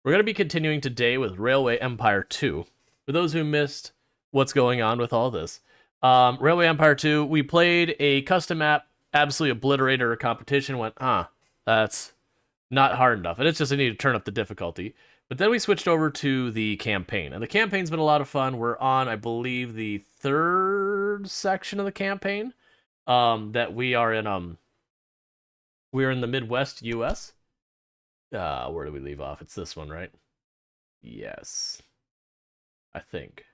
We're going to be continuing today with Railway Empire 2. For those who missed what's going on with all this, Railway Empire 2, we played a custom map, absolutely obliterated our competition, went, that's not hard enough. And it's just I need to turn up the difficulty. But then we switched over to the campaign. And the campaign's been a lot of fun. We're on, I believe, the third section of the campaign. That we're in the Midwest US. Where do we leave off? It's this one, right? Yes. I think.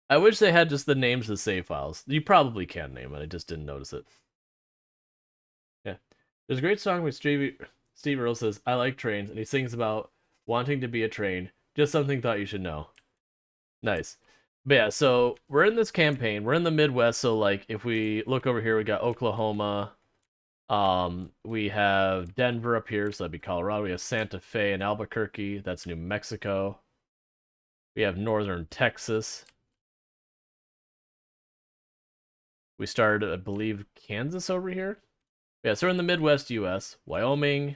I wish they had just the names of the save files. You probably can name it, I just didn't notice it. Yeah. There's a great song where Steve Earle says, I like trains, and he sings about wanting to be a train. Just something thought you should know. Nice. But yeah, so we're in this campaign. We're in the Midwest, so like if we look over here, we got Oklahoma. We have Denver up here, so that'd be Colorado. We have Santa Fe and Albuquerque. That's New Mexico. We have northern Texas. We started, I believe, Kansas over here. Yeah, so we're in the Midwest US. Wyoming.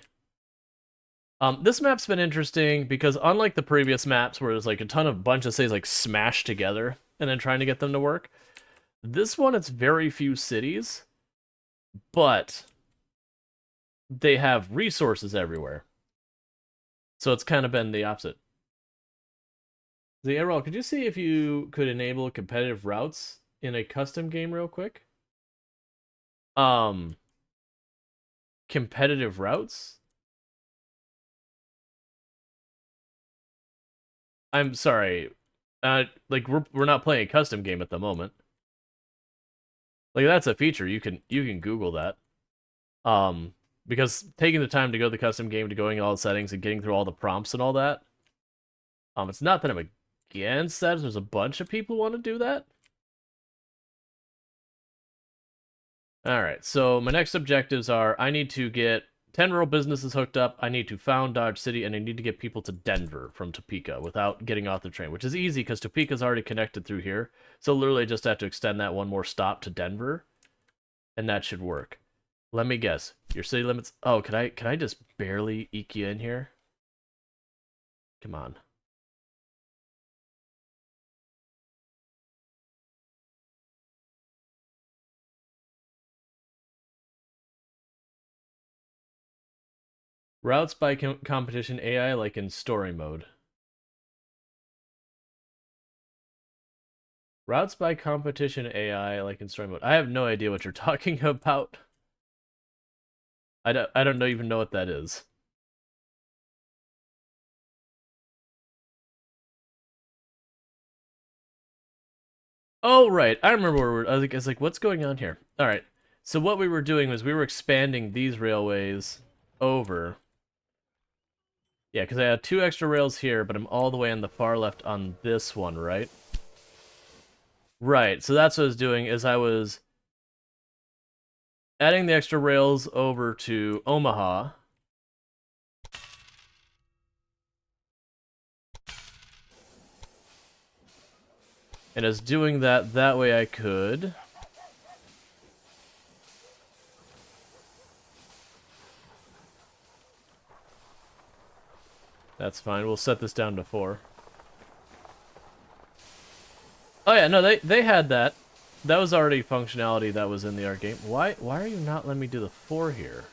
This map's been interesting because unlike the previous maps where there's like a ton of bunch of cities like smashed together and then trying to get them to work, this one it's very few cities, but they have resources everywhere. So it's kind of been the opposite. The Rual, could you see if you could enable competitive routes in a custom game real quick? Competitive routes? I'm sorry. Like we're not playing a custom game at the moment. Like that's a feature. You can Google that. Because taking the time to go to the custom game, to going all the settings and getting through all the prompts and all that. It's not that I'm against that. There's a bunch of people who want to do that. Alright, so my next objectives are I need to get 10 rural businesses hooked up, I need to found Dodge City, and I need to get people to Denver from Topeka without getting off the train, which is easy because Topeka's already connected through here. So literally I just have to extend that one more stop to Denver, and that should work. Let me guess. Your city limits... Oh, can I just barely eke you in here? Come on. Routes by competition AI like in story mode. Routes by competition AI like in story mode. I have no idea what you're talking about. I don't even know what that is. Oh, right. I remember where I was like, what's going on here? All right. So what we were doing was we were expanding these railways over. Yeah, because I had 2 extra rails here, but I'm all the way on the far left on this one, right? Right. So that's what I was doing is I was adding the extra rails over to Omaha. And as doing that way I could... That's fine. We'll set this down to 4. Oh yeah, no, they had that. That was already functionality that was in the art game. Why are you not letting me do the 4 here?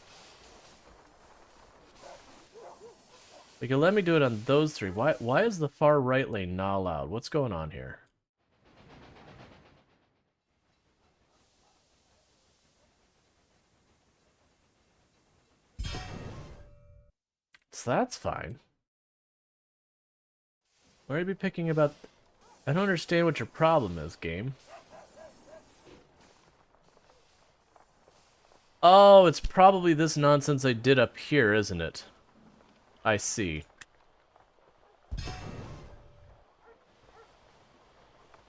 Like, you let me do it on those 3. Why is the far right lane not allowed? What's going on here? So that's fine. Why are you be picking about... I don't understand what your problem is, game. Oh, it's probably this nonsense I did up here, isn't it? I see.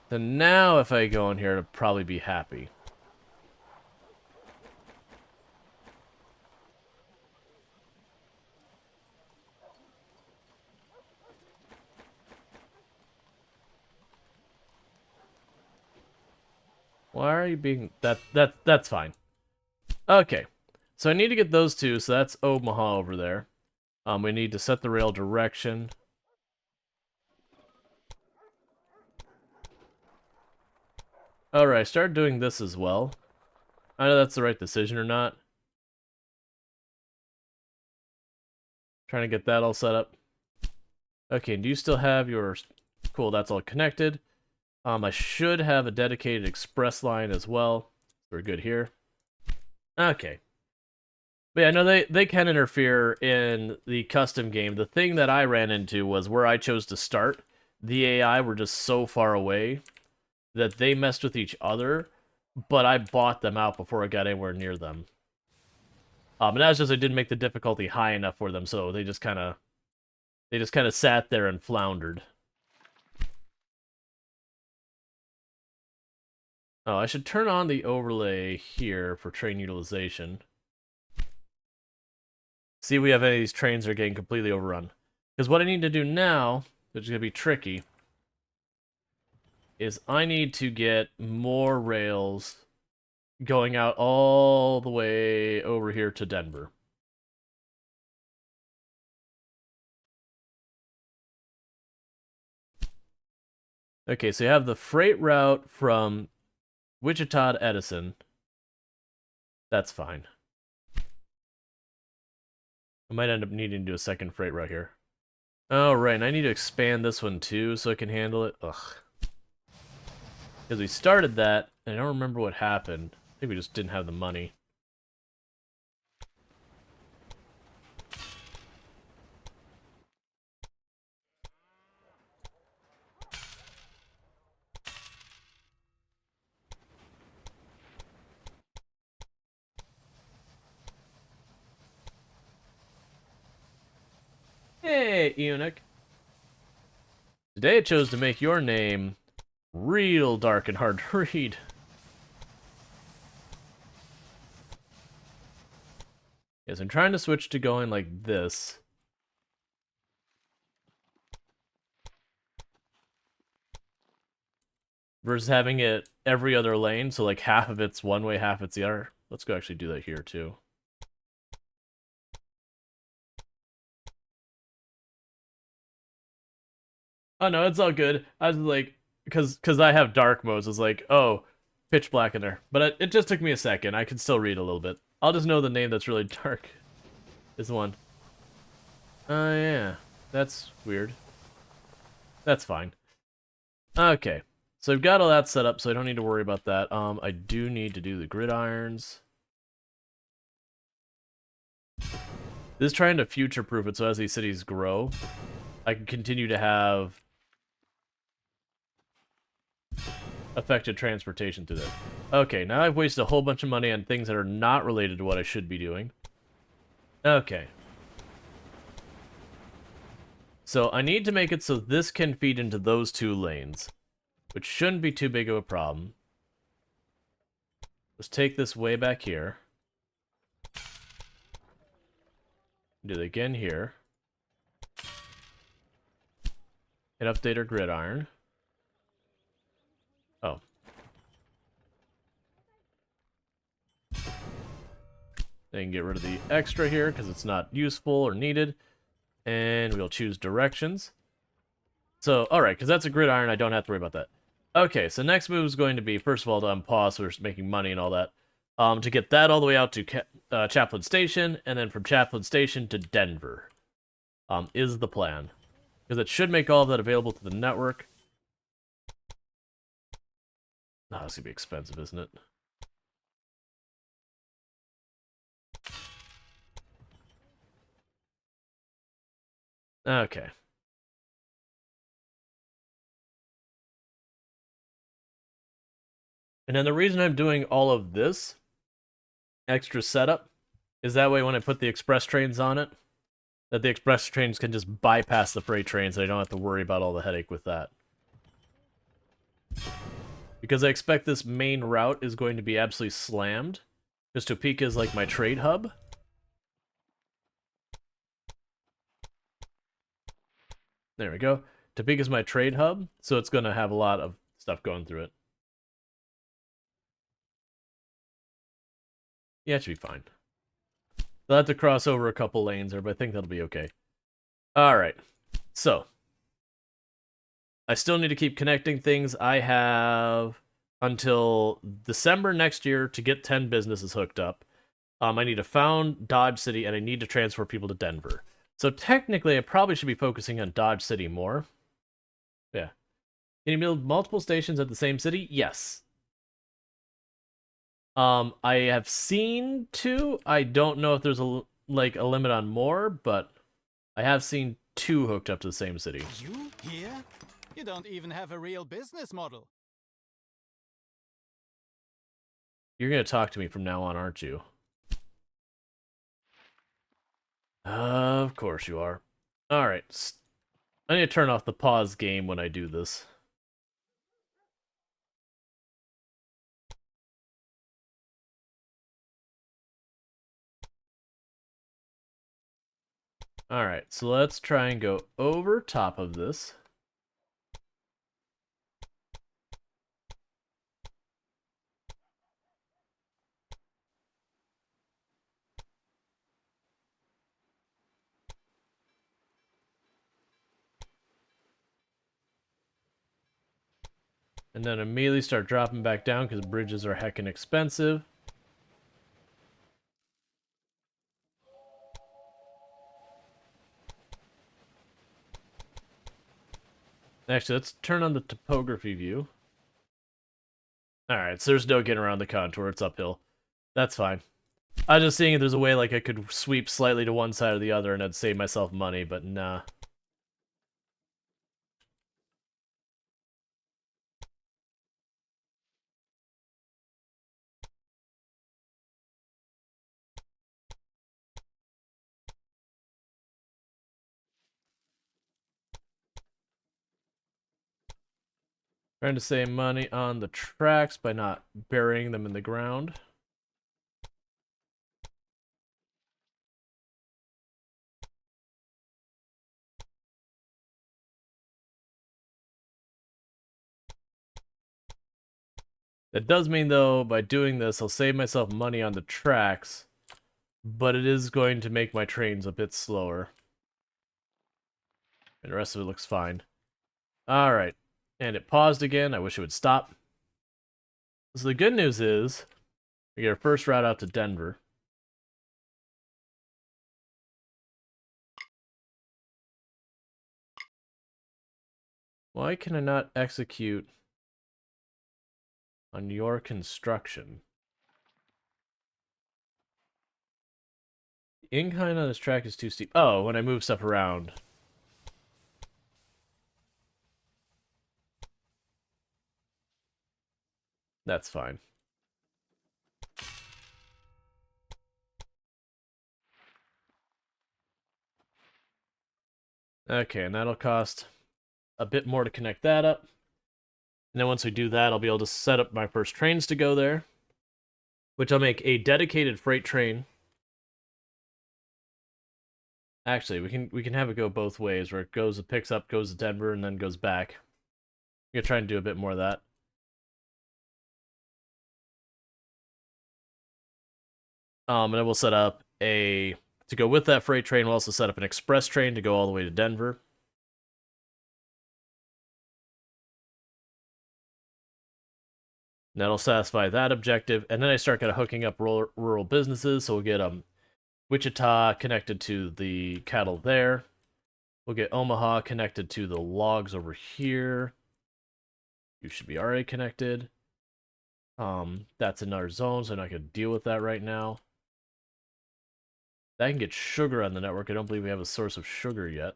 Then now if I go in here, it'll probably be happy. Why are you being... That's fine. Okay. So I need to get those 2, so that's Omaha over there. We need to set the rail direction. Alright, I started doing this as well. I know that's the right decision or not. Trying to get that all set up. Okay, do you still have your... Cool, that's all connected. I should have a dedicated express line as well. We're good here. Okay. But yeah, no, they can interfere in the custom game. The thing that I ran into was where I chose to start. The AI were just so far away that they messed with each other, but I bought them out before I got anywhere near them. And that's just I didn't make the difficulty high enough for them, so they just kind of sat there and floundered. Oh, I should turn on the overlay here for train utilization. See if we have any of these trains that are getting completely overrun. Because what I need to do now, which is going to be tricky, is I need to get more rails going out all the way over here to Denver. Okay, so you have the freight route from Wichita to Edison. That's fine. I might end up needing to do a second freight route here. Oh, right, and I need to expand this one too so I can handle it. Ugh. Because we started that, and I don't remember what happened. I think we just didn't have the money. Hey, Eunuch. Today it chose to make your name real dark and hard to read. Yes, I'm trying to switch to going like this. Versus having it every other lane, so like half of it's one way, half it's the other. Let's go actually do that here too. Oh no, it's all good. I was like, because I have dark modes, it's like, oh, pitch black in there. But it just took me a second. I can still read a little bit. I'll just know the name that's really dark is the one. Oh yeah, that's weird. That's fine. Okay, so I've got all that set up, so I don't need to worry about that. I do need to do the gridirons. This is trying to future-proof it so as these cities grow, I can continue to have effective transportation through this. Okay, now I've wasted a whole bunch of money on things that are not related to what I should be doing. Okay. So I need to make it so this can feed into those two lanes, which shouldn't be too big of a problem. Let's take this way back here. Do it again here. And update our gridiron. Oh. Then get rid of the extra here because it's not useful or needed. And we'll choose directions. So, alright, because that's a gridiron, I don't have to worry about that. Okay, so next move is going to be, first of all, to unpause, so we're making money and all that. To get that all the way out to Chaplin Station, and then from Chaplin Station to Denver. Is the plan. Because it should make all of that available to the network. Oh, it's gonna be expensive, isn't it? Okay. And then the reason I'm doing all of this extra setup is that way when I put the express trains on it, that the express trains can just bypass the freight trains and I don't have to worry about all the headache with that. Because I expect this main route is going to be absolutely slammed. Because Topeka is like my trade hub. There we go. Topeka is my trade hub, so it's going to have a lot of stuff going through it. Yeah, it should be fine. They'll have to cross over a couple lanes there, but I think that'll be okay. All right. So, I still need to keep connecting things. I have until December next year to get 10 businesses hooked up. I need to found Dodge City, and I need to transfer people to Denver. So technically, I probably should be focusing on Dodge City more. Yeah. Can you build multiple stations at the same city? Yes. I have seen two. I don't know if there's a limit on more, but I have seen two hooked up to the same city. You here? You don't even have a real business model. You're gonna talk to me from now on, aren't you? Of course you are. Alright. I need to turn off the pause game when I do this. Alright, so let's try and go over top of this. And then immediately start dropping back down because bridges are heckin' expensive. Actually, let's turn on the topography view. Alright, so there's no getting around the contour. It's uphill. That's fine. I was just seeing if there's a way like I could sweep slightly to one side or the other and I'd save myself money, but nah. Trying to save money on the tracks by not burying them in the ground. That does mean, though, by doing this, I'll save myself money on the tracks, but it is going to make my trains a bit slower. And the rest of it looks fine. Alright. And it paused again. I wish it would stop. So the good news is, we get our first route out to Denver. Why can I not execute on your construction? The incline on this track is too steep. Oh, when I move stuff around. That's fine. Okay, and that'll cost a bit more to connect that up. And then once we do that, I'll be able to set up my first trains to go there, which I'll make a dedicated freight train. Actually, we can have it go both ways, where it picks up, goes to Denver, and then goes back. I'm gonna try and do a bit more of that. And then we'll set up to go with that freight train. We'll also set up an express train to go all the way to Denver. And that'll satisfy that objective, and then I start kind of hooking up rural businesses. So we'll get Wichita connected to the cattle there. We'll get Omaha connected to the logs over here. You should be already connected. That's another zone, so I'm not going to deal with that right now. That can get sugar on the network. I don't believe we have a source of sugar yet.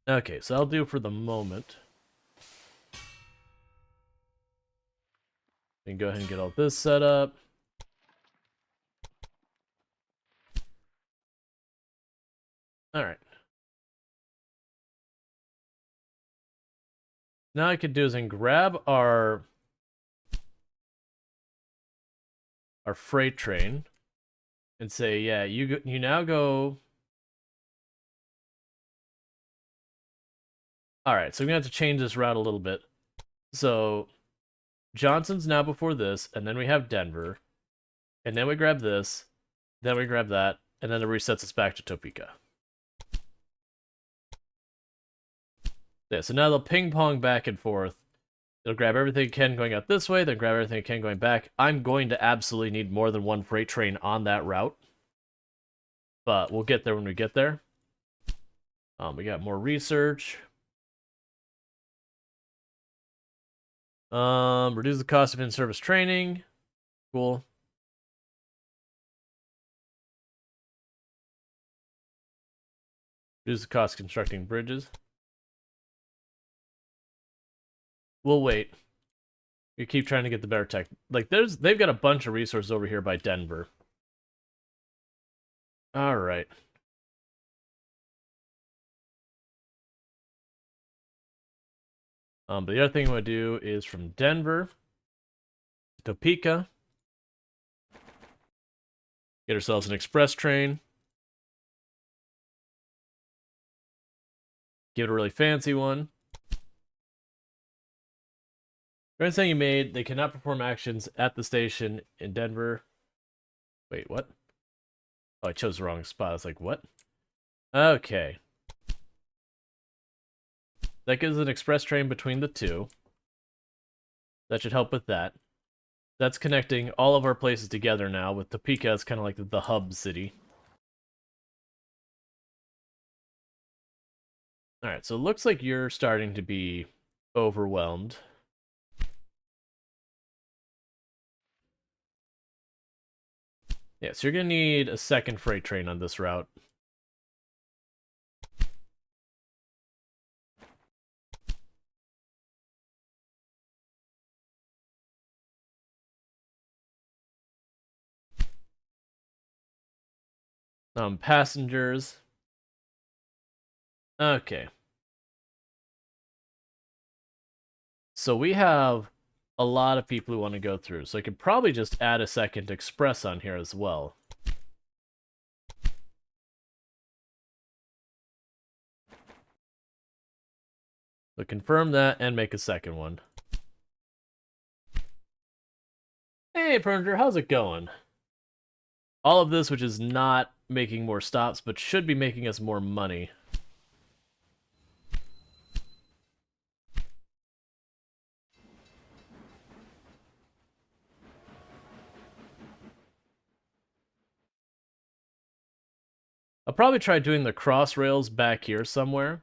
Okay, so I'll do for the moment. We can go ahead and get all this set up. Alright. Now I could do is grab our freight train and say, yeah, you now go. All right, so we're gonna have to change this route a little bit. So Johnson's now before this, and then we have Denver, and then we grab this, then we grab that, and then it resets us back to Topeka. Yeah, so now they'll ping pong back and forth. It'll grab everything it can going out this way, then grab everything it can going back. I'm going to absolutely need more than one freight train on that route. But we'll get there when we get there. We got more research. Reduce the cost of in-service training. Cool. Reduce the cost of constructing bridges. We'll wait. You keep trying to get the better tech. Like they've got a bunch of resources over here by Denver. All right. But the other thing I'm gonna do is from Denver to Topeka. Get ourselves an express train. Give it a really fancy one. Train saying you made, they cannot perform actions at the station in Denver. Wait, what? Oh, I chose the wrong spot. I was like, what? Okay. That gives an express train between the two. That should help with that. That's connecting all of our places together now, with Topeka as kind of like the hub city. Alright, so it looks like you're starting to be overwhelmed. Yeah, so you're going to need a second freight train on this route. Passengers. Okay. So we have a lot of people who want to go through, so I could probably just add a second express on here as well. So confirm that and make a second one. Hey, Pernger, how's it going? All of this, which is not making more stops, but should be making us more money. I'll probably try doing the cross rails back here somewhere.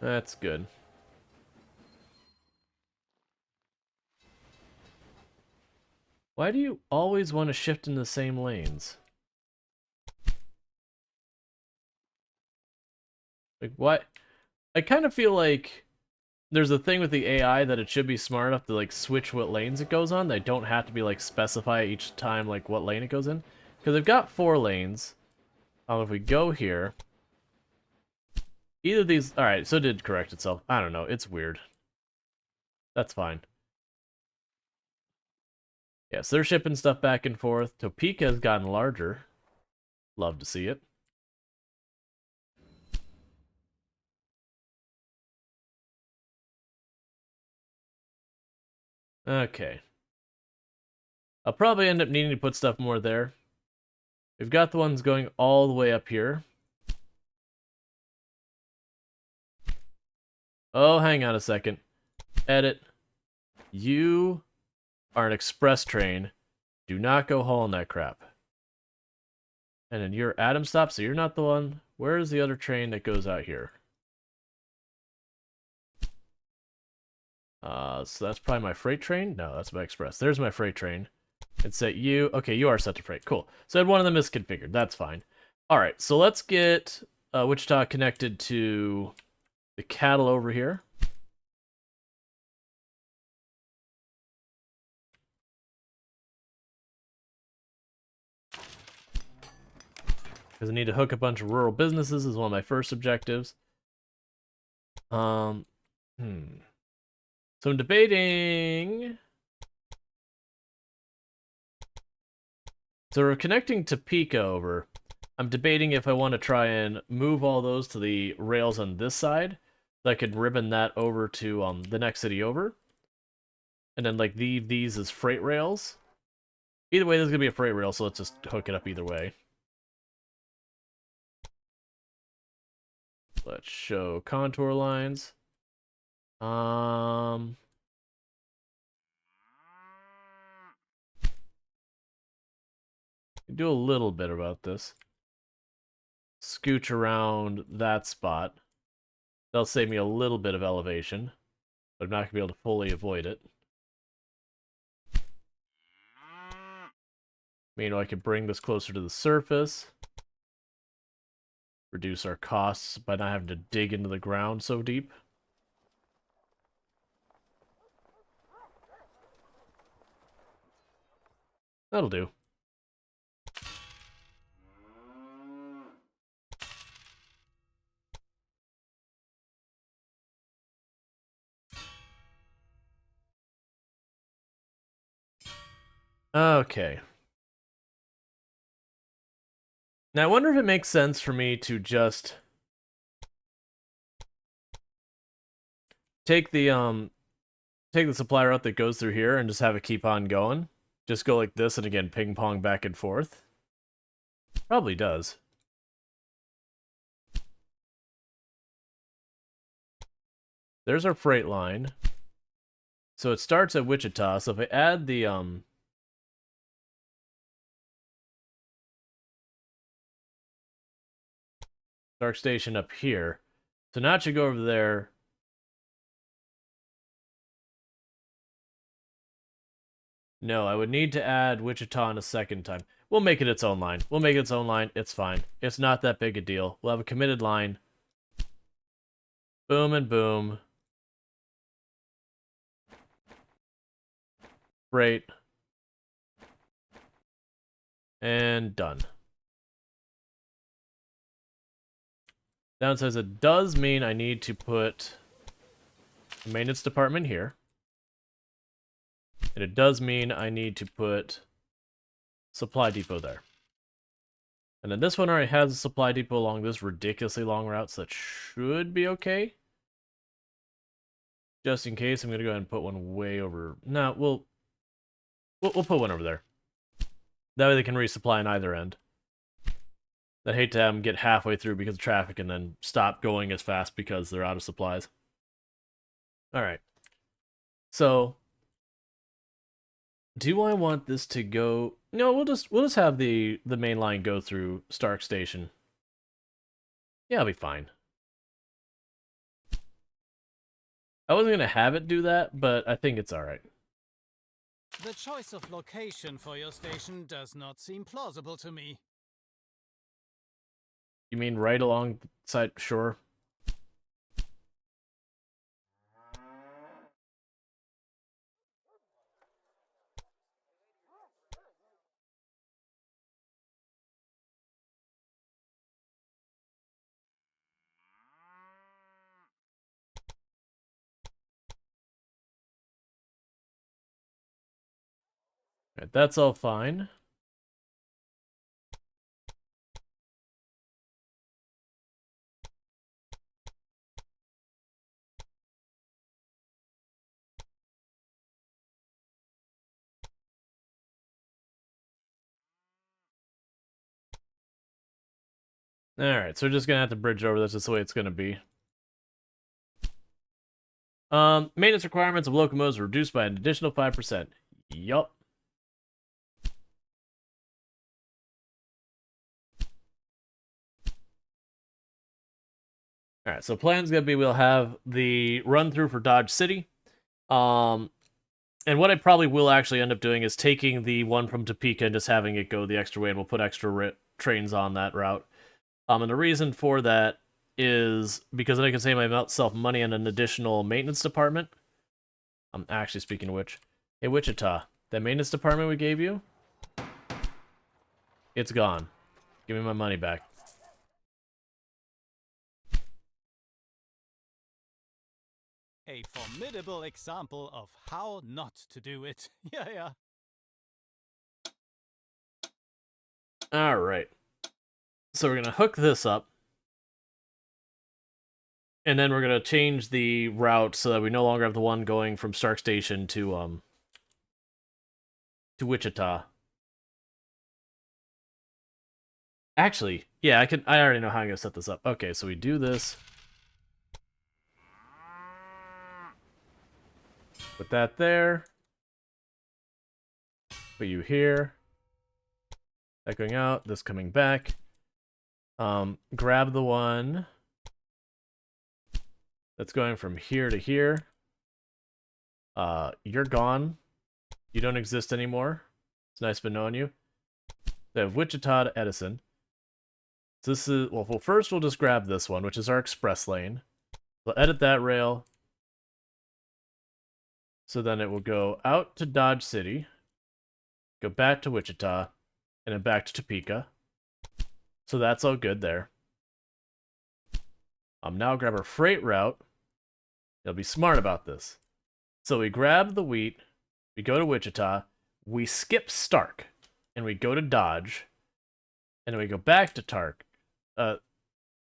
That's good. Why do you always want to shift in the same lanes? Like, what? I kind of feel like there's a thing with the AI that it should be smart enough to, like, switch what lanes it goes on. They don't have to be, like, specify each time, like, what lane it goes in. Because they've got 4 lanes. If we go here... Either of these... Alright, so it did correct itself. I don't know. It's weird. That's fine. Yeah, so they're shipping stuff back and forth. Topeka has gotten larger. Love to see it. Okay. I'll probably end up needing to put stuff more there. We've got the ones going all the way up here. Oh, hang on a second. Edit. You are an express train. Do not go hauling that crap. And then you're Adam Stop, so you're not the one. Where is the other train that goes out here? So that's probably my freight train? No, that's my express. There's my freight train. It's set you. Okay, you are set to freight. Cool. So I had one of them misconfigured. That's fine. Alright, so let's get Wichita connected to the cattle over here. Because I need to hook a bunch of rural businesses is one of my first objectives. So I'm debating... So we're connecting Topeka over. I'm debating if I want to try and move all those to the rails on this side, I could ribbon that over to the next city over. And then like these as freight rails. Either way, there's gonna be a freight rail, so let's just hook it up either way. Let's show contour lines. Do a little bit about this. Scooch around that spot. That'll save me a little bit of elevation, but I'm not gonna be able to fully avoid it. Meanwhile, I could bring this closer to the surface. Reduce our costs by not having to dig into the ground so deep. That'll do. Okay. Now I wonder if it makes sense for me to just take the supply route that goes through here and just have it keep on going. Just go like this and again ping pong back and forth. Probably does. There's our freight line. So it starts at Wichita. So if I add the Dark Station up here. So now it should go over there. No, I would need to add Wichita in a second time. We'll make it its own line. We'll make it its own line. It's fine. It's not that big a deal. We'll have a committed line. Boom and boom. Great. And done. Down says it does mean I need to put the maintenance department here. And it does mean I need to put supply depot there. And then this one already has a supply depot along this ridiculously long route, so that should be okay. Just in case, I'm gonna go ahead and put one way over. No, we'll put one over there. That way they can resupply on either end. I'd hate to have them get halfway through because of traffic and then stop going as fast because they're out of supplies. Alright. So, do I want this to go... No, we'll just have the main line go through Stark Station. Yeah, it'll be fine. I wasn't gonna have it do that, but I think it's alright. The choice of location for your station does not seem plausible to me. You mean right alongside shore? Right, that's all fine. Alright, so we're just gonna have to bridge over this. That's the way it's gonna be. Maintenance requirements of locomotives are reduced by an additional 5%. Yup. Alright, so plan's gonna be we'll have the run through for Dodge City. And what I probably will actually end up doing is taking the one from Topeka and just having it go the extra way, and we'll put extra trains on that route. And the reason for that is because then I can save myself money on an additional maintenance department. I'm actually, speaking of which, hey Wichita, that maintenance department we gave you, it's gone. Give me my money back. A formidable example of how not to do it. Yeah. Alright. So we're going to hook this up. And then we're gonna change the route so that we no longer have the one going from Stark Station to Wichita. Actually, yeah, I already know how I'm gonna set this up. Okay, so we do this. Put that there. Put you here. That going out, this coming back. Grab the one that's going from here to here. You're gone. You don't exist anymore. It's nice been knowing you. They have Wichita to Edison. So this is, well, first we'll just grab this one, which is our express lane. We'll edit that rail. So then it will go out to Dodge City, go back to Wichita, and then back to Topeka. So that's all good there. Now grab our freight route. They'll be smart about this. So we grab the wheat, we go to Wichita, we skip Stark, and we go to Dodge, and then we go back to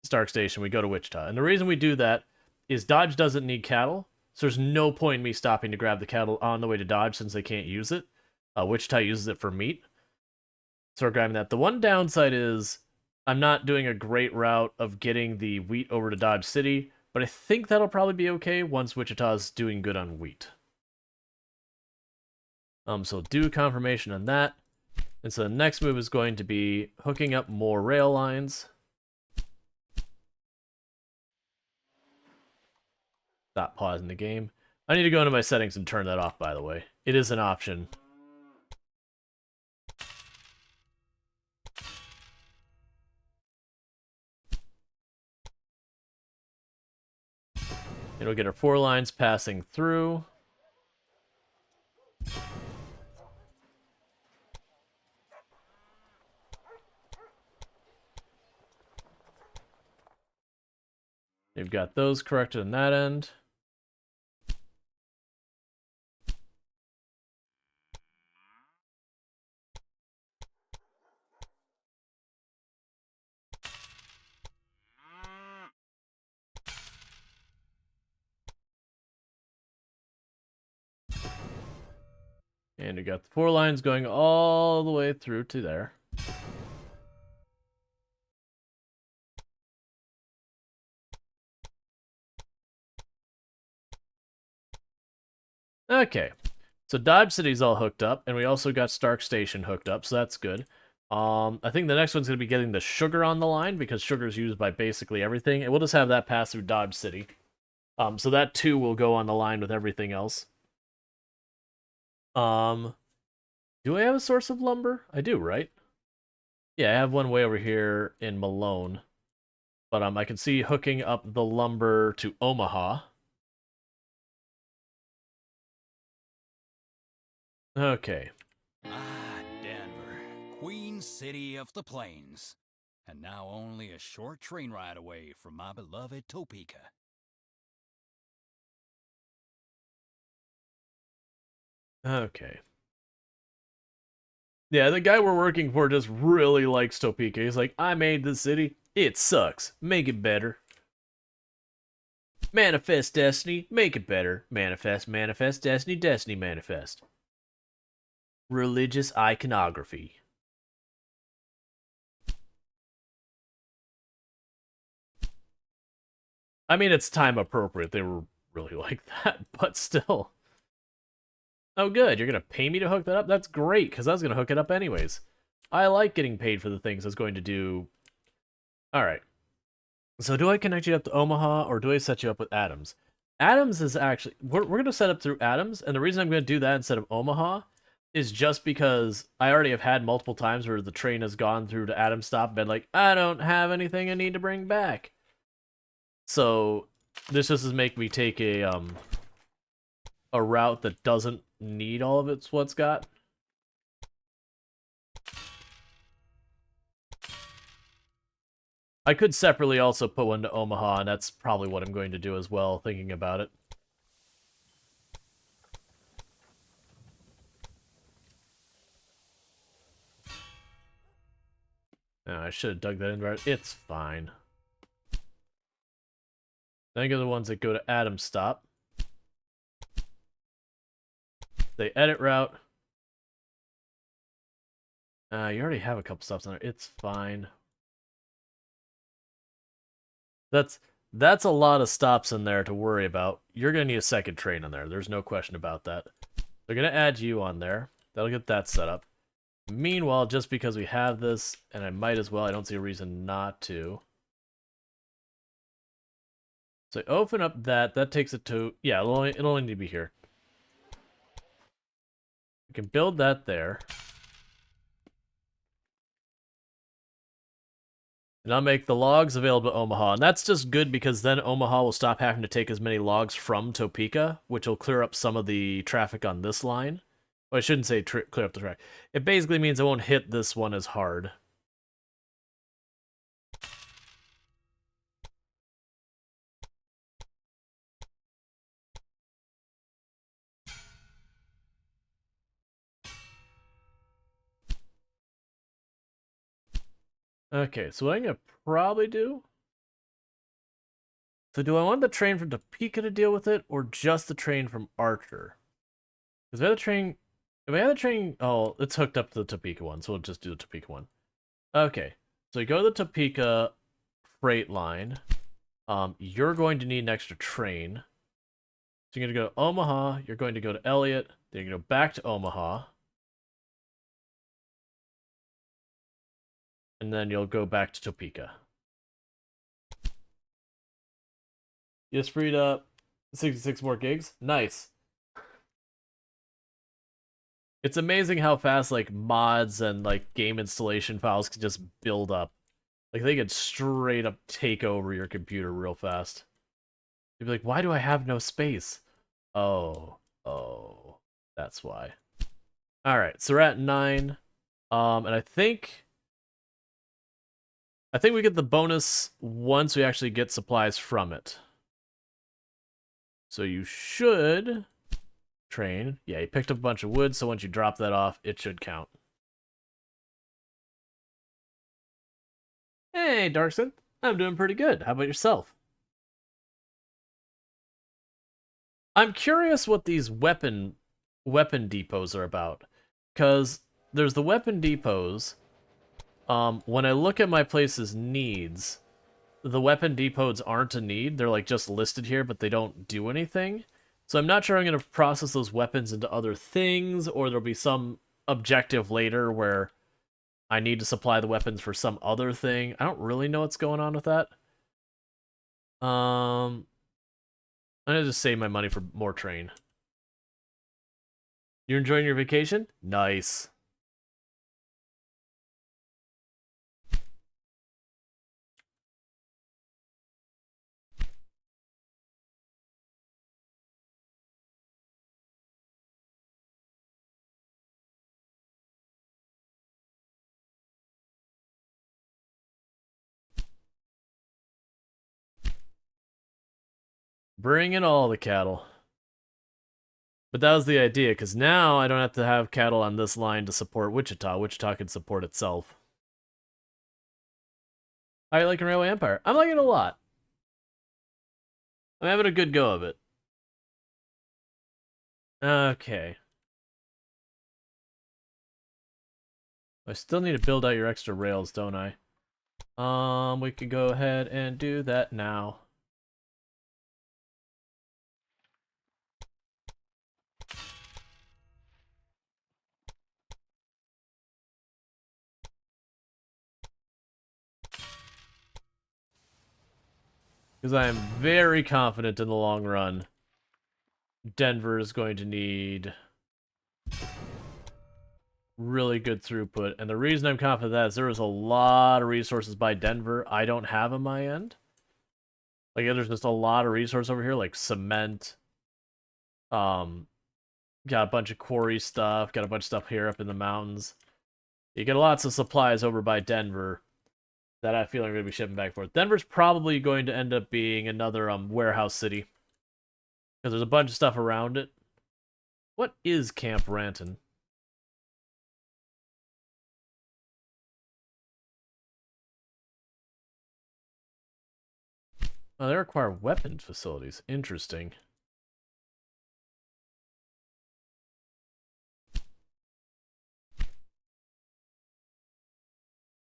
Stark Station, we go to Wichita. And the reason we do that is Dodge doesn't need cattle, so there's no point in me stopping to grab the cattle on the way to Dodge since they can't use it. Wichita uses it for meat. So we're grabbing that. The one downside is I'm not doing a great route of getting the wheat over to Dodge City, but I think that'll probably be okay once Wichita's doing good on wheat. So do confirmation on that. And so the next move is going to be hooking up more rail lines. Stop pausing the game. I need to go into my settings and turn that off, by the way. It is an option. It'll get our 4 lines passing through. We've got those corrected on that end. And we got the 4 lines going all the way through to there. Okay, so Dodge City's all hooked up, and we also got Stark Station hooked up, so that's good. I think the next one's going to be getting the sugar on the line, because sugar is used by basically everything, and we'll just have that pass through Dodge City. So that too will go on the line with everything else. Do I have a source of lumber? I do, right? Yeah, I have one way over here in Malone. But I can see hooking up the lumber to Omaha. Okay. Ah, Denver, Queen City of the Plains. And now only a short train ride away from my beloved Topeka. Okay. Yeah, the guy we're working for just really likes Topeka. He's like, I made this city. It sucks. Make it better. Manifest destiny. Make it better. Manifest, manifest, destiny, destiny, manifest. Religious iconography. I mean, it's time appropriate. They were really like that, but still. Oh, good. You're going to pay me to hook that up? That's great, because I was going to hook it up anyways. I like getting paid for the things I was going to do. Alright. So do I connect you up to Omaha, or do I set you up with Adams? Adams is actually... We're going to set up through Adams, and the reason I'm going to do that instead of Omaha is just because I already have had multiple times where the train has gone through to Adams stop and been like, I don't have anything I need to bring back. So this just is make me take a route that doesn't need all of it's what's got. I could separately also put one to Omaha, and that's probably what I'm going to do as well, thinking about it. No, I should have dug that in right. It's fine. Then go to the ones that go to Adam stop. They edit route. You already have a couple stops on there. It's fine. That's a lot of stops in there to worry about. You're gonna need a second train in there. There's no question about that. They're gonna add you on there. That'll get that set up. Meanwhile, just because we have this, and I might as well, I don't see a reason not to. So open up that. That takes it to, yeah, it'll only need to be here. We can build that there. And I'll make the logs available to Omaha. And that's just good because then Omaha will stop having to take as many logs from Topeka, which will clear up some of the traffic on this line. Well, I shouldn't say clear up the track. It basically means I won't hit this one as hard. Okay, so what I'm gonna probably do. So do I want the train from Topeka to deal with it, or just the train from Archer? Because if I have the train, oh, it's hooked up to the Topeka one, so we'll just do the Topeka one. Okay, so you go to the Topeka freight line. You're going to need an extra train. So you're going to go to Omaha, you're going to go to Elliott, then you're going to go back to Omaha. And then you'll go back to Topeka. You just freed up 66 more gigs. Nice. It's amazing how fast like mods and like game installation files can just build up. Like they could straight up take over your computer real fast. You'd be like, why do I have no space? Oh, that's why. All right, so we're at 9. And I think we get the bonus once we actually get supplies from it. So you should train. Yeah, you picked up a bunch of wood, so once you drop that off, it should count. Hey, Darkson. I'm doing pretty good. How about yourself? I'm curious what these weapon depots are about. Because there's the weapon depots. When I look at my place's needs, the weapon depots aren't a need. They're like just listed here, but they don't do anything. So I'm not sure I'm going to process those weapons into other things, or there'll be some objective later where I need to supply the weapons for some other thing. I don't really know what's going on with that. I'm going to just save my money for more train. You enjoying your vacation? Nice. Bring in all the cattle. But that was the idea, because now I don't have to have cattle on this line to support Wichita. Wichita can support itself. How are you liking Railway Empire? I'm liking it a lot. I'm having a good go of it. Okay. I still need to build out your extra rails, don't I? We can go ahead and do that now. Because I am very confident in the long run, Denver is going to need really good throughput. And the reason I'm confident that is there is a lot of resources by Denver I don't have on my end. Like, there's just a lot of resources over here, like cement. Got a bunch of quarry stuff. Got a bunch of stuff here up in the mountains. You get lots of supplies over by Denver that I feel I'm going to be shipping back and forth. Denver's probably going to end up being another warehouse city. Because there's a bunch of stuff around it. What is Camp Ranton? Oh, they require weapon facilities. Interesting.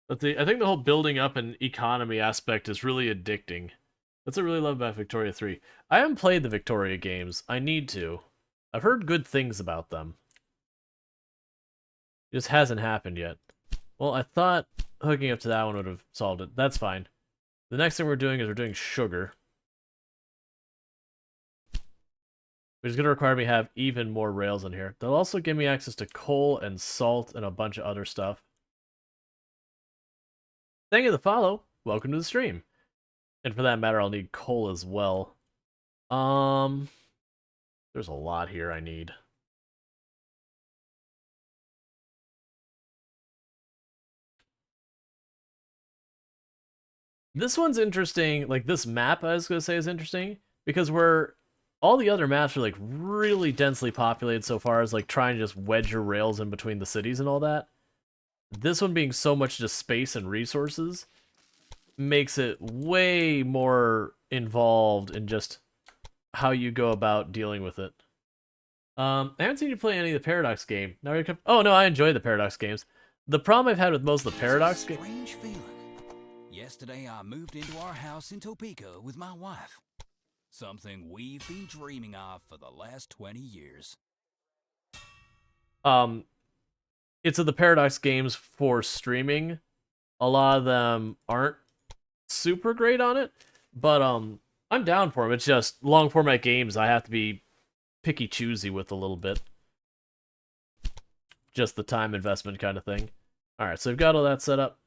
But I think the whole building up an economy aspect is really addicting. That's what I really love about Victoria 3. I haven't played the Victoria games. I need to. I've heard good things about them. It just hasn't happened yet. Well, I thought hooking up to that one would have solved it. That's fine. The next thing we're doing is we're doing sugar, which is going to require me to have even more rails in here. They'll also give me access to coal and salt and a bunch of other stuff. Thank you for the follow. Welcome to the stream. And for that matter, I'll need coal as well. Um, there's a lot here I need. This one's interesting. Like, this map, I was going to say, is interesting because all the other maps are like really densely populated so far as like trying to just wedge your rails in between the cities and all that. This one being so much just space and resources makes it way more involved in just how you go about dealing with it. I haven't seen you play any of the Paradox game. Now you're oh no, I enjoy the Paradox games. The problem I've had with most of the Paradox games. Strange feeling. Yesterday I moved into our house in Topeka with my wife. Something we've been dreaming of for the last 20 years. It's of the Paradox games for streaming. A lot of them aren't super great on it, but I'm down for them. It's just long format games I have to be picky choosy with a little bit. Just the time investment kind of thing. Alright, so we've got all that set up.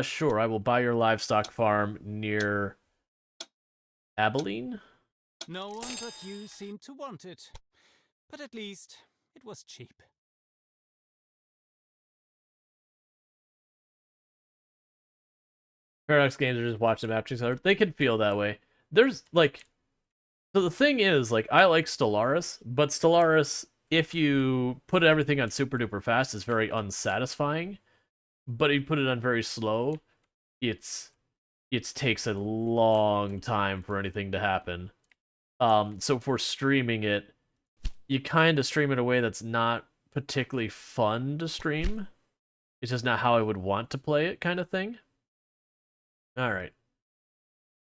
Sure, I will buy your livestock farm near Abilene. No one but you seemed to want it. But at least it was cheap. Paradox games are just watching the map each other. They can feel that way. There's like, so the thing is, like, I like Stellaris, but Stellaris, if you put everything on super duper fast, is very unsatisfying. But if you put it on very slow, it's it takes a long time for anything to happen. So for streaming it, you kind of stream it in a way that's not particularly fun to stream. It's just not how I would want to play it, kind of thing. All right.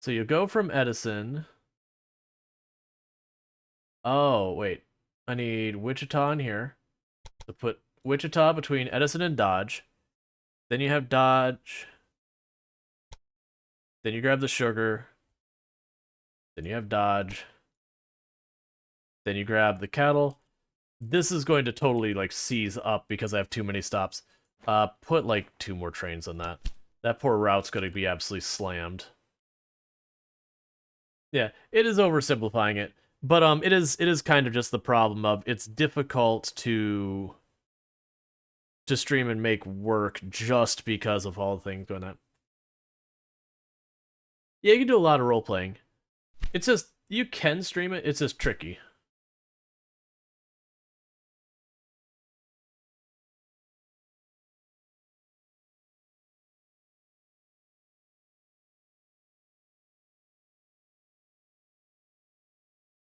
So you go from Edison. Oh, wait. I need Wichita in here. So put Wichita between Edison and Dodge. Then you have Dodge. Then you grab the sugar. Then you have Dodge. Then you grab the cattle. This is going to totally like seize up because I have too many stops. Put like 2 more trains on that. That poor route's going to be absolutely slammed. Yeah, it is oversimplifying it, but it is kind of just the problem of it's difficult to stream and make work just because of all the things going on. Yeah, you can do a lot of role playing. It's just you can stream it. It's just tricky.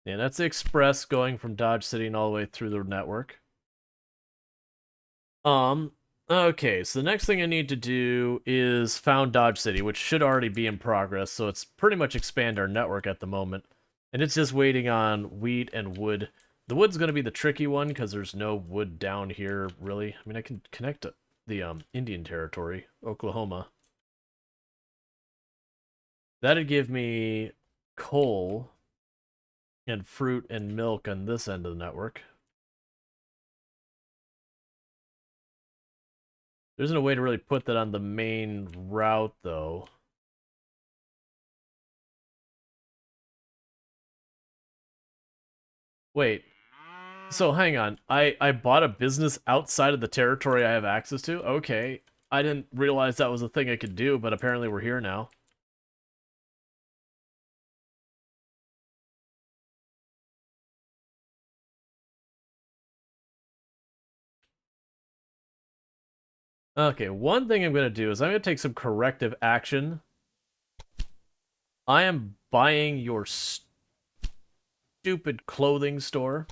Yeah, that's the Express going from Dodge City and all the way through the network. Okay, so the next thing I need to do is found Dodge City, which should already be in progress, so it's pretty much expand our network at the moment. And it's just waiting on wheat and wood. The wood's going to be the tricky one, because there's no wood down here, really. I mean, I can connect to the Indian Territory, Oklahoma. That'd give me coal and fruit and milk on this end of the network. There isn't a way to really put that on the main route, though. Wait, so hang on. I bought a business outside of the territory I have access to? Okay. I didn't realize that was a thing I could do, but apparently we're here now. Okay, one thing I'm going to do is I'm going to take some corrective action. I am buying your stupid clothing store.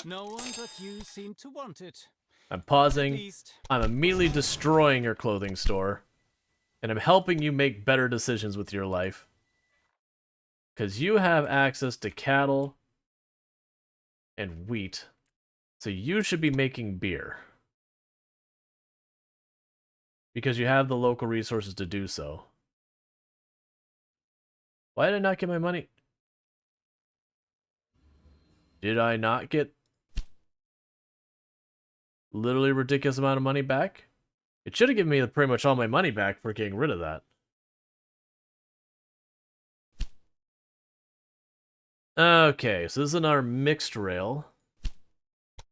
No one but you seem to want it. I'm At pausing. least, I'm immediately destroying your clothing store. And I'm helping you make better decisions with your life. Because you have access to cattle and wheat. So you should be making beer. Because you have the local resources to do so. Why did I not get my money? Did I not get literally a ridiculous amount of money back? It should have given me pretty much all my money back for getting rid of that. Okay, so this is our mixed rail.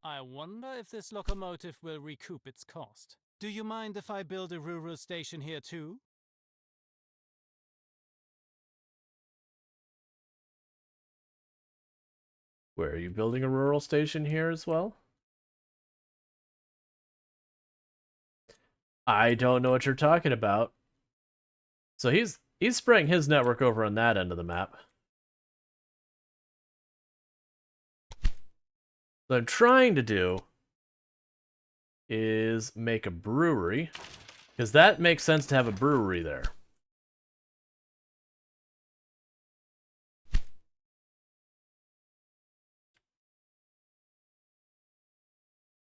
I wonder if this locomotive will recoup its cost. Do you mind if I build a rural station here too? Where are you building a rural station here as well? I don't know what you're talking about. So he's spreading his network over on that end of the map. What I'm trying to do is make a brewery, because that makes sense to have a brewery there.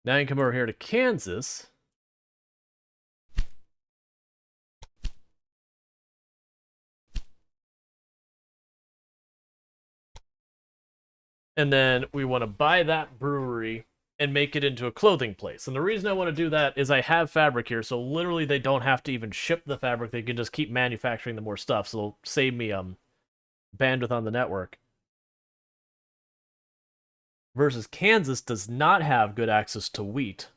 Now you come over here to Kansas. And then we want to buy that brewery and make it into a clothing place. And the reason I want to do that is I have fabric here, so literally they don't have to even ship the fabric. They can just keep manufacturing the more stuff, so it'll save me bandwidth on the network. Versus Kansas does not have good access to wheat.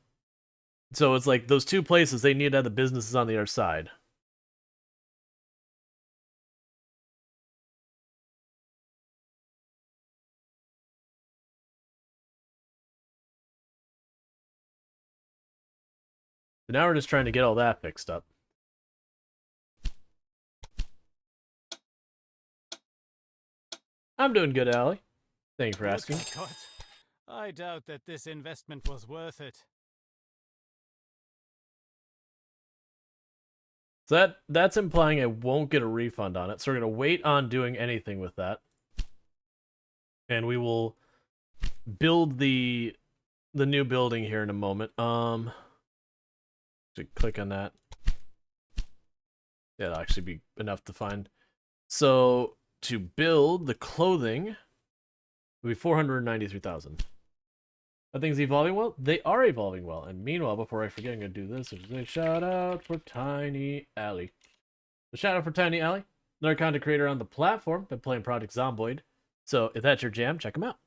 So it's like those two places, they need to have the businesses on the other side. So now we're just trying to get all that fixed up. I'm doing good, Allie. Thank you for asking. God, I doubt that this investment was worth it. So that's implying I won't get a refund on it. So we're going to wait on doing anything with that. And we will build the new building here in a moment. To click on that. Yeah, that'll actually be enough to find. So to build the clothing will be 493,000. Are things evolving well? They are evolving well. And meanwhile, before I forget, I'm going to do this. There's a shout out for Tiny Alley. A shout out for Tiny Alley, another content creator on the platform. Been playing Project Zomboid. So if that's your jam, check him out.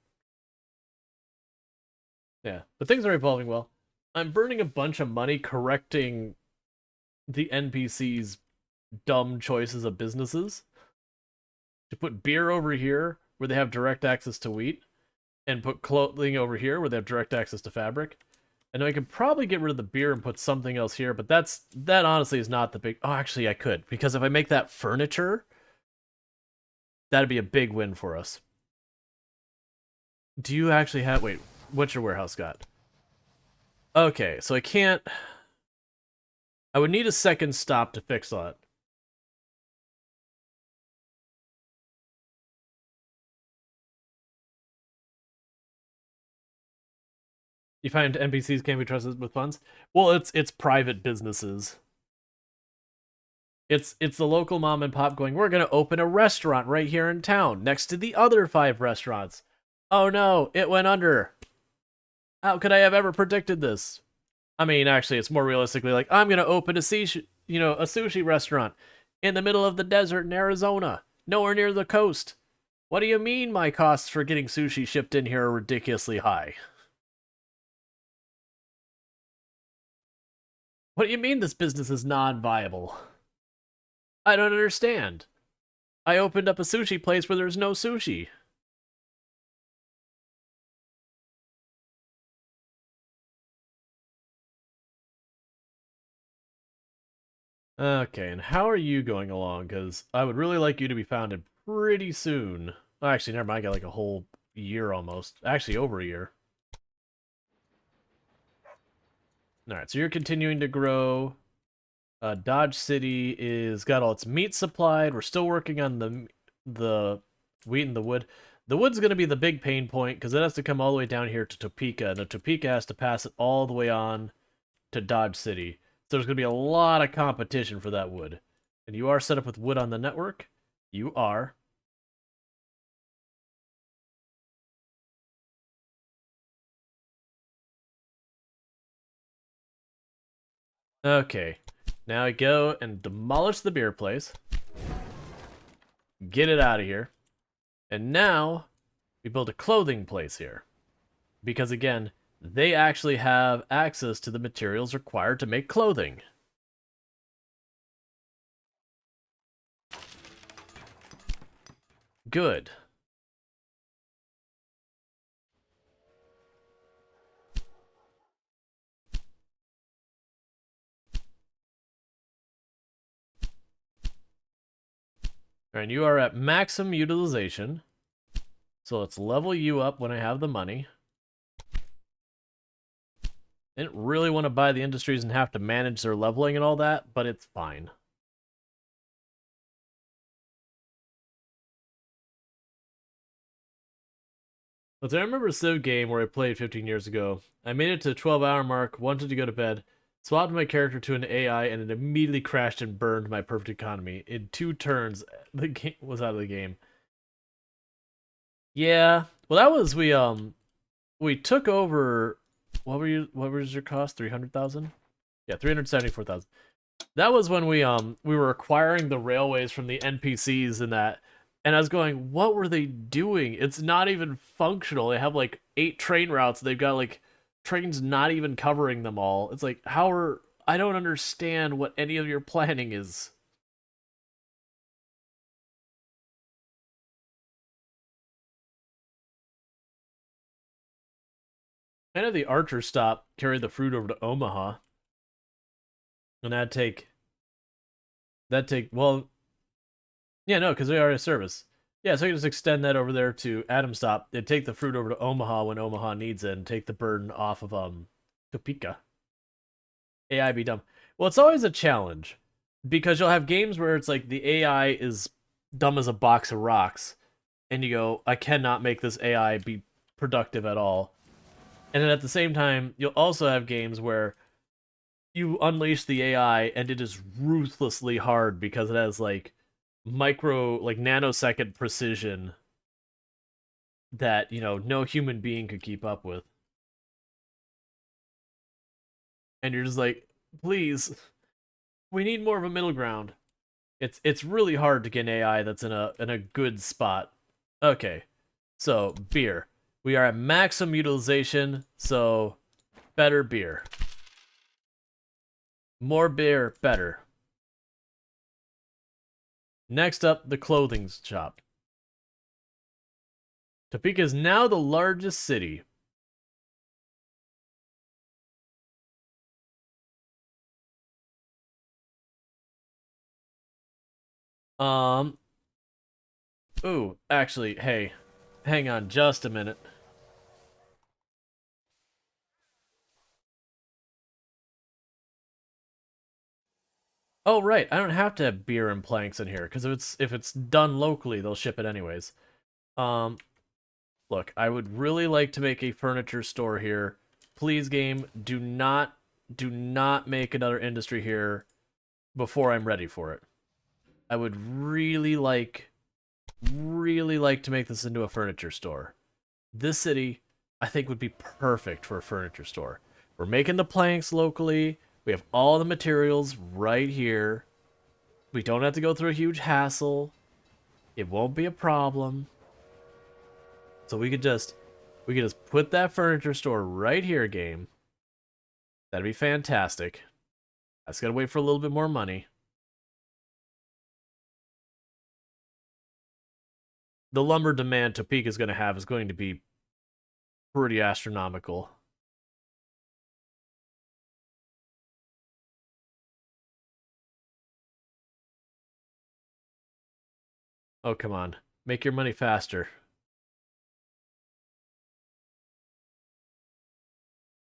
Yeah, but things are evolving well. I'm burning a bunch of money correcting the NPC's dumb choices of businesses. To put beer over here where they have direct access to wheat, and put clothing over here where they have direct access to fabric. And I could probably get rid of the beer and put something else here, but that honestly is not the big... Oh, actually I could, because if I make that furniture, that'd be a big win for us. Do you actually have... Wait, what's your warehouse got? Okay, so I can't... I would need a second stop to fix that. You find NPCs can't be trusted with funds? Well, it's private businesses. It's the local mom and pop going, we're going to open a restaurant right here in town next to the other 5 restaurants. Oh no, it went under. How could I have ever predicted this? I mean, actually, it's more realistically like, I'm going to open a sushi restaurant in the middle of the desert in Arizona, nowhere near the coast. What do you mean my costs for getting sushi shipped in here are ridiculously high? What do you mean this business is non-viable? I don't understand. I opened up a sushi place where there's no sushi. Okay, and how are you going along? Because I would really like you to be founded pretty soon. Oh, actually, never mind. I got like a whole year almost. Actually, over a year. All right, so you're continuing to grow. Dodge City is got all its meat supplied. We're still working on the wheat and the wood. The wood's going to be the big pain point because it has to come all the way down here to Topeka, and the Topeka has to pass it all the way on to Dodge City. So there's going to be a lot of competition for that wood. And you are set up with wood on the network? You are. Okay. Now I go and demolish the beer place. Get it out of here. And now we build a clothing place here. Because again, they actually have access to the materials required to make clothing. Good. Alright, you are at maximum utilization. So let's level you up when I have the money. I didn't really want to buy the industries and have to manage their leveling and all that, but it's fine. But I remember a Civ game where I played 15 years ago. I made it to the 12-hour mark, wanted to go to bed, swapped my character to an AI, and it immediately crashed and burned my perfect economy. In 2 turns, the game was out of the game. Yeah, well that was we took over. What was your cost? 300,000? Yeah, 374,000. That was when we were acquiring the railways from the NPCs and that, and I was going, what were they doing? It's not even functional. They have like 8 train routes. They've got like trains not even covering them all. It's like, I don't understand what any of your planning is. I know the archer stop carry the fruit over to Omaha, and well, yeah, no, because they are a service. Yeah, so I can just extend that over there to Adam Stop. They take the fruit over to Omaha when Omaha needs it, and take the burden off of Topeka. AI be dumb. Well, it's always a challenge because you'll have games where it's like the AI is dumb as a box of rocks, and you go, I cannot make this AI be productive at all. And then at the same time, you'll also have games where you unleash the AI and it is ruthlessly hard because it has like nanosecond precision that, no human being could keep up with. And you're just like, please, we need more of a middle ground. It's really hard to get an AI that's in a good spot. Okay. So, beer. We are at maximum utilization, so better beer. More beer, better. Next up, the clothing shop. Topeka is now the largest city. Um, ooh, actually, hey, hang on just a minute. Oh, right, I don't have to have beer and planks in here, because if it's done locally, they'll ship it anyways. Um, Look, I would really like to make a furniture store here. Please, game, do not make another industry here before I'm ready for it. I would really like to make this into a furniture store. This city, I think, would be perfect for a furniture store. We're making the planks locally. We have all the materials right here. We don't have to go through a huge hassle. It won't be a problem. So we could just put that furniture store right here, game. That'd be fantastic. I just gotta wait for a little bit more money. The lumber demand Topeka is gonna have is going to be pretty astronomical. Oh, come on. Make your money faster.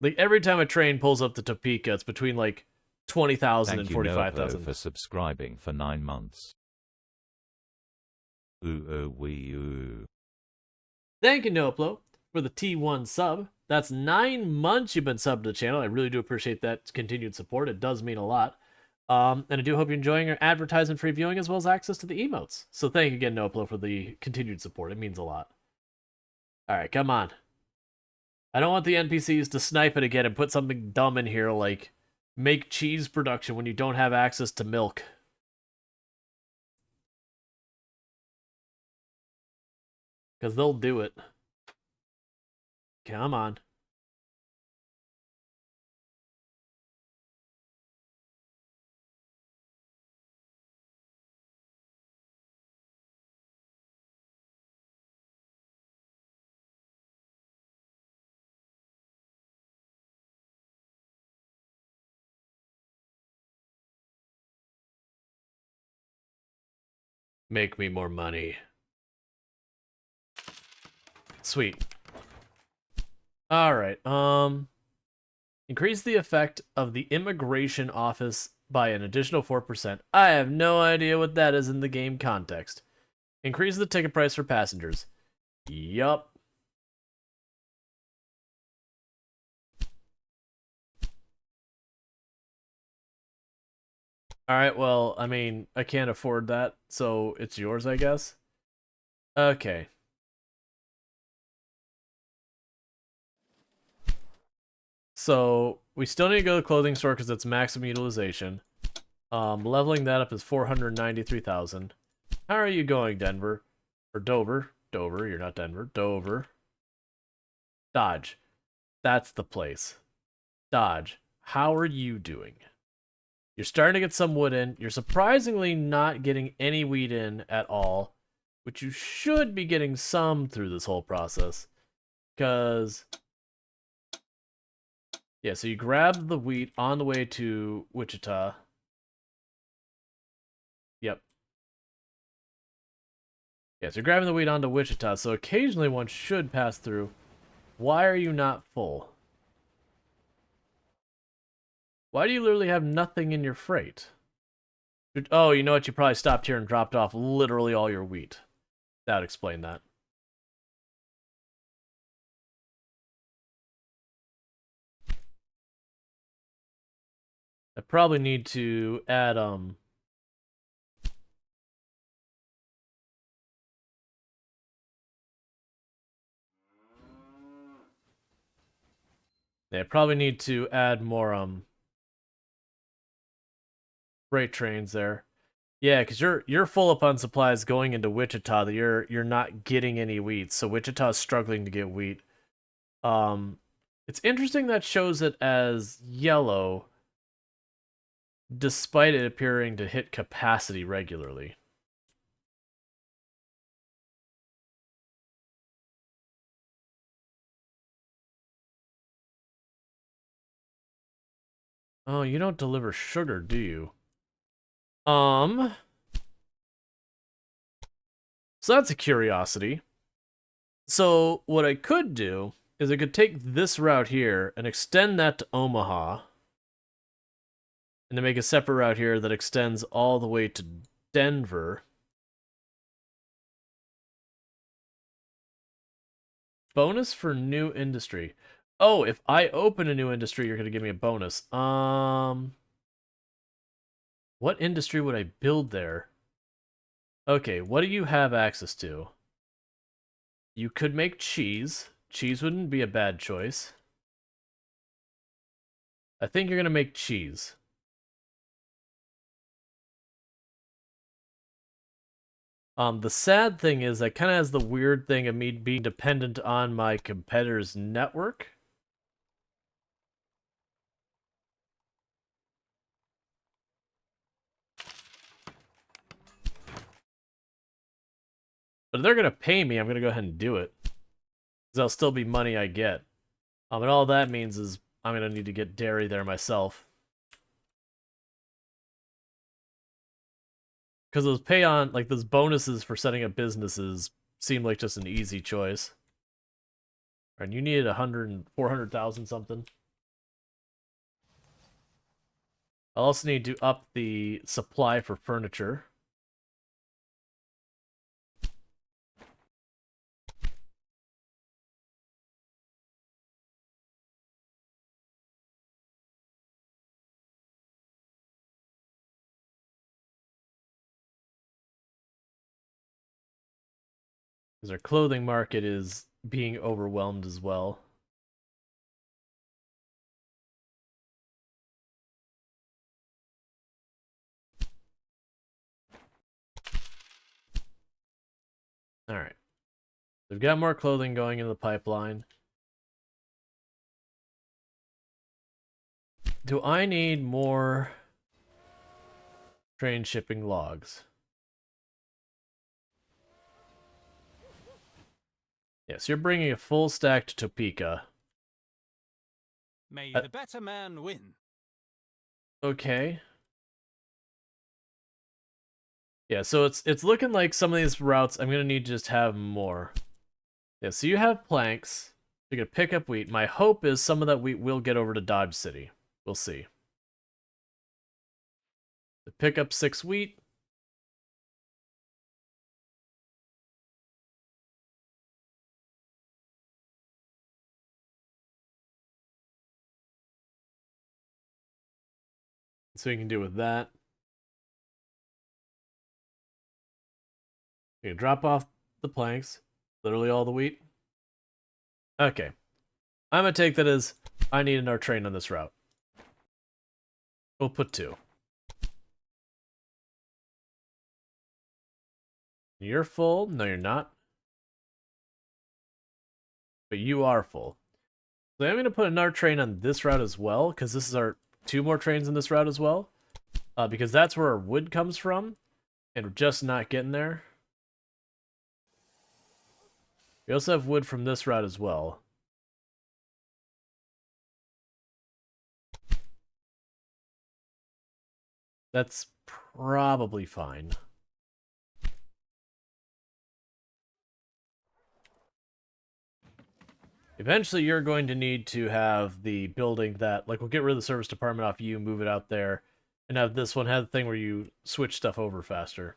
Like, every time a train pulls up to Topeka, it's between, like, 20,000 and Thank you, Noaplo, 45,000. for subscribing for 9 months. Ooh. Thank you, Noaplo, for the T1 sub. That's 9 months you've been subbed to the channel. I really do appreciate that continued support. It does mean a lot. And I do hope you're enjoying our advertisement-free viewing as well as access to the emotes. So thank you again, Noaplo, for the continued support. It means a lot. Alright, come on. I don't want the NPCs to snipe it again and put something dumb in here like make cheese production when you don't have access to milk. Because they'll do it. Come on. Make me more money. Sweet. Alright, increase the effect of the immigration office by an additional 4%. I have no idea what that is in the game context. Increase the ticket price for passengers. Yup. Alright, well, I mean, I can't afford that, so it's yours, I guess. Okay. So, we still need to go to the clothing store because it's maximum utilization. Leveling that up is 493,000. How are you going, Denver? Or Dover? Dover, you're not Denver. Dover. Dodge. That's the place. Dodge. How are you doing? You're starting to get some wood in. You're surprisingly not getting any wheat in at all, which you should be getting some through this whole process. Because, yeah, so you grabbed the wheat on the way to Wichita. Yep. Yeah, so you're grabbing the wheat onto Wichita, so occasionally one should pass through. Why are you not full? Why do you literally have nothing in your freight? Oh, you know what? You probably stopped here and dropped off literally all your wheat. That would explain that. I probably need to add, yeah, I probably need to add more, freight trains there. Yeah, because you're full up on supplies going into Wichita that you're not getting any wheat, so Wichita's struggling to get wheat. It's interesting that shows it as yellow, despite it appearing to hit capacity regularly. Oh, you don't deliver sugar, do you? So that's a curiosity. So what I could do is I could take this route here and extend that to Omaha. And then make a separate route here that extends all the way to Denver. Bonus for new industry. Oh, if I open a new industry, you're going to give me a bonus. What industry would I build there? Okay, what do you have access to? You could make cheese. Cheese wouldn't be a bad choice. I think you're going to make cheese. The sad thing is that kind of has the weird thing of me being dependent on my competitor's network. But if they're going to pay me, I'm going to go ahead and do it. Because that'll still be money I get. And all that means is I'm going to need to get dairy there myself. because those pay on, like those bonuses for setting up businesses seem like just an easy choice. And you needed 400,000 something. I'll also need to up the supply for furniture. Because our clothing market is being overwhelmed as well. Alright. We've got more clothing going in the pipeline. Do I need more train shipping logs? Yes, you're bringing a full stack to Topeka. May the better man win. Okay. Yeah, so it's looking like some of these routes I'm gonna need to just have more. Yeah, so you have planks. You're gonna pick up wheat. My hope is some of that wheat will get over to Dodge City. We'll see. Pick up 6 wheat. So we can do with that. You can drop off the planks. Literally all the wheat. Okay. I'm gonna take that as I need another train on this route. We'll put 2. You're full? No, you're not. But you are full. So I'm gonna put another train on this route as well, because this is our 2 more trains in this route as well. Because that's where our wood comes from, and we're just not getting there. We also have wood from this route as well. That's probably fine. Eventually, you're going to need to have the building that, like, we'll get rid of the service department off you, move it out there, and have this one have the thing where you switch stuff over faster.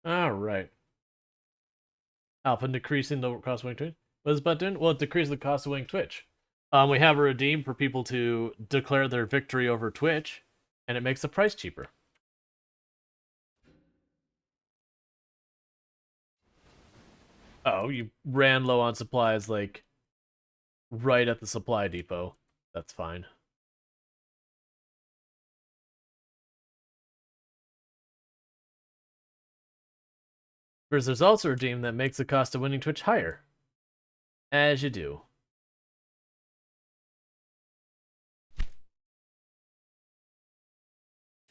Alright. Alpha decreasing the cost of wing twitch. What is that doing? Well, it decreases the cost of wing twitch. We have a redeem for people to declare their victory over Twitch, and it makes the price cheaper. Oh, you ran low on supplies, like, right at the supply depot. That's fine. Whereas there's also a redeem that makes the cost of winning Twitch higher. As you do.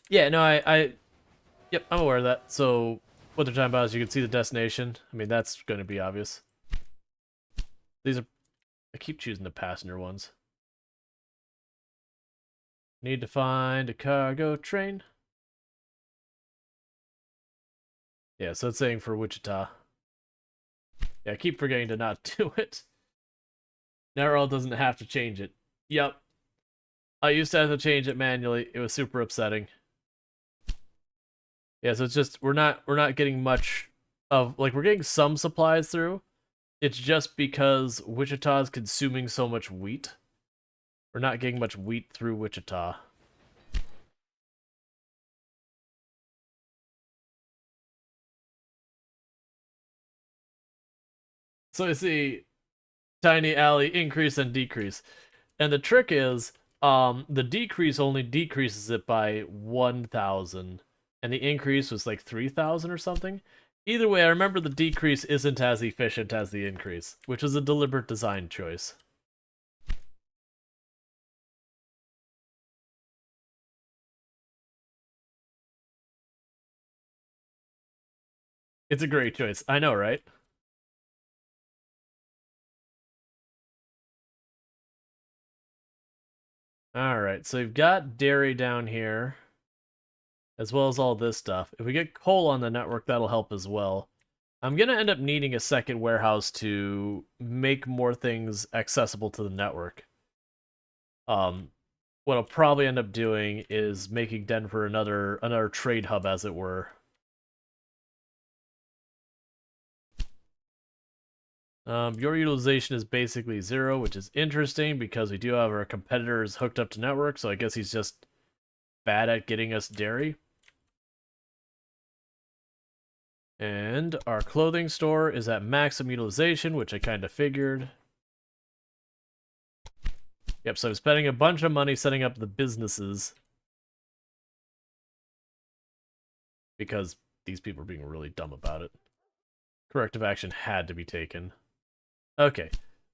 Yeah, no, yep, I'm aware of that. So, what they're talking about is you can see the destination. I mean, that's going to be obvious. These are, I keep choosing the passenger ones. Need to find a cargo train. Yeah, so it's saying for Wichita. Yeah, I keep forgetting to not do it. Narrow doesn't have to change it. Yep. I used to have to change it manually. It was super upsetting. Yeah, so it's just we're not getting much of, like, we're getting some supplies through. It's just because Wichita's consuming so much wheat. We're not getting much wheat through Wichita. So I see tiny alley increase and decrease. And the trick is, the decrease only decreases it by 1,000. And the increase was like 3,000 or something. Either way, I remember the decrease isn't as efficient as the increase, which was a deliberate design choice. It's a great choice. I know, right? Alright, so you've got dairy down here, as well as all this stuff. If we get coal on the network, that'll help as well. I'm going to end up needing a second warehouse to make more things accessible to the network. What I'll probably end up doing is making Denver another trade hub, as it were. Your utilization is basically 0, which is interesting because we do have our competitors hooked up to network, so I guess he's just bad at getting us dairy. And our clothing store is at maximum utilization, which I kind of figured. Yep, so I'm spending a bunch of money setting up the businesses. Because these people are being really dumb about it. Corrective action had to be taken. Okay,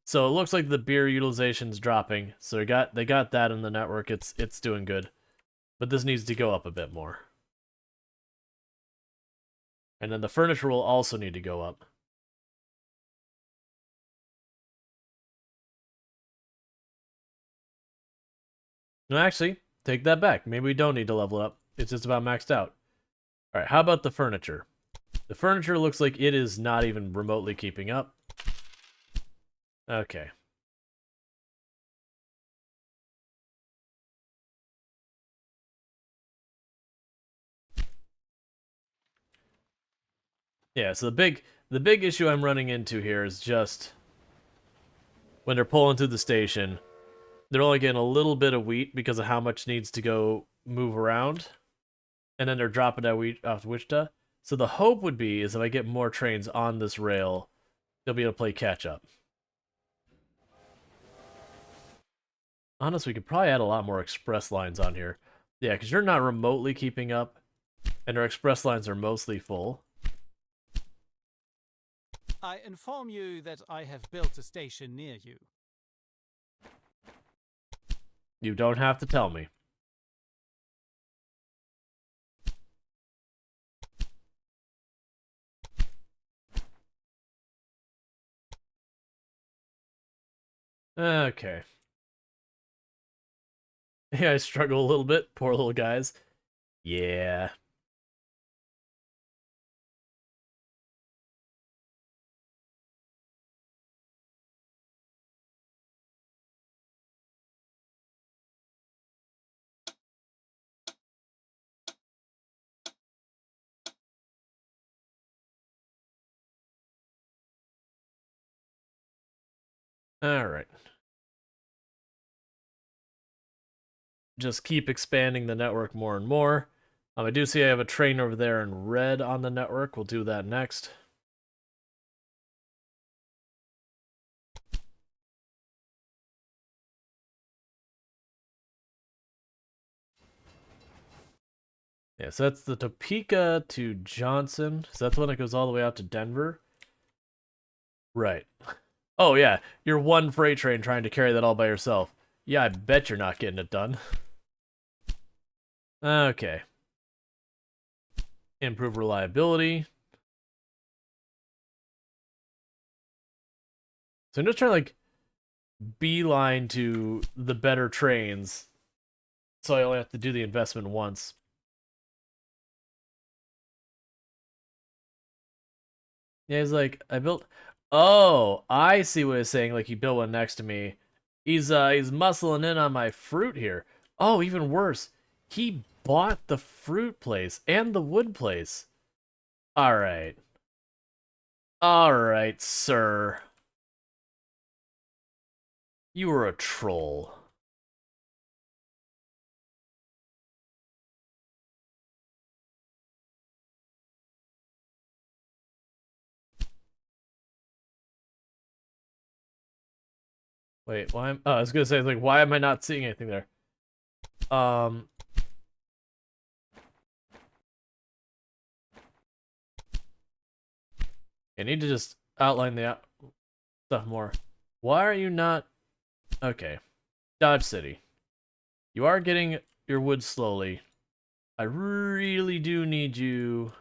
so it looks like the beer utilization's dropping. So they got that in the network. It's doing good, but this needs to go up a bit more. And then the furniture will also need to go up. No, actually, take that back. Maybe we don't need to level it up. It's just about maxed out. All right, how about the furniture? The furniture looks like it is not even remotely keeping up. Okay. Yeah, so the big issue I'm running into here is just when they're pulling through the station, they're only getting a little bit of wheat because of how much needs to go move around. And then they're dropping that wheat off Wichita. So the hope would be is if I get more trains on this rail, they'll be able to play catch up. Honestly, we could probably add a lot more express lines on here. Yeah, because you're not remotely keeping up, and our express lines are mostly full. I inform you that I have built a station near you. You don't have to tell me. Okay. Yeah, I struggle a little bit. Poor little guys. Yeah. Alright. Just keep expanding the network more and more. I do see I have a train over there in red on the network. We'll do that next. Yeah, so that's the Topeka to Johnson. So that's the one that goes all the way out to Denver. Right. Oh, yeah. You're one freight train trying to carry that all by yourself. Yeah, I bet you're not getting it done. Okay. Improve reliability. So I'm just trying to, like, beeline to the better trains. So I only have to do the investment once. Yeah, he's like, I built... Oh, I see what he's saying. Like, he built one next to me. He's muscling in on my fruit here. Oh, even worse. He bought the fruit place and the wood place. Alright. Alright, sir. You were a troll. Wait, why am... Oh, I was gonna say, like, why am I not seeing anything there? I need to just outline the stuff more. Why are you not... Okay. Dodge City. You are getting your wood slowly. I really do need you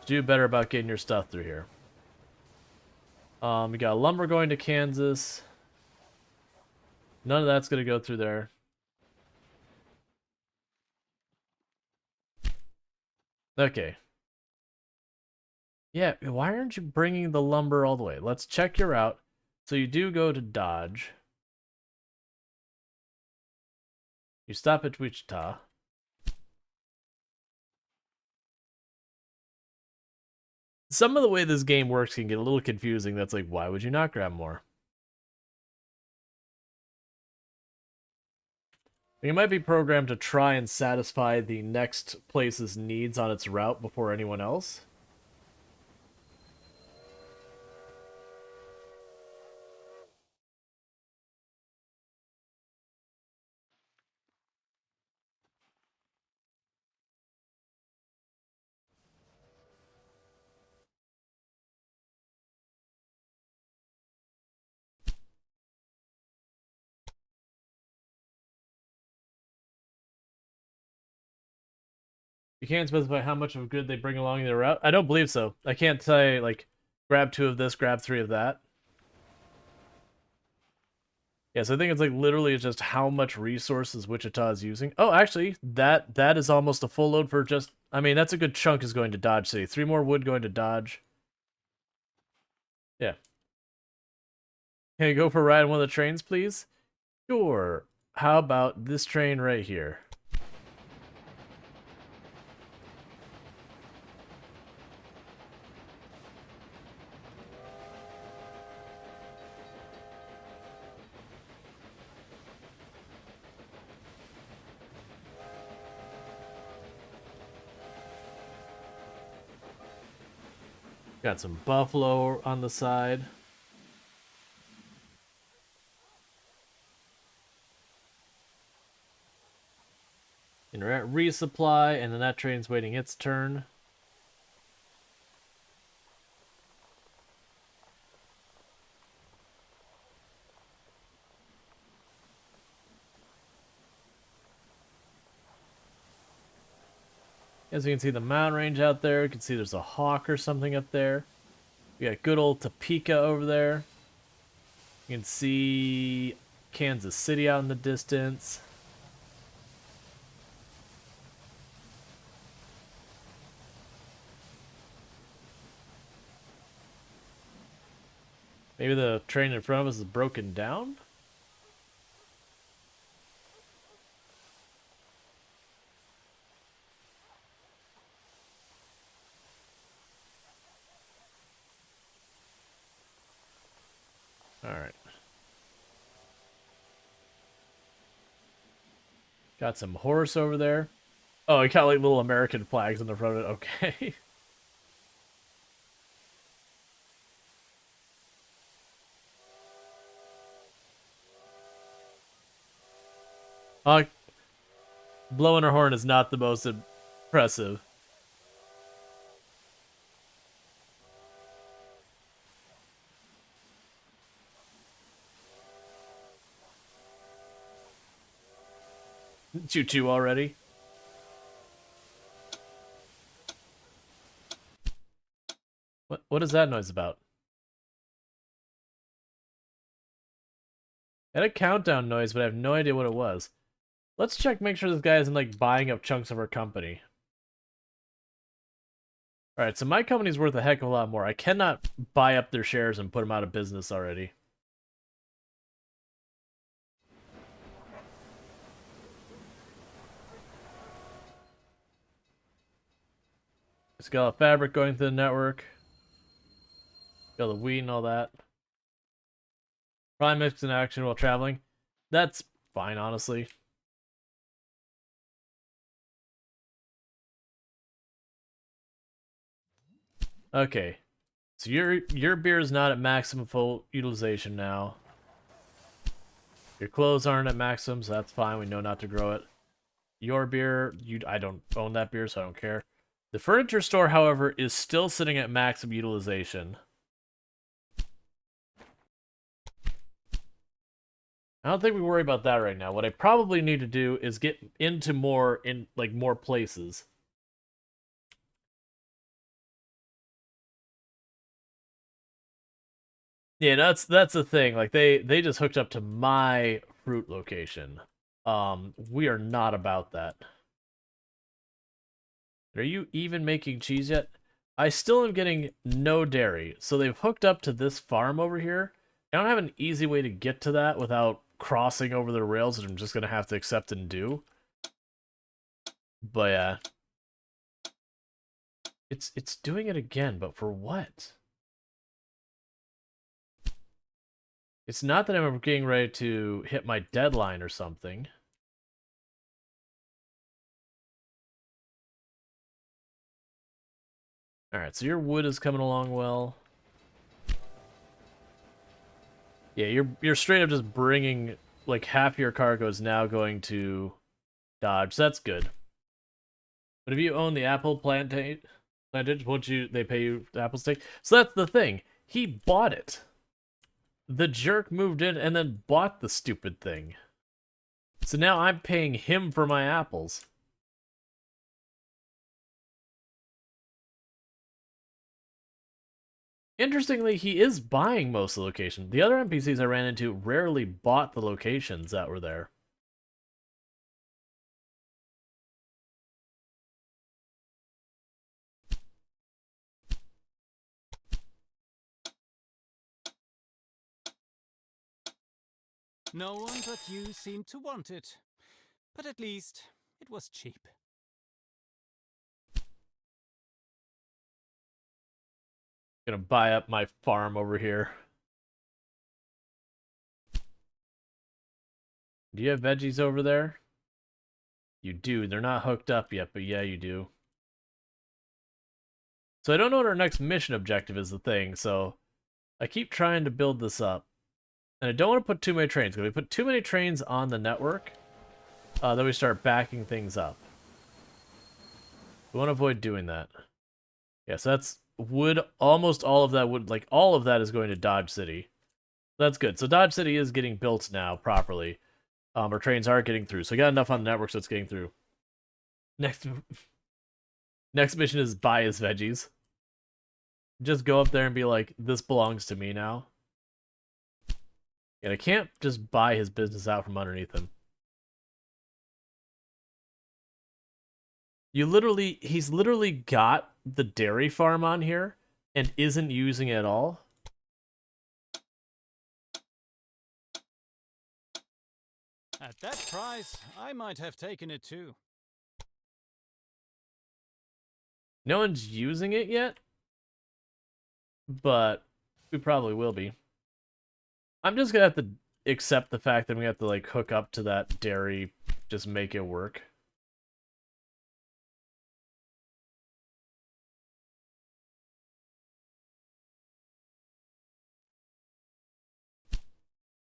to do better about getting your stuff through here. We got lumber going to Kansas. None of that's gonna go through there. Okay. Yeah, why aren't you bringing the lumber all the way? Let's check your route. So you do go to Dodge. You stop at Wichita. Some of the way this game works can get a little confusing. That's like, why would you not grab more? You might be programmed to try and satisfy the next place's needs on its route before anyone else. You can't specify how much of good they bring along their route. I don't believe so. I can't say, like, grab 2 of this, grab 3 of that. Yeah, so I think it's like literally it's just how much resources Wichita is using. Oh, actually, that is almost a full load for just... I mean, that's a good chunk is going to Dodge City. 3 more wood going to Dodge. Yeah. Can I go for a ride on one of the trains, please? Sure. How about this train right here? Got some buffalo on the side. And we're at resupply, and then that train's waiting its turn. As you can see the mountain range out there, you can see there's a hawk or something up there. We got good old Topeka over there. You can see Kansas City out in the distance. Maybe the train in front of us is broken down? Alright. Got some horse over there. Oh, it got like little American flags in the front of it. Okay. Blowing her horn is not the most impressive. Choo-choo already. What is that noise about? I had a countdown noise, but I have no idea what it was. Let's check, make sure this guy isn't like buying up chunks of our company. Alright, so my company's worth a heck of a lot more. I cannot buy up their shares and put them out of business already. It's got a fabric going through the network. Got the wheat and all that. Prime mix in action while traveling. That's fine, honestly. Okay. So your beer is not at maximum full utilization now. Your clothes aren't at maximum, so that's fine. We know not to grow it. Your beer, I don't own that beer, so I don't care. The furniture store, however, is still sitting at maximum utilization. I don't think we worry about that right now. What I probably need to do is get into more places. Yeah, that's the thing. Like they just hooked up to my fruit location. We are not about that. Are you even making cheese yet? I still am getting no dairy. So they've hooked up to this farm over here. I don't have an easy way to get to that without crossing over the rails that I'm just going to have to accept and do. But yeah. It's doing it again, but for what? It's not that I'm getting ready to hit my deadline or something. Alright, so your wood is coming along well. Yeah, you're straight up just bringing, like, half your cargo is now going to Dodge. So that's good. But if you own the apple plantage, won't they pay you the apple stake? So that's the thing. He bought it. The jerk moved in and then bought the stupid thing. So now I'm paying him for my apples. Interestingly, he is buying most of the locations. The other NPCs I ran into rarely bought the locations that were there. No one but you seemed to want it. But at least it was cheap. Gonna buy up my farm over here. Do you have veggies over there? You do. They're not hooked up yet, but yeah, you do. So I don't know what our next mission objective is, the thing, so I keep trying to build this up. And I don't want to put too many trains, because if we put too many trains on the network, then we start backing things up. We want to avoid doing that. Yeah, so that's wood. Almost all of that wood, like all of that is going to Dodge City. That's good. So Dodge City is getting built now properly. Our trains are getting through. So we got enough on the network so it's getting through. Next mission is buy his veggies. Just go up there and be like, this belongs to me now. And I can't just buy his business out from underneath him. He's literally got the dairy farm on here and isn't using it at all. At that price, I might have taken it too. No one's using it yet, but we probably will be. I'm just gonna have to accept the fact that we have to like hook up to that dairy, just make it work.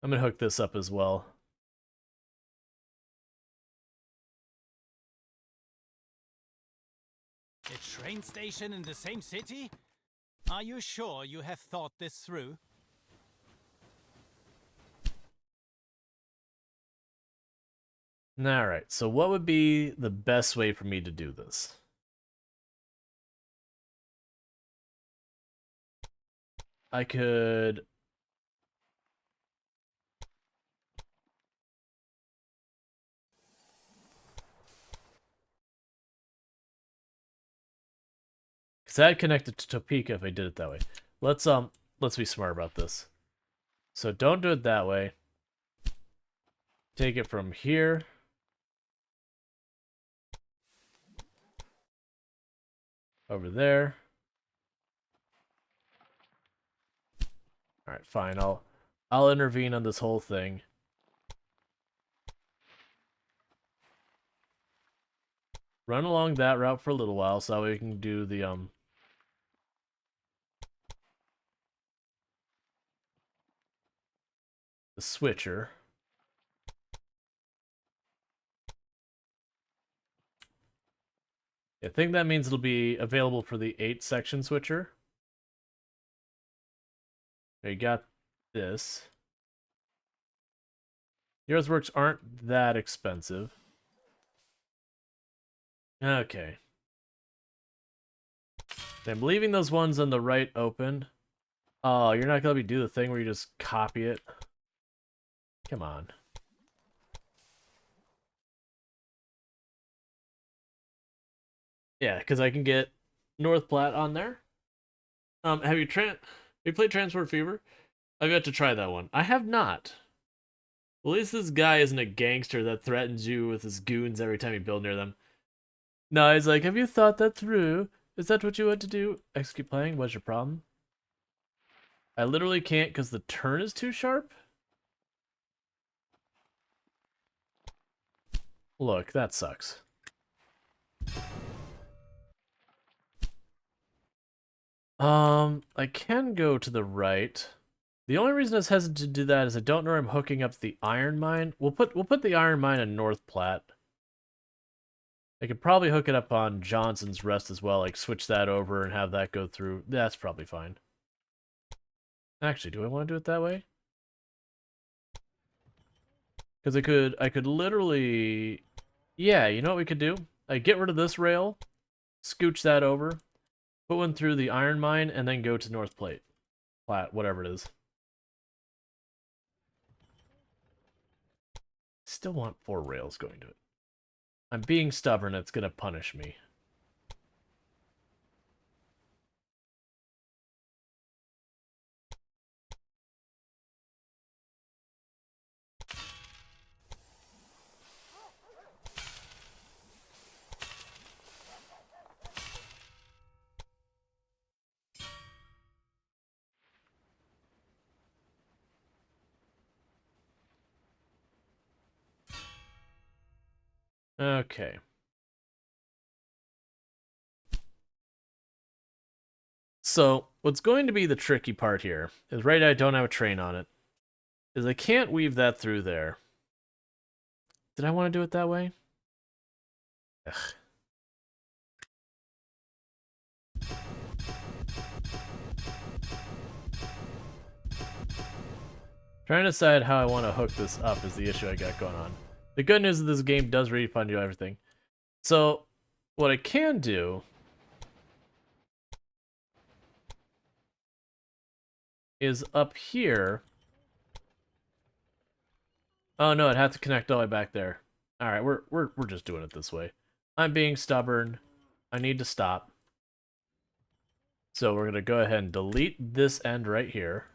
I'm gonna hook this up as well. A train station in the same city? Are you sure you have thought this through? Alright, so what would be the best way for me to do this? I could... Because I'd connect it to Topeka if I did it that way. Let's be smart about this. So don't do it that way. Take it from here. Over there. Alright, fine. I'll intervene on this whole thing. Run along that route for a little while so that way we can do the switcher. I think that means it'll be available for the 8-section switcher. You got this. The earthworks aren't that expensive. Okay. I'm leaving those ones on the right open. Oh, you're not gonna let me do the thing where you just copy it? Come on. Yeah, because I can get North Platte on there. Have you played Transport Fever? I've got to try that one. I have not. At least this guy isn't a gangster that threatens you with his goons every time you build near them. No, he's like, have you thought that through? Is that what you want to do? Execute playing? What's your problem? I literally can't because the turn is too sharp? Look, that sucks. I can go to the right. The only reason I was hesitant to do that is I don't know where I'm hooking up the iron mine. We'll put the iron mine in North Platte. I could probably hook it up on Johnson's Rest as well, like switch that over and have that go through. That's probably fine. Actually, do I want to do it that way? Because I could literally, yeah, you know what we could do? I get rid of this rail, scooch that over, put one through the iron mine, and then go to North Platte, whatever it is. Still want 4 rails going to it. I'm being stubborn, it's gonna punish me. Okay. So, what's going to be the tricky part here is right now I don't have a train on it. Is I can't weave that through there. Did I want to do it that way? Ugh. Trying to decide how I want to hook this up is the issue I got going on. The good news is this game does refund you everything. So, what I can do is up here. Oh no, it had to connect all the way back there. Alright, we're just doing it this way. I'm being stubborn. I need to stop. So we're gonna go ahead and delete this end right here.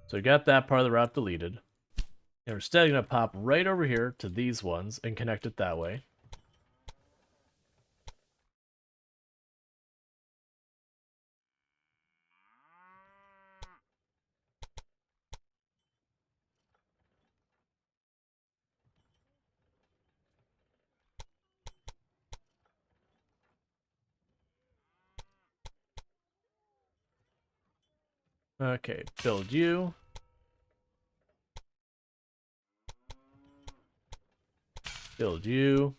So we got that part of the route deleted. And we're instead gonna pop right over here to these ones and connect it that way. Okay, build you. Build you.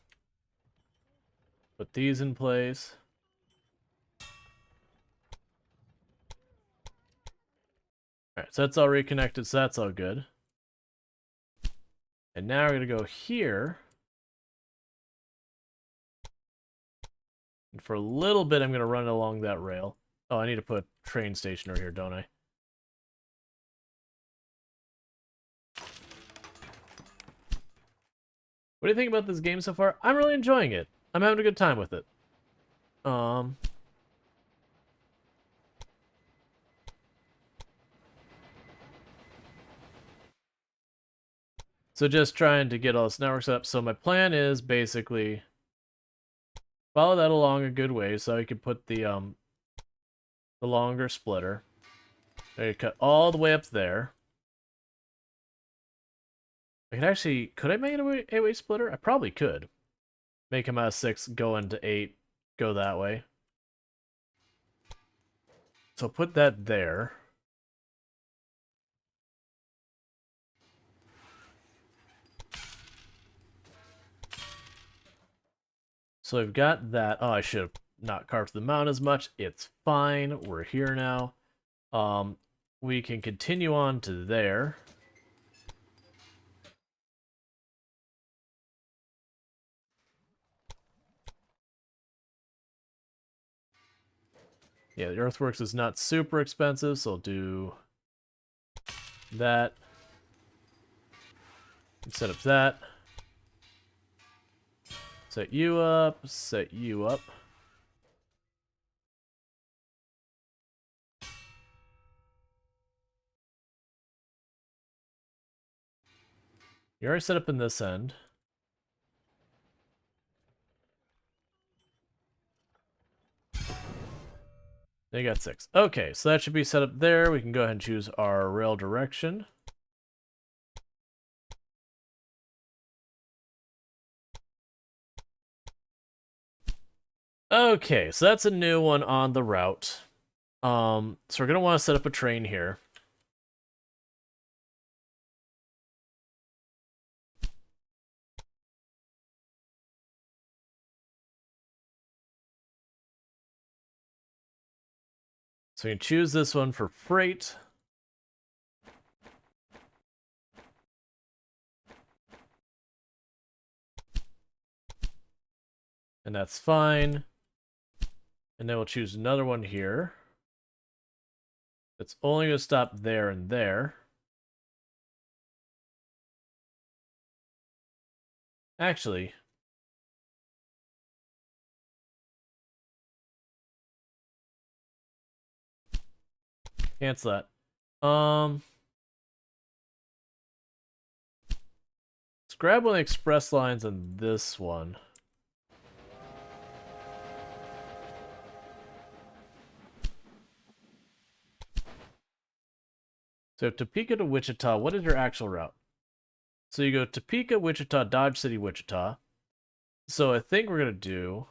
Put these in place. Alright, so that's all reconnected, so that's all good. And now we're going to go here. And for a little bit, I'm going to run along that rail. Oh, I need to put a train station over here, don't I? What do you think about this game so far? I'm really enjoying it. I'm having a good time with it. So just trying to get all this network set up. So my plan is basically follow that along a good way so I can put the longer splitter. So you cut all the way up there. I could actually, could I make it a 8-way splitter? I probably could. Make him out of 6, go into 8, go that way. So put that there. So we've got that. Oh, I should have not carved the mountain as much. It's fine. We're here now. We can continue on to there. Yeah, the earthworks is not super expensive, so I'll do that. Set up that. Set you up, set you up. You're already set up in this end. They got 6. Okay, so that should be set up there. We can go ahead and choose our rail direction. Okay, so that's a new one on the route. So we're gonna want to set up a train here. So we can choose this one for freight. And that's fine. And then we'll choose another one here. It's only going to stop there and there. Actually, cancel that. Let's grab one of the express lines on this one. So Topeka to Wichita, what is your actual route? So you go Topeka, Wichita, Dodge City, Wichita. So I think we're going to do...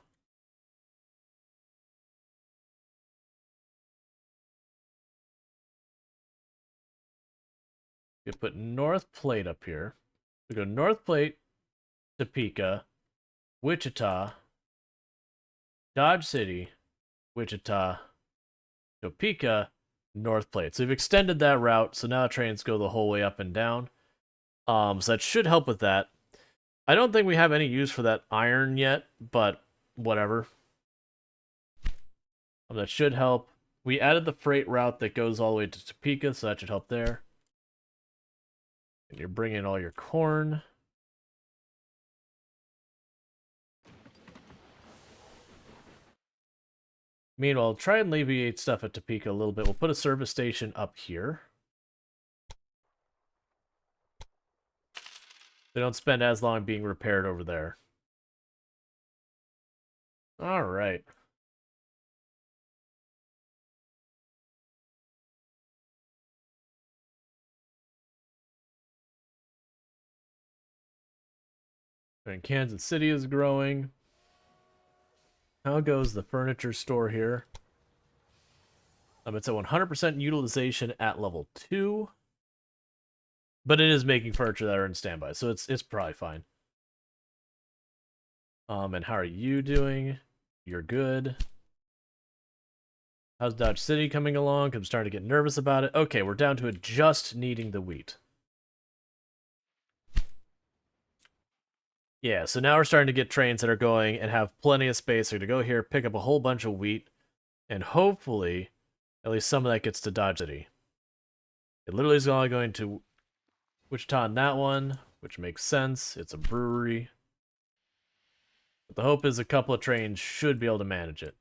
We put North Plate up here. We go North Plate, Topeka, Wichita, Dodge City, Wichita, Topeka, North Plate. So we've extended that route, so now trains go the whole way up and down. So that should help with that. I don't think we have any use for that iron yet, but whatever. That should help. We added the freight route that goes all the way to Topeka, so that should help there. And you're bringing all your corn. Meanwhile, try and alleviate stuff at Topeka a little bit. We'll put a service station up here. They don't spend as long being repaired over there. All right. And Kansas City is growing. How goes the furniture store here? It's at 100% utilization at level 2. But it is making furniture that are in standby, so it's probably fine. And how are you doing? You're good. How's Dodge City coming along? I'm starting to get nervous about it. Okay, we're down to it just needing the wheat. Yeah, so now we're starting to get trains that are going and have plenty of space. They're going to go here, pick up a whole bunch of wheat, and hopefully, at least some of that gets to Dodge City. It literally is only going to Wichita on that one, which makes sense. It's a brewery. But the hope is a couple of trains should be able to manage it.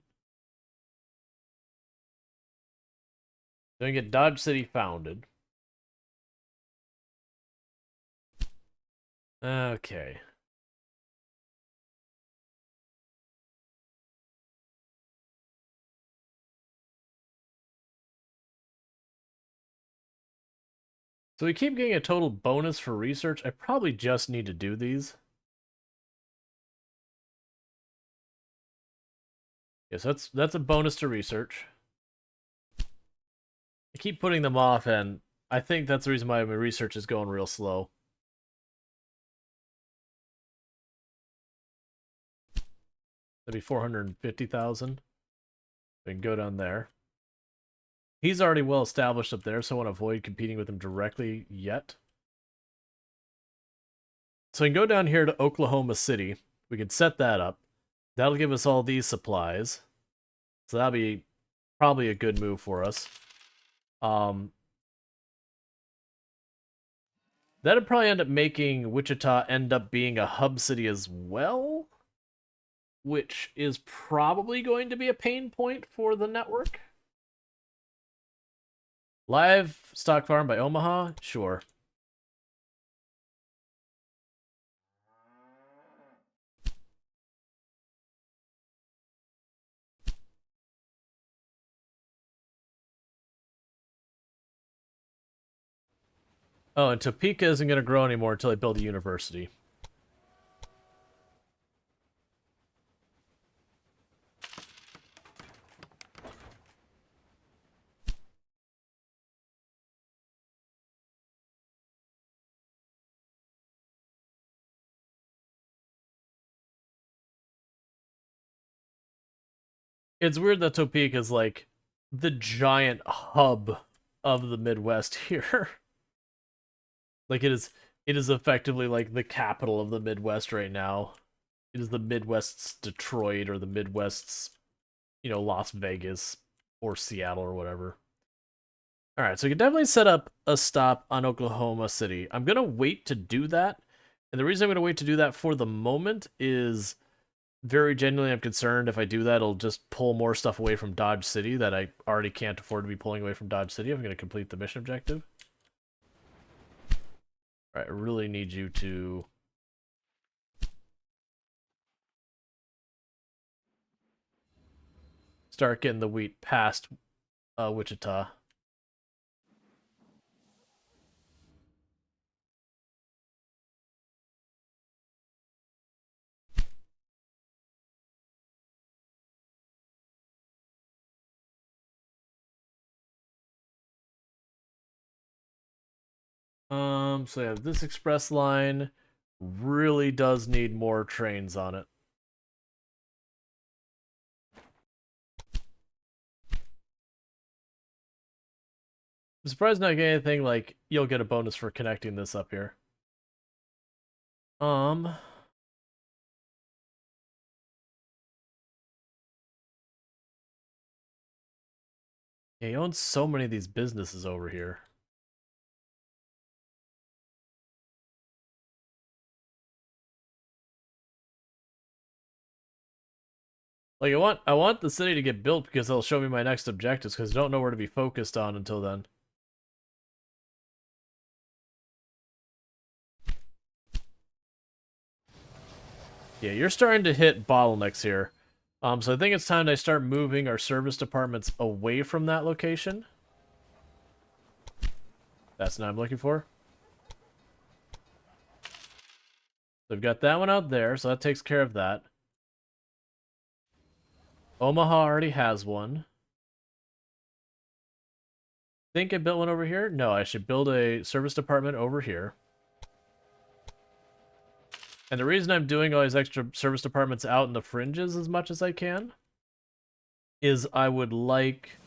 Then we get Dodge City founded. Okay. So we keep getting a total bonus for research. I probably just need to do these. Yes, that's a bonus to research. I keep putting them off, and I think that's the reason why my research is going real slow. That'd be 450,000. We can go down there. He's already well established up there, so I want to avoid competing with him directly yet. So we can go down here to Oklahoma City. We can set that up. That'll give us all these supplies. So that'll be probably a good move for us. That'd probably end up making Wichita end up being a hub city as well. which is probably going to be a pain point for the network. Live stock farm by Omaha? Sure. Oh, and Topeka isn't going to grow anymore until I build a university. It's weird that Topeka is like the giant hub of the Midwest here. Like it is effectively like the capital of the Midwest right now. It is the Midwest's Detroit or the Midwest's, you know, Las Vegas or Seattle or whatever. All right, so you can definitely set up a stop on Oklahoma City. I'm going to wait to do that. And the reason I'm going to wait to do that for the moment is very genuinely I'm concerned if I do that, it'll just pull more stuff away from Dodge City that I already can't afford to be pulling away from Dodge City. I'm going to complete the mission objective. All right, I really need you to start getting the wheat past Wichita. So yeah, this express line really does need more trains on it. I'm surprised not getting anything like you'll get a bonus for connecting this up here. Yeah, he owns so many of these businesses over here. Like I want the city to get built because they'll show me my next objectives because I don't know where to be focused on until then. Yeah, you're starting to hit bottlenecks here. So I think it's time I start moving our service departments away from that location. That's what I'm looking for. So we've got that one out there, so that takes care of that. Omaha already has one. Think I built one over here? No, I should build a service department over here. And the reason I'm doing all these extra service departments out in the fringes as much as I can is I would like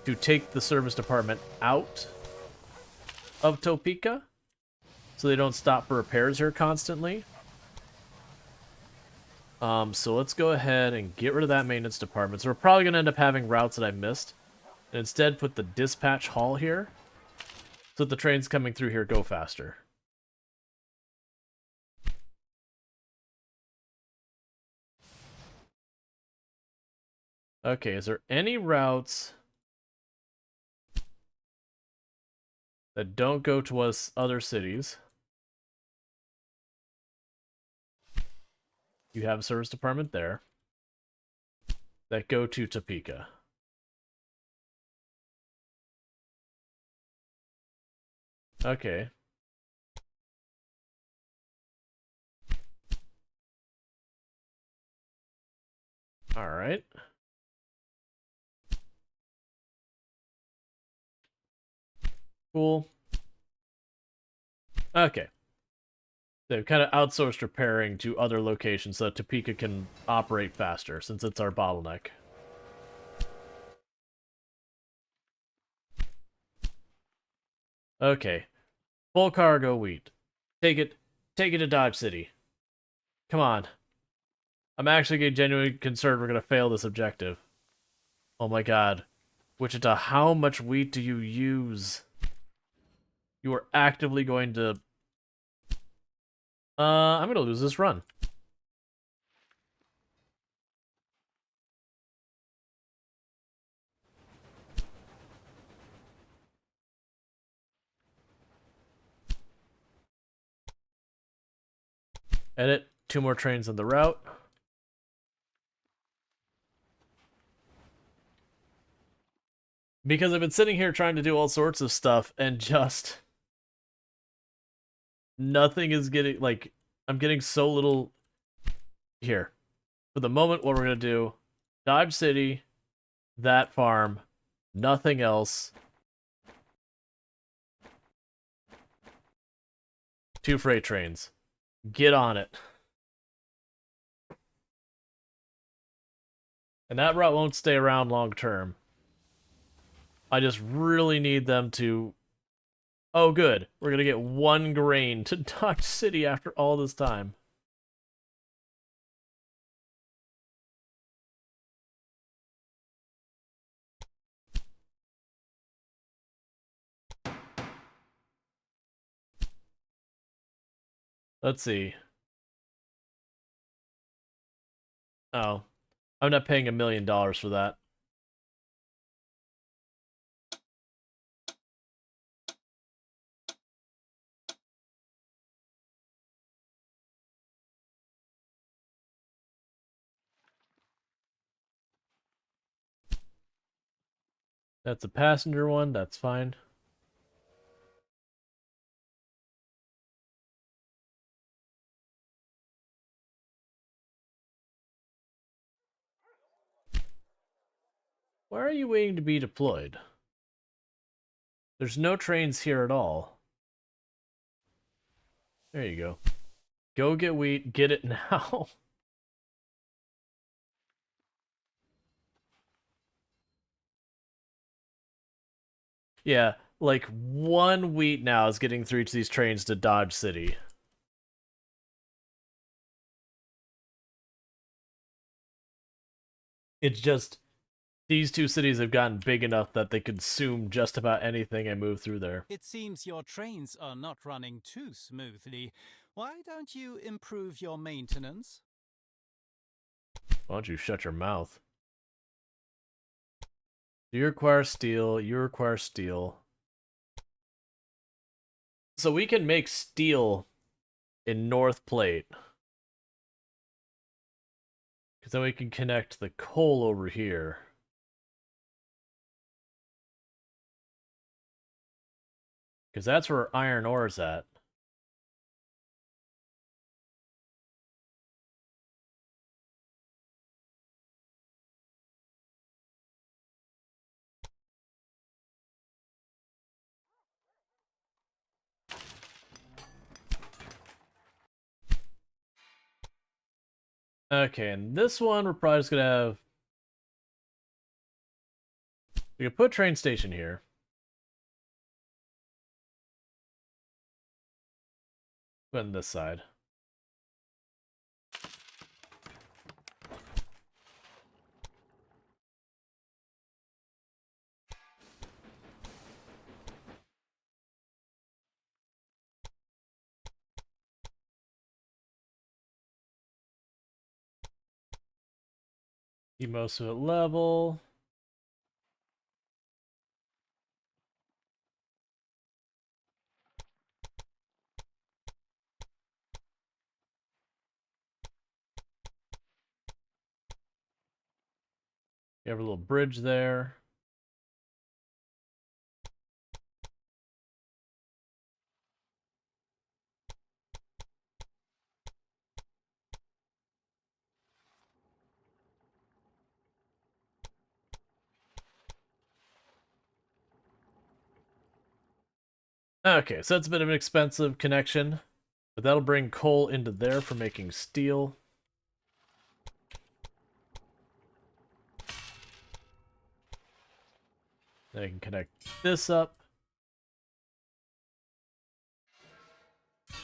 to take the service department out of Topeka so they don't stop for repairs here constantly. So let's go ahead and get rid of that maintenance department. So we're probably going to end up having routes that I missed. And instead put the dispatch hall here so that the trains coming through here go faster. Okay, is there any routes that don't go to us other cities? You have a service department there that go to Topeka. Okay. All right. Cool. Okay. They've kind of outsourced repairing to other locations so that Topeka can operate faster since it's our bottleneck. Okay. Full cargo wheat. Take it to Dodge City. Come on. I'm actually getting genuinely concerned we're going to fail this objective. Oh my god. Wichita, how much wheat do you use? You are actively going to... I'm going to lose this run. Edit. 2 more trains on the route. Because I've been sitting here trying to do all sorts of stuff and just nothing is getting, like, I'm getting so little here. For the moment, what we're going to do, Dodge City, that farm, nothing else. 2 freight trains. Get on it. And that route won't stay around long term. I just really need them to... Oh, good. We're going to get 1 grain to Dodge City after all this time. Let's see. Oh. I'm not paying $1 million for that. That's a passenger one. That's fine. Why are you waiting to be deployed? There's no trains here at all. There you go. Go get wheat. Get it now. Yeah, like 1 wheat now is getting through to these trains to Dodge City. It's just these 2 cities have gotten big enough that they consume just about anything I move through there. It seems your trains are not running too smoothly. Why don't you improve your maintenance? Why don't you shut your mouth? You require steel. You require steel. So we can make steel in North Plate. Because then we can connect the coal over here. Because that's where iron ore is at. Okay, and this one we're probably just gonna have... We can put train station here. Put on this side. Keep most of it level. You have a little bridge there. Okay, so that's a bit of an expensive connection, but that'll bring coal into there for making steel. Then I can connect this up.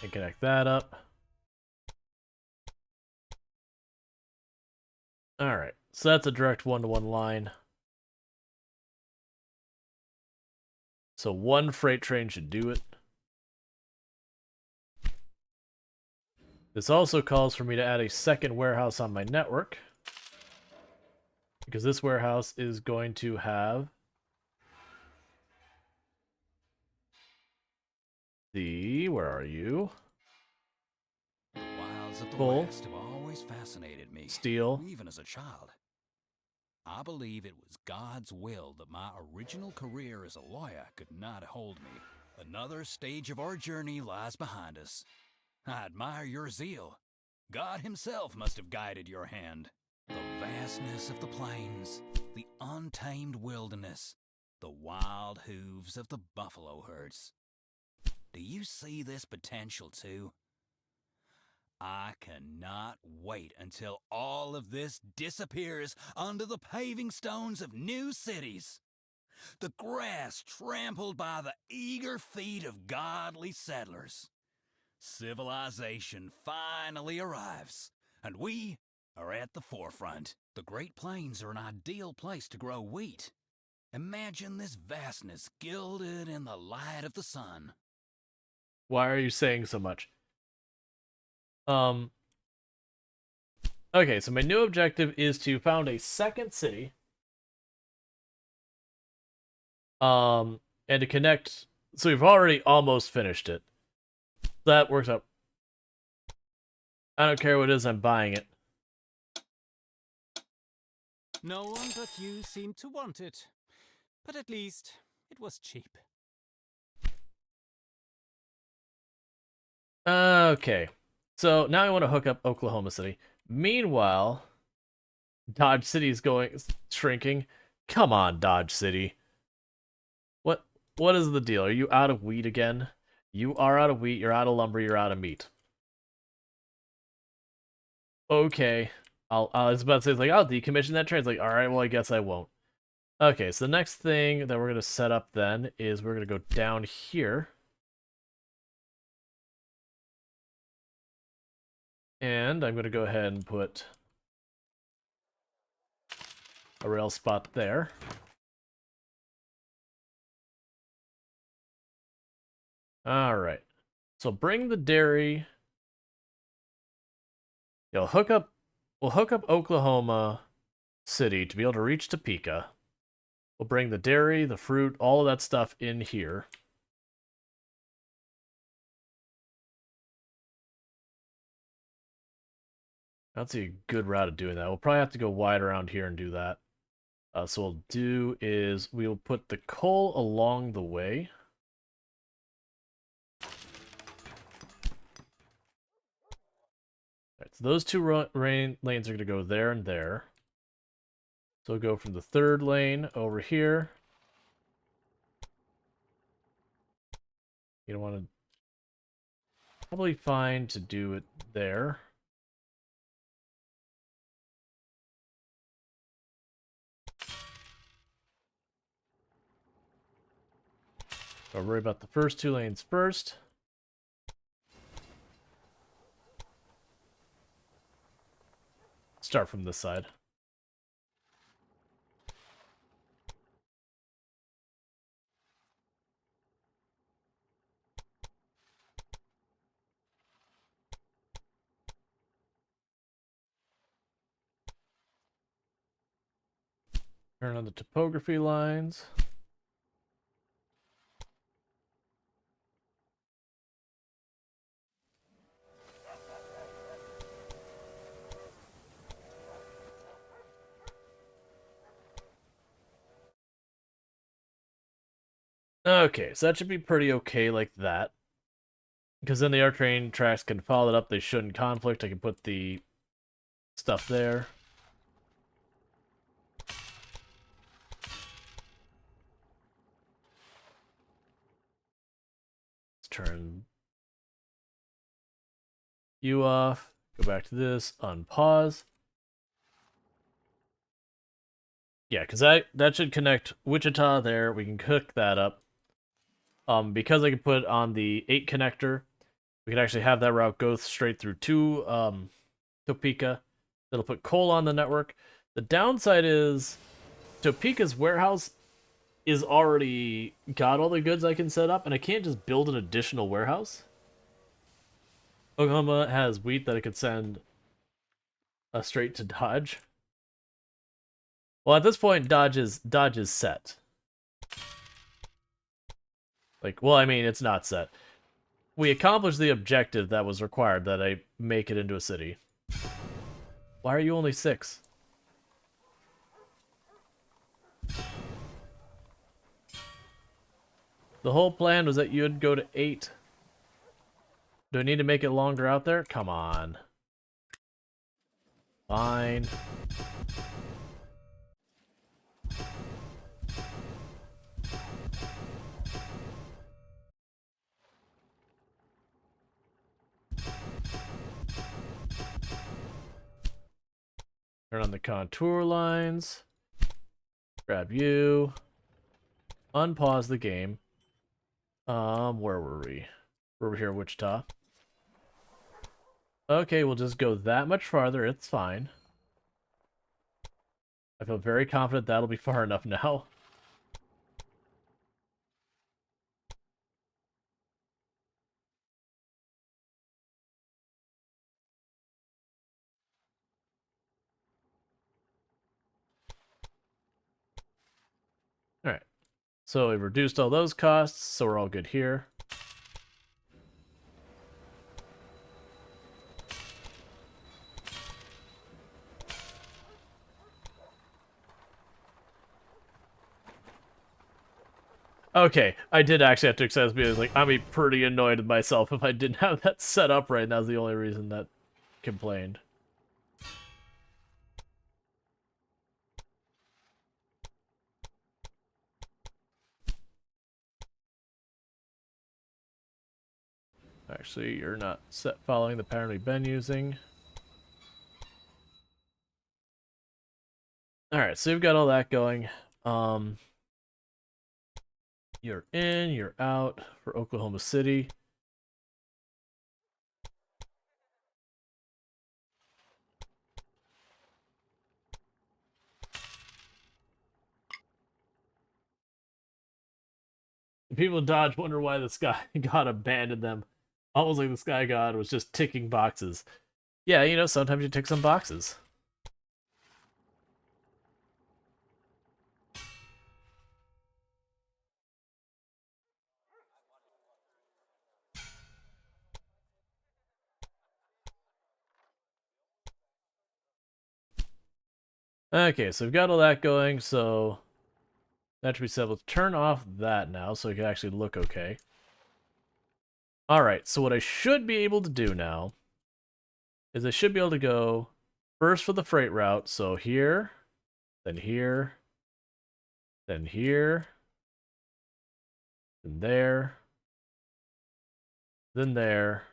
And connect that up. Alright, so that's a direct one-to-one line. So 1 freight train should do it. This also calls for me to add a second warehouse on my network. Because this warehouse is going to have where are you? The wilds of the Coal. West have always fascinated me, Steel. even as a child. I believe it was God's will that my original career as a lawyer could not hold me. Another stage of our journey lies behind us. I admire your zeal. God himself must have guided your hand. The vastness of the plains, the untamed wilderness, the wild hooves of the buffalo herds. Do you see this potential too? I cannot wait until all of this disappears under the paving stones of new cities. The grass trampled by the eager feet of godly settlers. Civilization finally arrives, and we are at the forefront. The Great Plains are an ideal place to grow wheat. Imagine this vastness gilded in the light of the sun. Why are you saying so much? Okay, so my new objective is to found a second city. And to connect, so we've already almost finished it. That works out. I don't care what it is, I'm buying it. No one but you seemed to want it. But at least it was cheap. Okay. So now I want to hook up Oklahoma City. Meanwhile, Dodge City's shrinking. Come on, Dodge City. What is the deal? Are you out of wheat again? You are out of wheat, you're out of lumber, you're out of meat. Okay. I was about to say, it's like, I'll decommission that train. It's like, alright, well, I guess I won't. Okay, so the next thing that we're going to set up then is we're going to go down here. And I'm going to go ahead and put a rail spot there. Alright. So bring the dairy. We'll hook up Oklahoma City to be able to reach Topeka. We'll bring the dairy, the fruit, all of that stuff in here. That's a good route of doing that. We'll probably have to go wide around here and do that. So what we'll do is we'll put the coal along the way. Alright, so those two lanes are going to go there and there. So we'll go from the third lane over here. You don't want to... Probably fine to do it there. I'll worry about the first two lanes first. Start from this side. Turn on the topography lines. Okay, so that should be pretty okay like that. Because then the air train tracks can follow it up, they shouldn't conflict. I can put the stuff there. Let's turn you off. Go back to this, unpause. Yeah, because that should connect Wichita there. We can hook that up. Because I can put it on the 8 connector, we can actually have that route go straight through to Topeka. That'll put coal on the network. The downside is Topeka's warehouse is already got all the goods I can set up, and I can't just build an additional warehouse. Oklahoma has wheat that I could send straight to Dodge. Well, at this point, Dodge is set. Like, well, I mean, it's not set. we accomplished the objective that was required, that I make it into a city. Why are you only 6? The whole plan was that you'd go to 8. Do I need to make it longer out there? Come on. Fine. Turn on the contour lines. Grab you. Unpause the game. Where were we? We're here, Wichita. Okay, we'll just go that much farther. It's fine. I feel very confident that'll be far enough now. Alright. So we've reduced all those costs, so we're all good here. Okay, I did actually have to accept because like I'd be pretty annoyed with myself if I didn't have that set up right. That's the only reason that complained. Actually, you're not set following the pattern we've been using. Alright, so we've got all that going. You're in, you're out for Oklahoma City. The people in Dodge wonder why the Sky God abandoned them. Almost like the Sky God was just ticking boxes. Yeah, you know, sometimes you tick some boxes. Okay, so we've got all that going, so that should be set. Let's turn off that now so it can actually look okay. Alright, so what I should be able to do now is I should be able to go first for the freight route, so here, then here, then here, then there, then there,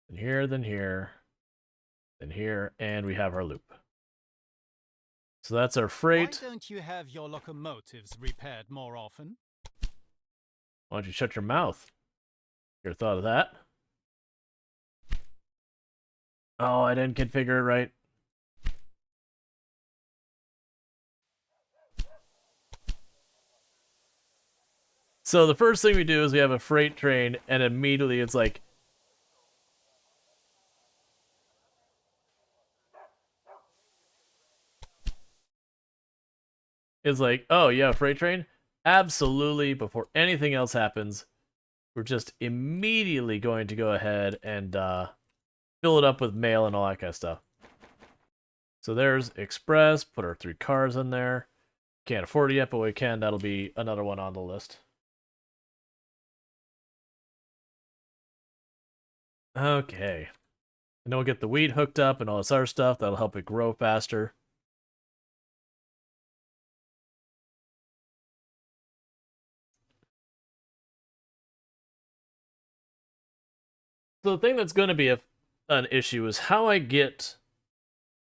then here, then here, then here, and we have our loop. So that's our freight. Why don't you have your locomotives repaired more often? Why don't you shut your mouth? You ever thought of that? Oh, I didn't configure it right. So the first thing we do is we have a freight train, and immediately it's like, oh yeah, freight train? Absolutely, before anything else happens, we're just immediately going to go ahead and fill it up with mail and all that kind of stuff. So there's Express, put our 3 cars in there. Can't afford it yet, but we can. That'll be another one on the list. Okay. And then we'll get the wheat hooked up and all this other stuff. That'll help it grow faster. So the thing that's going to be an issue is how I get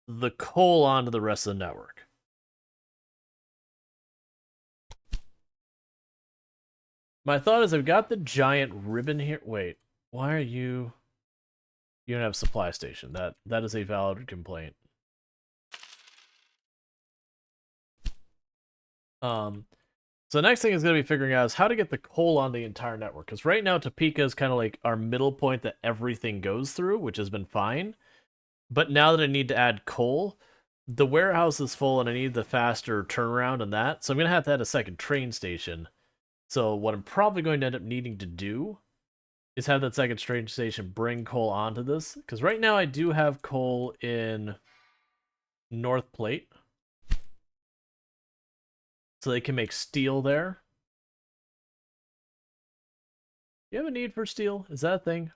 the coal onto the rest of the network. My thought is I've got the giant ribbon here. Wait, why are you... You don't have a supply station. That is a valid complaint. So the next thing is going to be figuring out is how to get the coal on the entire network. Because right now, Topeka is kind of like our middle point that everything goes through, which has been fine. But now that I need to add coal, the warehouse is full and I need the faster turnaround on that. So I'm going to have to add a second train station. So what I'm probably going to end up needing to do is have that second train station bring coal onto this. Because right now I do have coal in North Plate. So they can make steel there. Do you have a need for steel? Is that a thing?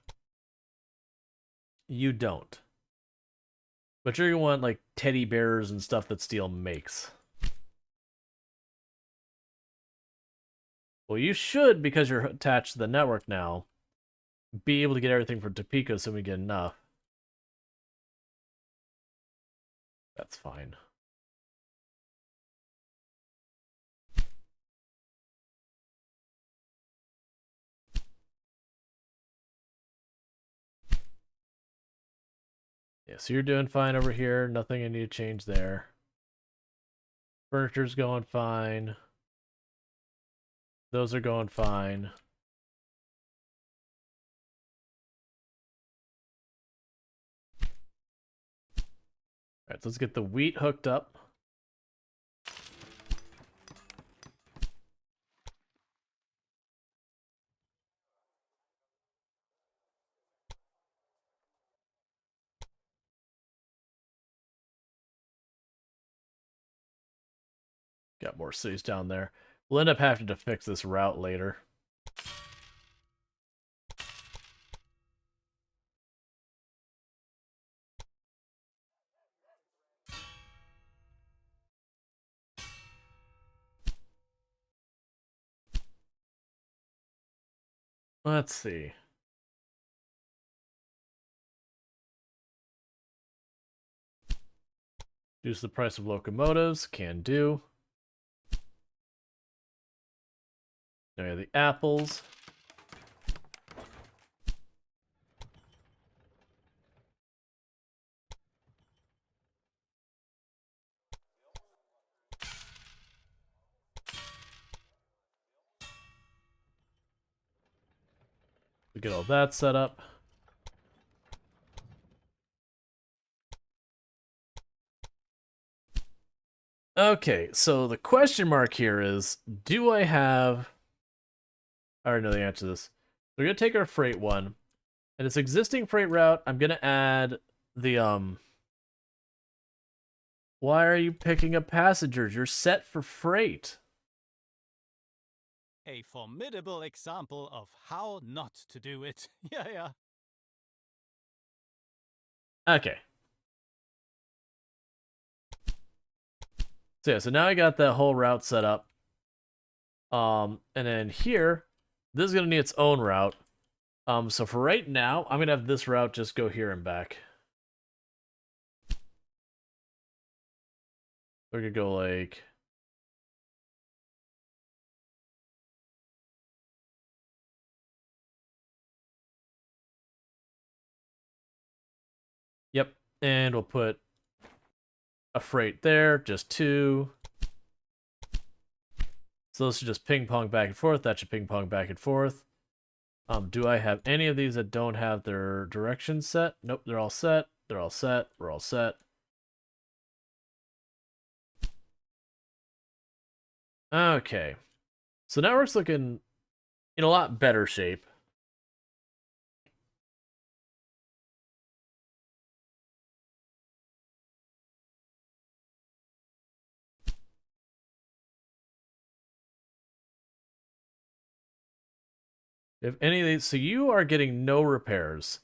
You don't. But you're going to want, like, teddy bears and stuff that steel makes. Well, you should, because you're attached to the network now, be able to get everything from Topeka so we get enough. That's fine. Yeah, so you're doing fine over here. Nothing I need to change there. Furniture's going fine. Those are going fine. Alright, so let's get the wheat hooked up. Got more cities down there. We'll end up having to fix this route later. Let's see. Reduce the price of locomotives. Can do. Now we have the apples. We get all that set up. Okay, so the question mark here is, do I have... I already know the answer to this. We're going to take our freight one, and its existing freight route, I'm going to add the, Why are you picking up passengers? You're set for freight. A formidable example of how not to do it. Yeah. Okay. So yeah, so now I got that whole route set up. And then here, this is going to need its own route. So for right now, I'm going to have this route just go here and back. We're going to go like... Yep, and we'll put a freight there, just 2. So those should just ping pong back and forth. That should ping pong back and forth. Do I have any of these that don't have their directions set? Nope, they're all set. They're all set. We're all set. Okay. So network's looking in a lot better shape. If any of these, so you are getting no repairs.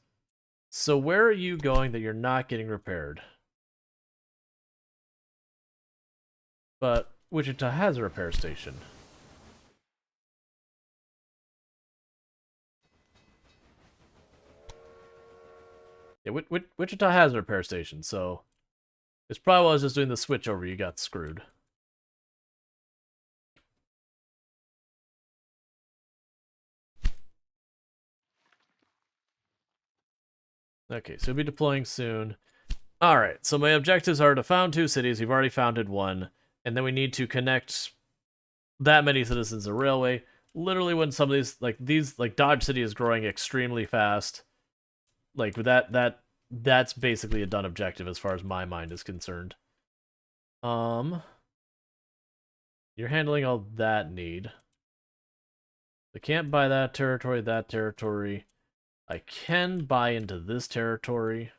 So where are you going that you're not getting repaired? But Wichita has a repair station. Yeah, Wichita has a repair station, so it's probably while I was just doing the switch over, you got screwed. Okay, so we'll be deploying soon. Alright, so my objectives are to found 2 cities. We've already founded 1. And then we need to connect that many citizens to railway. Literally when some of these, like Dodge City is growing extremely fast. Like, that's basically a done objective as far as my mind is concerned. You're handling all that need. I can't buy that territory, that territory. I can buy into this territory.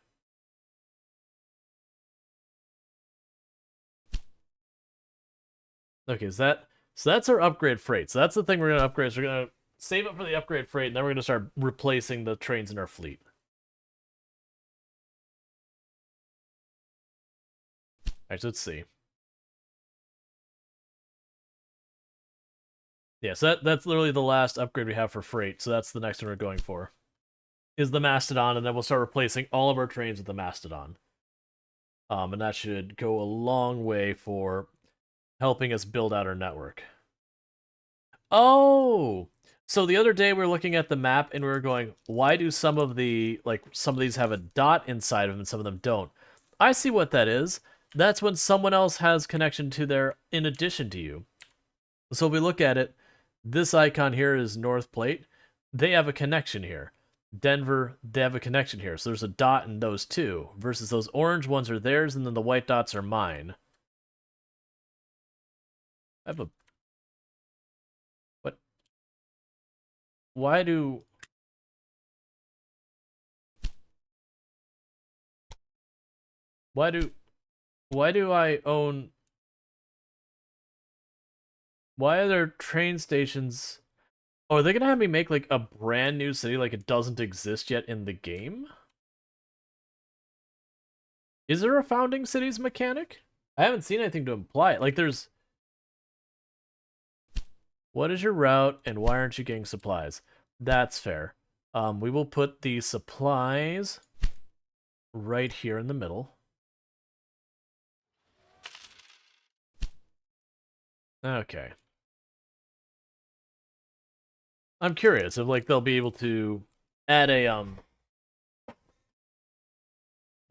Okay, so that's our upgrade freight. So that's the thing we're gonna upgrade. So we're gonna save it for the upgrade freight, and then we're gonna start replacing the trains in our fleet. Alright, so let's see. Yeah, so that's literally the last upgrade we have for freight, so that's the next one we're going for. Is the Mastodon, and then we'll start replacing all of our trains with the Mastodon. And that should go a long way for helping us build out our network. Oh! So the other day we were looking at the map and we were going, why do some of these have a dot inside of them and some of them don't? I see what that is. That's when someone else has connection to there in addition to you. So if we look at it, this icon here is North Plate. They have a connection here. Denver, they have a connection here. So there's a dot in those two, versus those orange ones are theirs, and then the white dots are mine. I have a... What? Why do... Why do I own... Why are there train stations... Oh, are they gonna have me make, like, a brand new city like it doesn't exist yet in the game? Is there a founding cities mechanic? I haven't seen anything to imply it. Like, there's... What is your route, and why aren't you getting supplies? That's fair. We will put the supplies right here in the middle. Okay. I'm curious if, like, they'll be able to add a,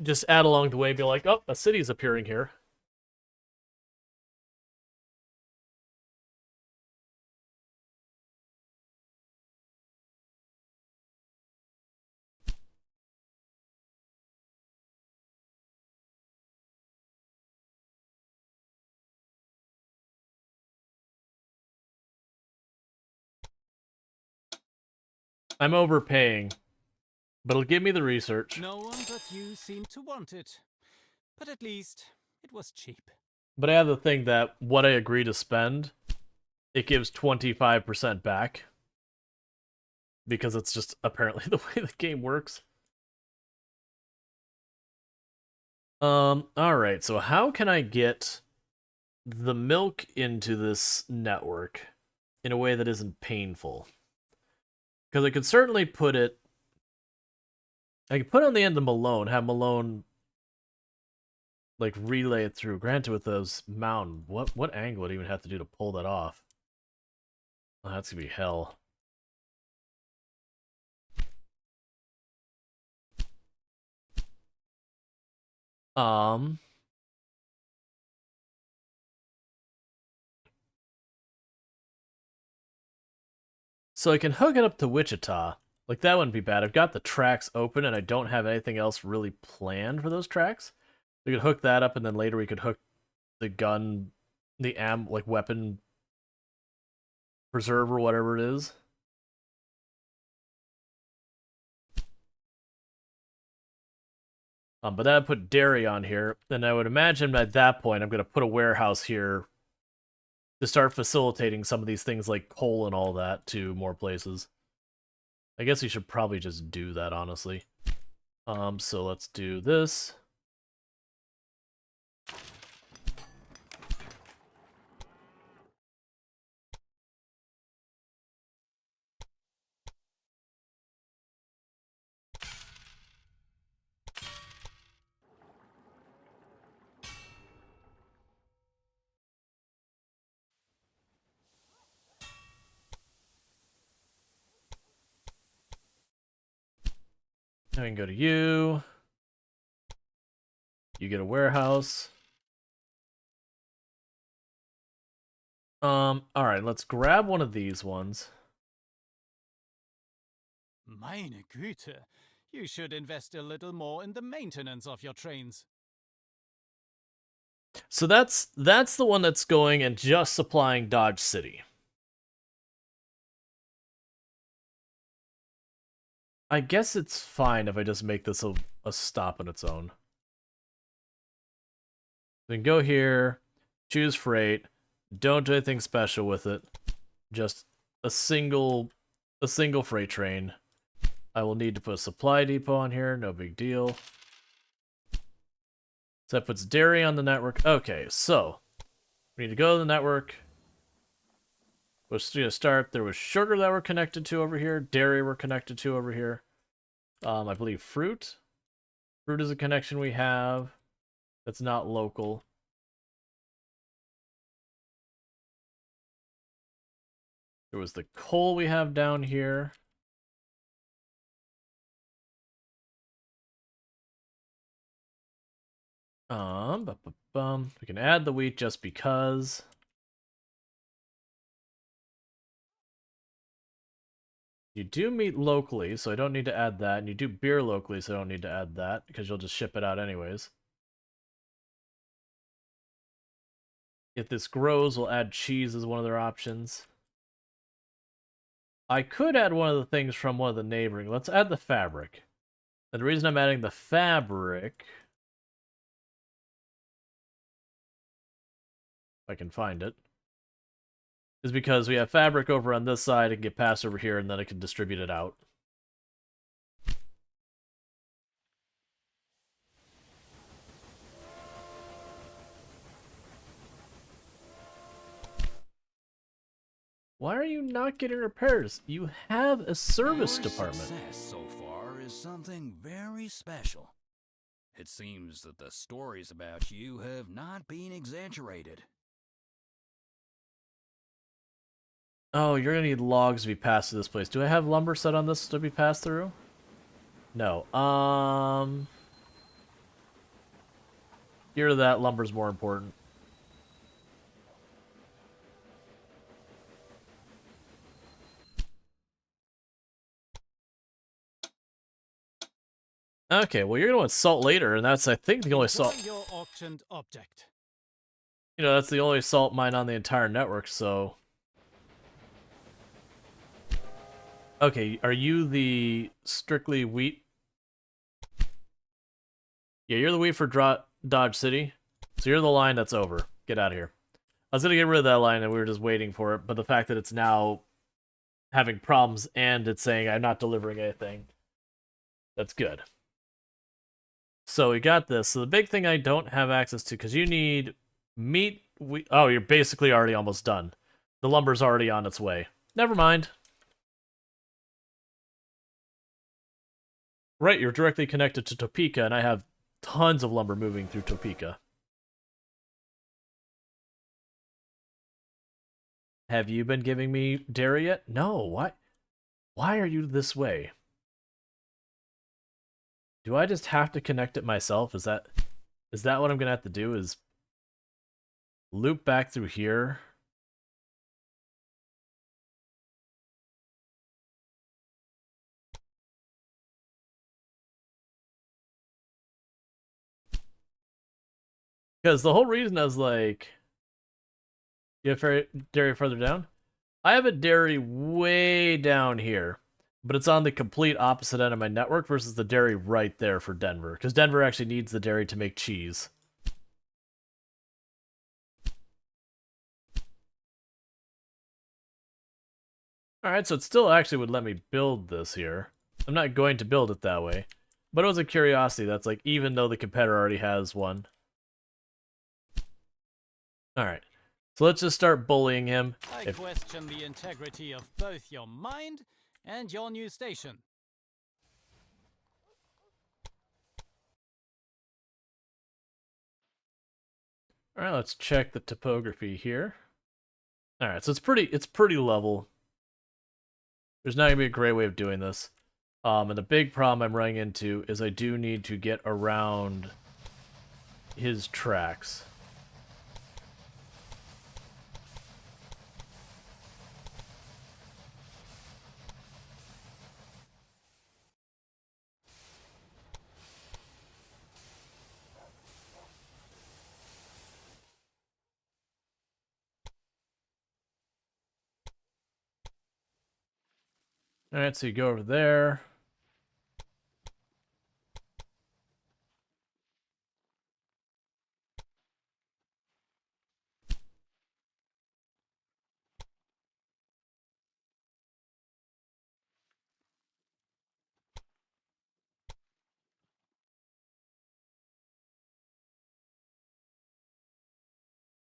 just add along the way, be like, oh, a city's appearing here. I'm overpaying, but it'll give me the research. No one but you seemed to want it. But at least it was cheap. But I have the thing that what I agree to spend, it gives 25% back. Because it's just apparently the way the game works. Alright, so how can I get the milk into this network in a way that isn't painful? Because I could certainly put it... I could put it on the end of Malone, have Malone, like, relay it through. Granted, with those mountain, what angle would it even have to do to pull that off? Oh, that's gonna be hell. So I can hook it up to Wichita. Like, that wouldn't be bad. I've got the tracks open, and I don't have anything else really planned for those tracks. We could hook that up, and then later we could hook the gun, the like, weapon preserve or whatever it is. But that would put dairy on here, and I would imagine at that point I'm going to put a warehouse here to start facilitating some of these things like coal and all that to more places. I guess we should probably just do that, honestly. So let's do this. Now we can go to you. You get a warehouse. Alright, let's grab one of these ones. Meine Güte, you should invest a little more in the maintenance of your trains. So that's the one that's going and just supplying Dodge City. I guess it's fine if I just make this a stop on its own. Then go here, choose freight, don't do anything special with it. Just a single freight train. I will need to put a supply depot on here, no big deal. So that puts dairy on the network. Okay, so we need to go to the network. We're going to start. There was sugar that we're connected to over here. Dairy we're connected to over here. I believe fruit. Fruit is a connection we have. That's not local. There was the coal we have down here. We can add the wheat just because. You do meat locally, so I don't need to add that. And you do beer locally, so I don't need to add that, because you'll just ship it out anyways. If this grows, we'll add cheese as one of their options. I could add one of the things from one of the neighboring. Let's add the fabric. And the reason I'm adding the fabric, if I can find it, is because we have fabric over on this side, it can get passed over here, and then I can distribute it out. Why are you not getting repairs? You have a service Your department. success so far is something very special. It seems that the stories about you have not been exaggerated. Oh, you're gonna need logs to be passed to this place. Do I have lumber set on this to be passed through? No. Here, that lumber's more important. Okay, well, you're gonna want salt later, and that's, I think, the only salt. Enjoy your auctioned object. You know, that's the only salt mine on the entire network, so. Okay, are you the strictly wheat? Yeah, you're the wheat for Dodge City. So you're the line that's over. Get out of here. I was gonna get rid of that line, and we were just waiting for it, but the fact that it's now having problems and it's saying I'm not delivering anything, that's good. So we got this. So the big thing I don't have access to, because you need meat. Oh, you're basically already almost done. The lumber's already on its way. Never mind. Right, you're directly connected to Topeka, and I have tons of lumber moving through Topeka. Have you been giving me dairy yet? No, why? Why are you this way? Do I just have to connect it myself? Is that what I'm gonna have to do? Is loop back through here? Because the whole reason I was like, you have dairy further down? I have a dairy way down here, but it's on the complete opposite end of my network versus the dairy right there for Denver, because Denver actually needs the dairy to make cheese. Alright, so it still actually would let me build this here. I'm not going to build it that way, but it was a curiosity that's like, even though the competitor already has one. Alright, so let's just start bullying him. I question the integrity of both your mind and your new station. Alright, let's check the topography here. Alright, so it's pretty level. There's not gonna be a great way of doing this. And the big problem I'm running into is I do need to get around his tracks. Alright, so you go over there.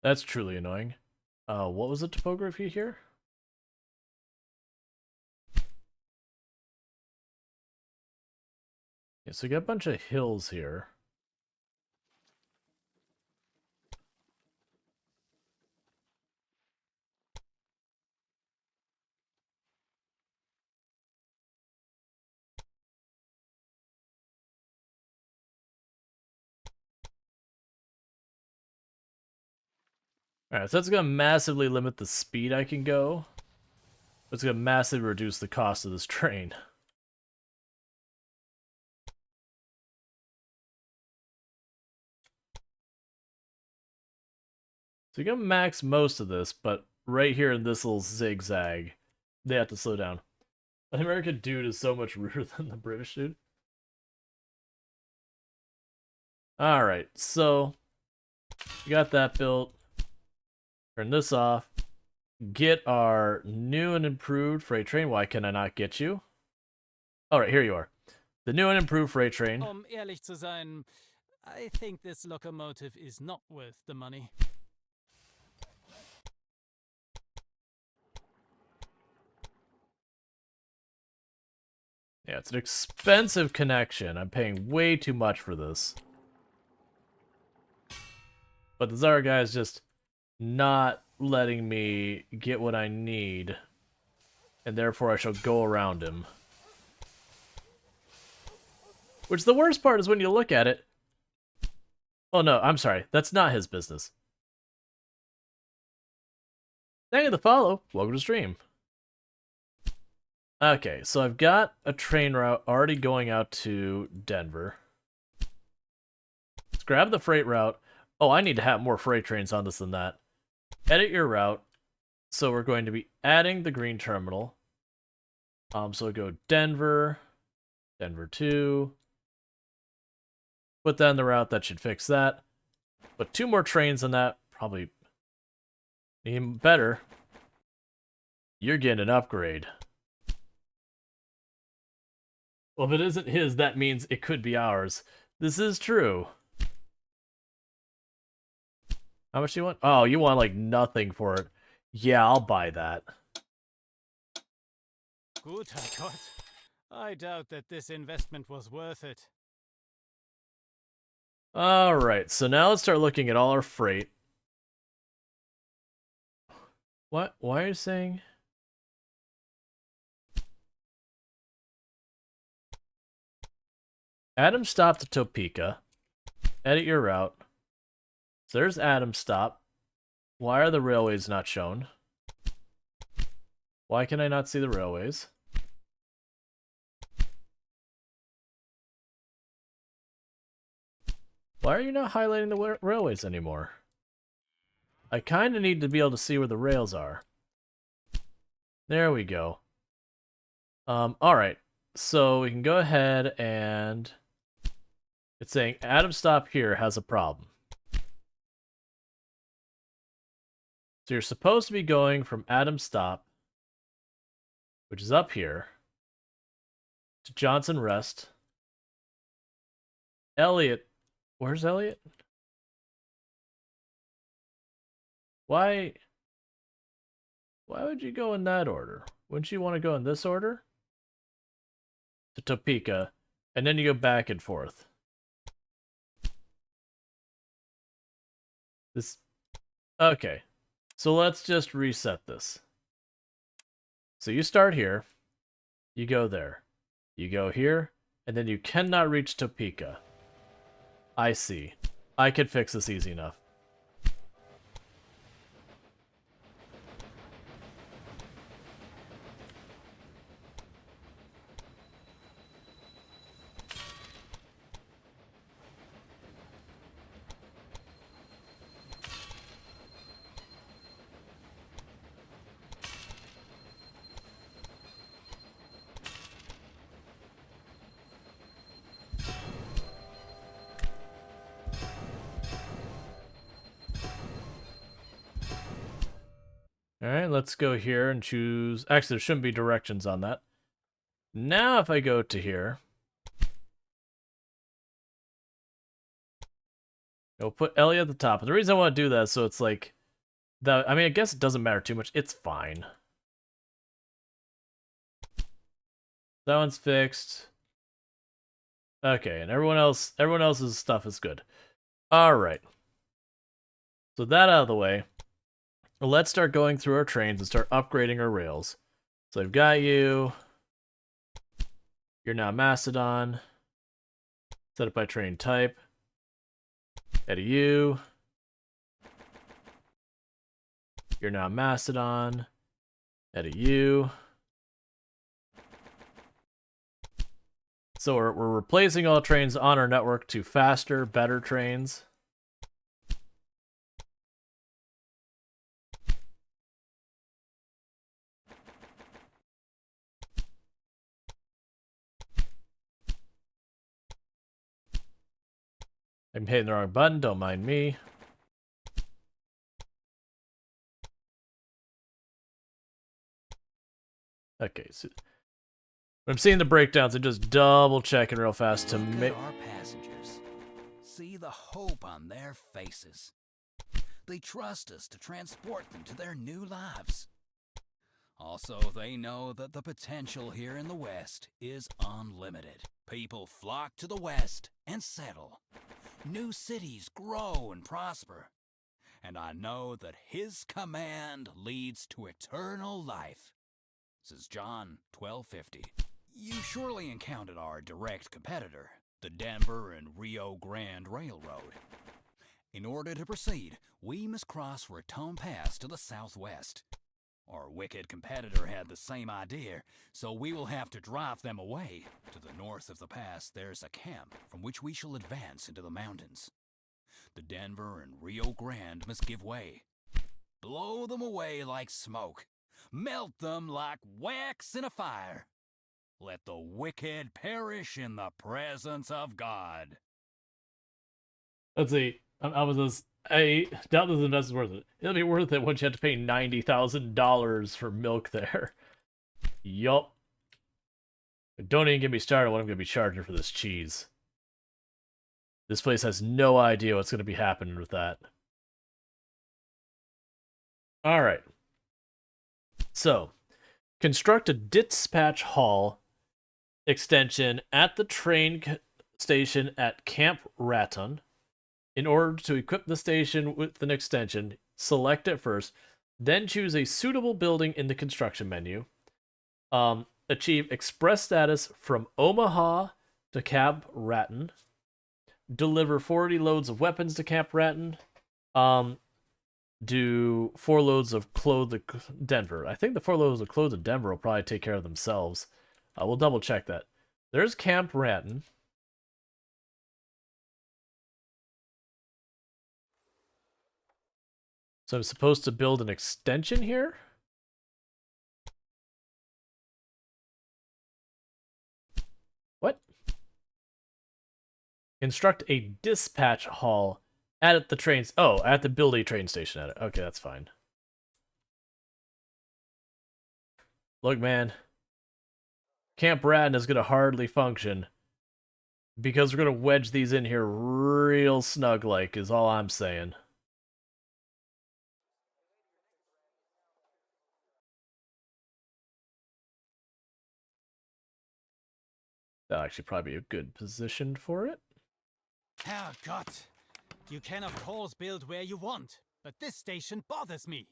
That's truly annoying. What was the topography here? Yeah, so we got a bunch of hills here. Alright, so that's going to massively limit the speed I can go. It's going to massively reduce the cost of this train. So you can max most of this, but right here in this little zigzag, they have to slow down. An American dude is so much ruder than the British dude. Alright, so we got that built. Turn this off. Get our new and improved freight train. Why can I not get you? Alright, here you are. The new and improved freight train. Ehrlich zu sein, I think this locomotive is not worth the money. Yeah, it's an expensive connection. I'm paying way too much for this. But the Tsar guy is just not letting me get what I need. And therefore I shall go around him. Which the worst part is when you look at it. Oh no, I'm sorry. That's not his business. Thank you for the follow. Welcome to the stream. Okay, so I've got a train route already going out to Denver. Let's grab the freight route. Oh, I need to have more freight trains on this than that. Edit your route. So we're going to be adding the green terminal. So go Denver, Denver 2. Put that in the route, that should fix that. Put 2 more trains in that, probably even better. You're getting an upgrade. Well, if it isn't his, that means it could be ours. This is true. How much do you want? Oh, you want like nothing for it. Yeah, I'll buy that. Guter Gott. I doubt that this investment was worth it. Alright, so now let's start looking at all our freight. What? Why are you saying? Adam stop to Topeka. Edit your route. So there's Adam stop. Why are the railways not shown? Why can I not see the railways? Why are you not highlighting the railways anymore? I kind of need to be able to see where the rails are. There we go. Alright. So we can go ahead and... It's saying Adam stop here has a problem. So you're supposed to be going from Adam stop, which is up here, to Johnson Rest. Elliot. Where's Elliot? Why would you go in that order? Wouldn't you want to go in this order? To Topeka, and then you go back and forth. This... Okay. So let's just reset this. So you start here, you go there, you go here, and then you cannot reach Topeka. I see. I could fix this easy enough. Alright, let's go here and choose... Actually, there shouldn't be directions on that. Now if I go to here... We'll put Ellie at the top. And the reason I want to do that is so it's like that. I mean, I guess it doesn't matter too much. It's fine. That one's fixed. Okay, and everyone else's stuff is good. All right. So that out of the way, let's start going through our trains and start upgrading our rails. So I've got you. You're now Mastodon. Set it by train type. Add a U. You're now Mastodon. Add a U. So we're replacing all trains on our network to faster, better trains. I'm hitting the wrong button, don't mind me. Okay, so when I'm seeing the breakdowns, I'm just double checking real fast to Look make. at our passengers. See the hope on their faces. They trust us to transport them to their new lives. Also, they know that the potential here in the West is unlimited. People flock to the West and settle. New cities grow and prosper. And I know that His command leads to eternal life. This is John 12:50. You surely encountered our direct competitor, the Denver and Rio Grande Railroad. In order to proceed, we must cross Raton Pass to the southwest. Our wicked competitor had the same idea, so we will have to drive them away. To the north of the pass, there's a camp from which we shall advance into the mountains. The Denver and Rio Grande must give way. Blow them away like smoke. Melt them like wax in a fire. Let the wicked perish in the presence of God. Let's see. I doubt this investment's worth it. It'll be worth it once you have to pay $90,000 for milk there. Yup. Don't even get me started on what I'm going to be charging for this cheese. This place has no idea what's going to be happening with that. Alright. So, construct a dispatch hall extension at the train station at Camp Raton. In order to equip the station with an extension, select it first, then choose a suitable building in the construction menu. Achieve express status from Omaha to Camp Raton. Deliver 40 loads of weapons to Camp Raton. Do 4 loads of clothes to Denver. I think the 4 loads of clothes to Denver will probably take care of themselves. We'll double check that. There's Camp Raton. So I'm supposed to build an extension here? What? Construct a dispatch hall at the trains. Oh, I have to build a train station at it. Okay, that's fine. Look, man. Camp Raton is going to hardly function. Because we're going to wedge these in here real snug-like, is all I'm saying. That'll actually probably be a good position for it. Herrgott! You can of course build where you want, but this station bothers me.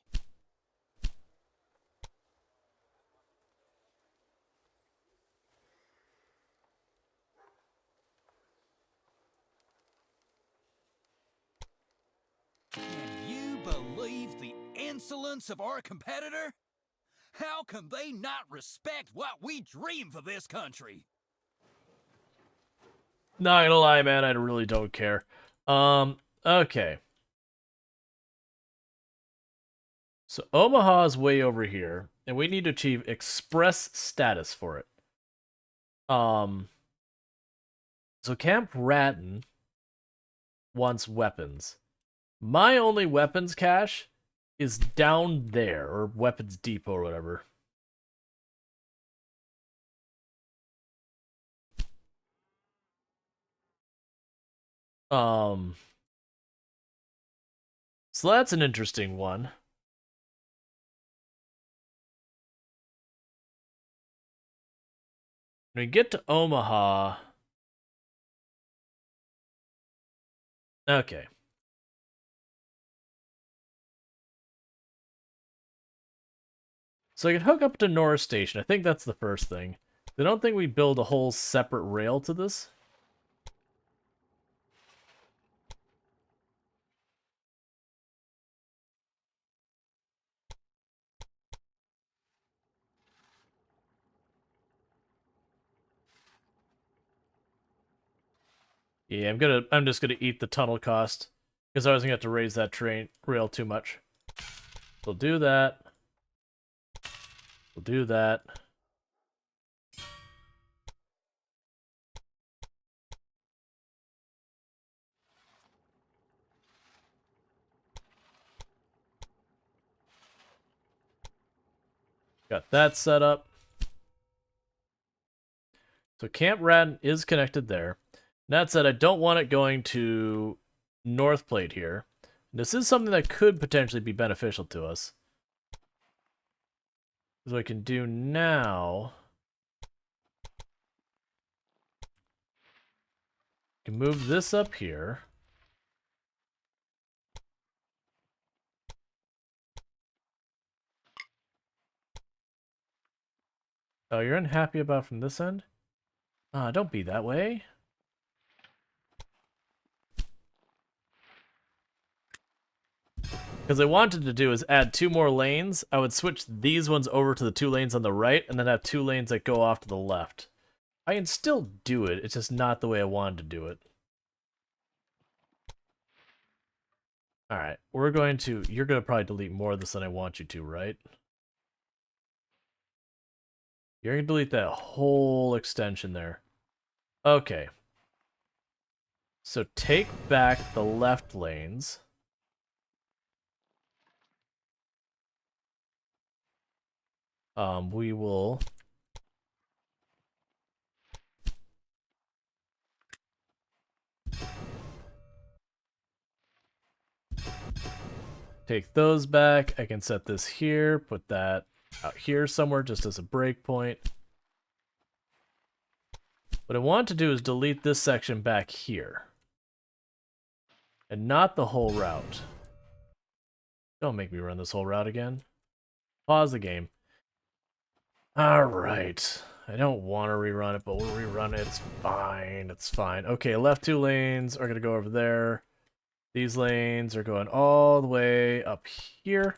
Can you believe the insolence of our competitor? How can they not respect what we dream for this country? Not gonna lie, man, I really don't care. Okay. So Omaha is way over here, and we need to achieve express status for it. So Camp Raton wants weapons. My only weapons cache is down there, or weapons depot or whatever. So that's an interesting one. When we get to Omaha... Okay. So I can hook up to North Station. I think that's the first thing. I don't think we build a whole separate rail to this. Yeah, I'm just gonna eat the tunnel cost. Because I was gonna have to raise that train rail too much. We'll do that. We'll do that. Got that set up. So Camp Radden is connected there. That said, I don't want it going to North Plate here. This is something that could potentially be beneficial to us. So what I can do now... I can move this up here. Oh, you're unhappy about from this end? Don't be that way. Because I wanted to do is add 2 more lanes. I would switch these ones over to the 2 lanes on the right, and then have 2 lanes that go off to the left. I can still do it, it's just not the way I wanted to do it. Alright, you're going to probably delete more of this than I want you to, right? You're going to delete that whole extension there. Okay. So take back the left lanes. We will... take those back. I can set this here, put that out here somewhere just as a breakpoint. What I want to do is delete this section back here. And not the whole route. Don't make me run this whole route again. Pause the game. Alright. I don't want to rerun it, but we'll rerun it. It's fine. It's fine. Okay, left 2 lanes are going to go over there. These lanes are going all the way up here.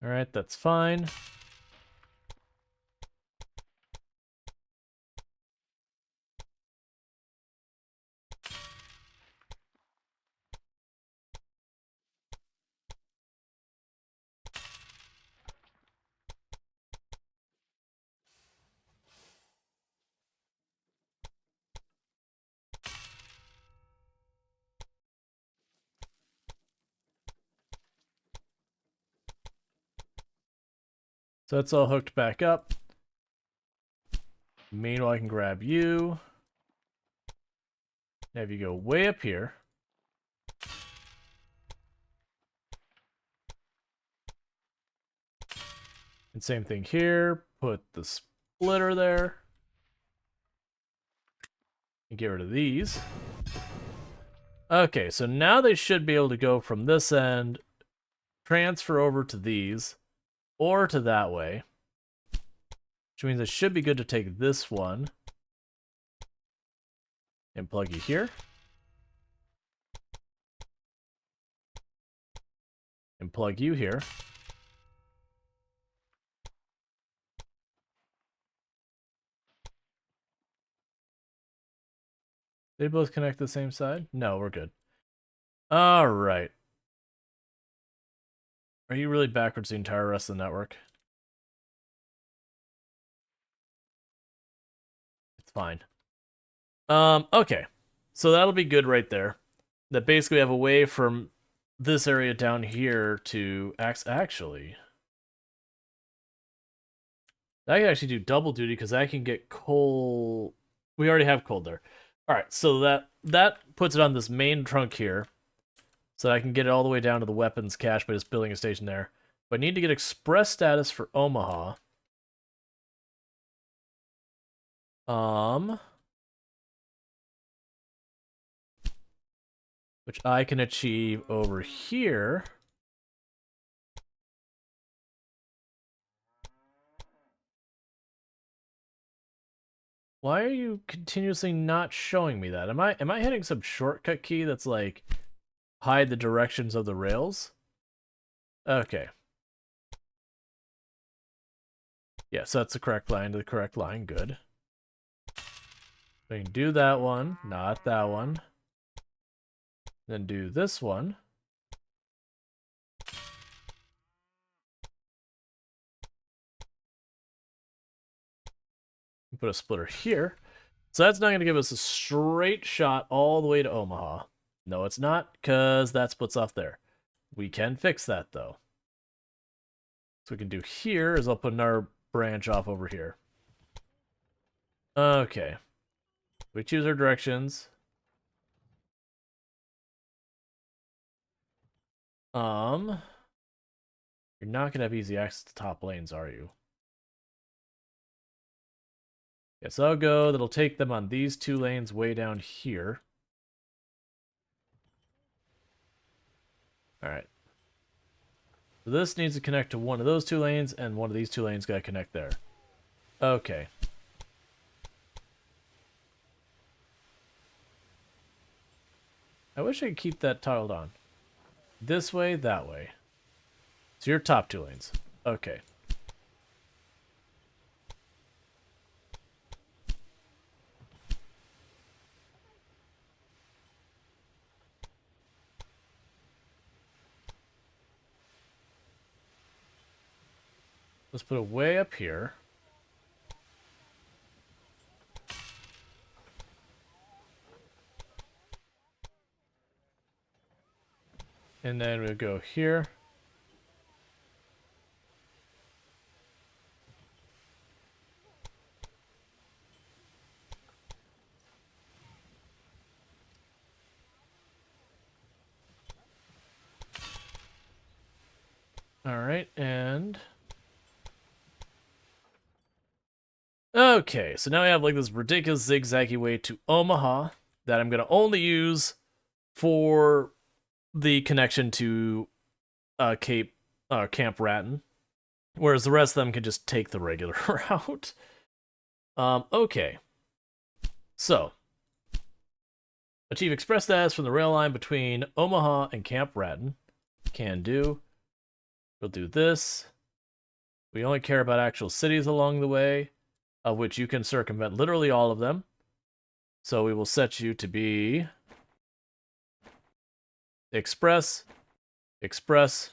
Alright, that's fine. So that's all hooked back up. Meanwhile, I can grab you. Have you go way up here. And same thing here. Put the splitter there. And get rid of these. Okay, so now they should be able to go from this end, transfer over to these, or to that way. Which means it should be good to take this one and plug you here. And plug you here. They both connect to the same side? No, we're good. Alright. Are you really backwards the entire rest of the network? It's fine. Okay. So that'll be good right there. That basically we have a way from this area down here to actually. I can actually do double duty because I can get coal. We already have coal there. All right, so that puts it on this main trunk here, so I can get it all the way down to the weapons cache by just building a station there. But I need to get express status for Omaha. Which I can achieve over here. Why are you continuously not showing me that? Am I hitting some shortcut key that's like hide the directions of the rails? Okay. Yeah, so that's the correct line to the correct line. Good. We can do that one, not that one. Then do this one. Put a splitter here. So that's not going to give us a straight shot all the way to Omaha. No, it's not, because that splits off there. We can fix that, though. So we can do here is I'll put another branch off over here. Okay. We choose our directions. You're not going to have easy access to top lanes, are you? Yes, I'll go. That'll take them on these two lanes way down here. All right. So this needs to connect to one of those two lanes, and one of these two lanes got to connect there. Okay. I wish I could keep that toggled on. This way, that way. So your top two lanes. Okay. Let's put it way up here. And then we'll go here. Alright, and... Okay, so now I have like this ridiculous zigzaggy way to Omaha that I'm going to only use for the connection to Camp Ratton. Whereas the rest of them can just take the regular route. Okay. So, achieve express status from the rail line between Omaha and Camp Ratton. Can do. We'll do this. We only care about actual cities along the way, of which you can circumvent literally all of them. So we will set you to be express, express.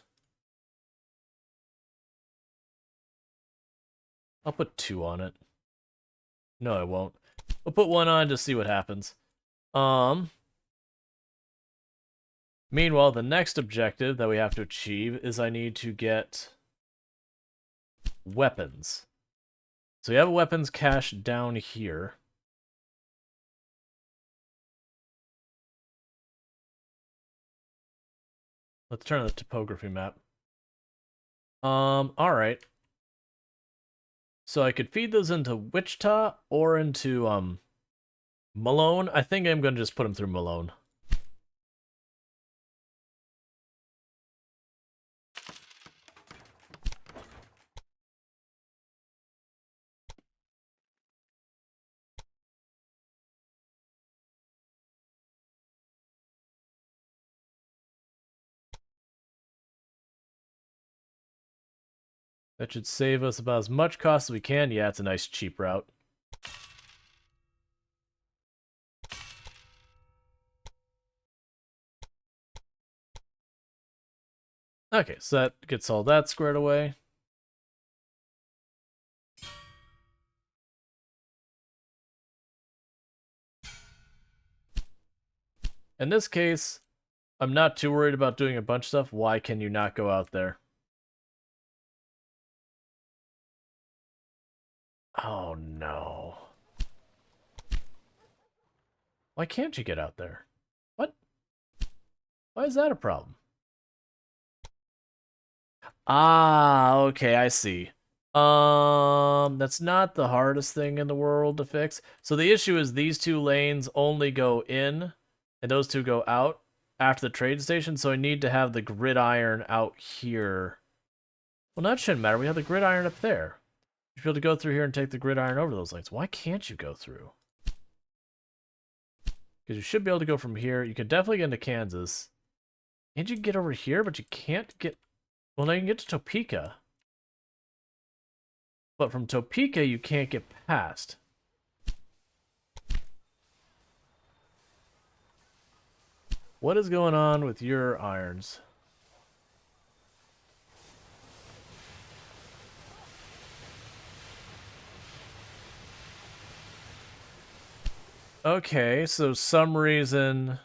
I'll put 2 on it. No, I won't. We'll put 1 on to see what happens. Meanwhile, the next objective that we have to achieve is I need to get weapons. So we have a weapons cache down here. Let's turn on the topography map. Alright. So I could feed those into Wichita or into, Malone. I think I'm going to just put them through Malone. That should save us about as much cost as we can. Yeah, it's a nice cheap route. Okay, so that gets all that squared away. In this case, I'm not too worried about doing a bunch of stuff. Why can you not go out there? Oh no. Why can't you get out there? What? Why is that a problem? Ah, okay, I see. That's not the hardest thing in the world to fix. So the issue is these two lanes only go in, and those two go out after the trade station, so I need to have the gridiron out here. Well, that shouldn't matter. We have the gridiron up there. You should be able to go through here and take the gridiron over those lanes. Why can't you go through? Because you should be able to go from here. You can definitely get into Kansas. And you can get over here, but you can't get... Well, now you can get to Topeka. But from Topeka, you can't get past. What is going on with your irons? Okay, so some reason...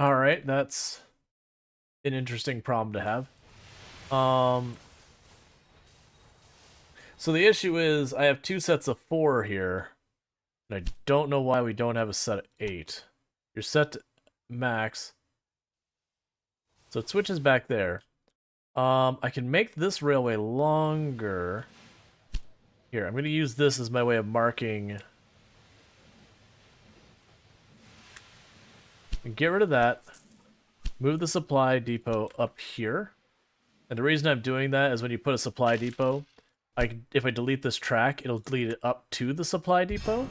Alright, that's an interesting problem to have. So the issue is I have two sets of 4 here, and I don't know why we don't have a set of 8. You're set to max, so it switches back there. I can make this railway longer. Here, I'm going to use this as my way of marking. And get rid of that. Move the supply depot up here. And the reason I'm doing that is when you put a supply depot, if I delete this track, it'll delete it up to the supply depot.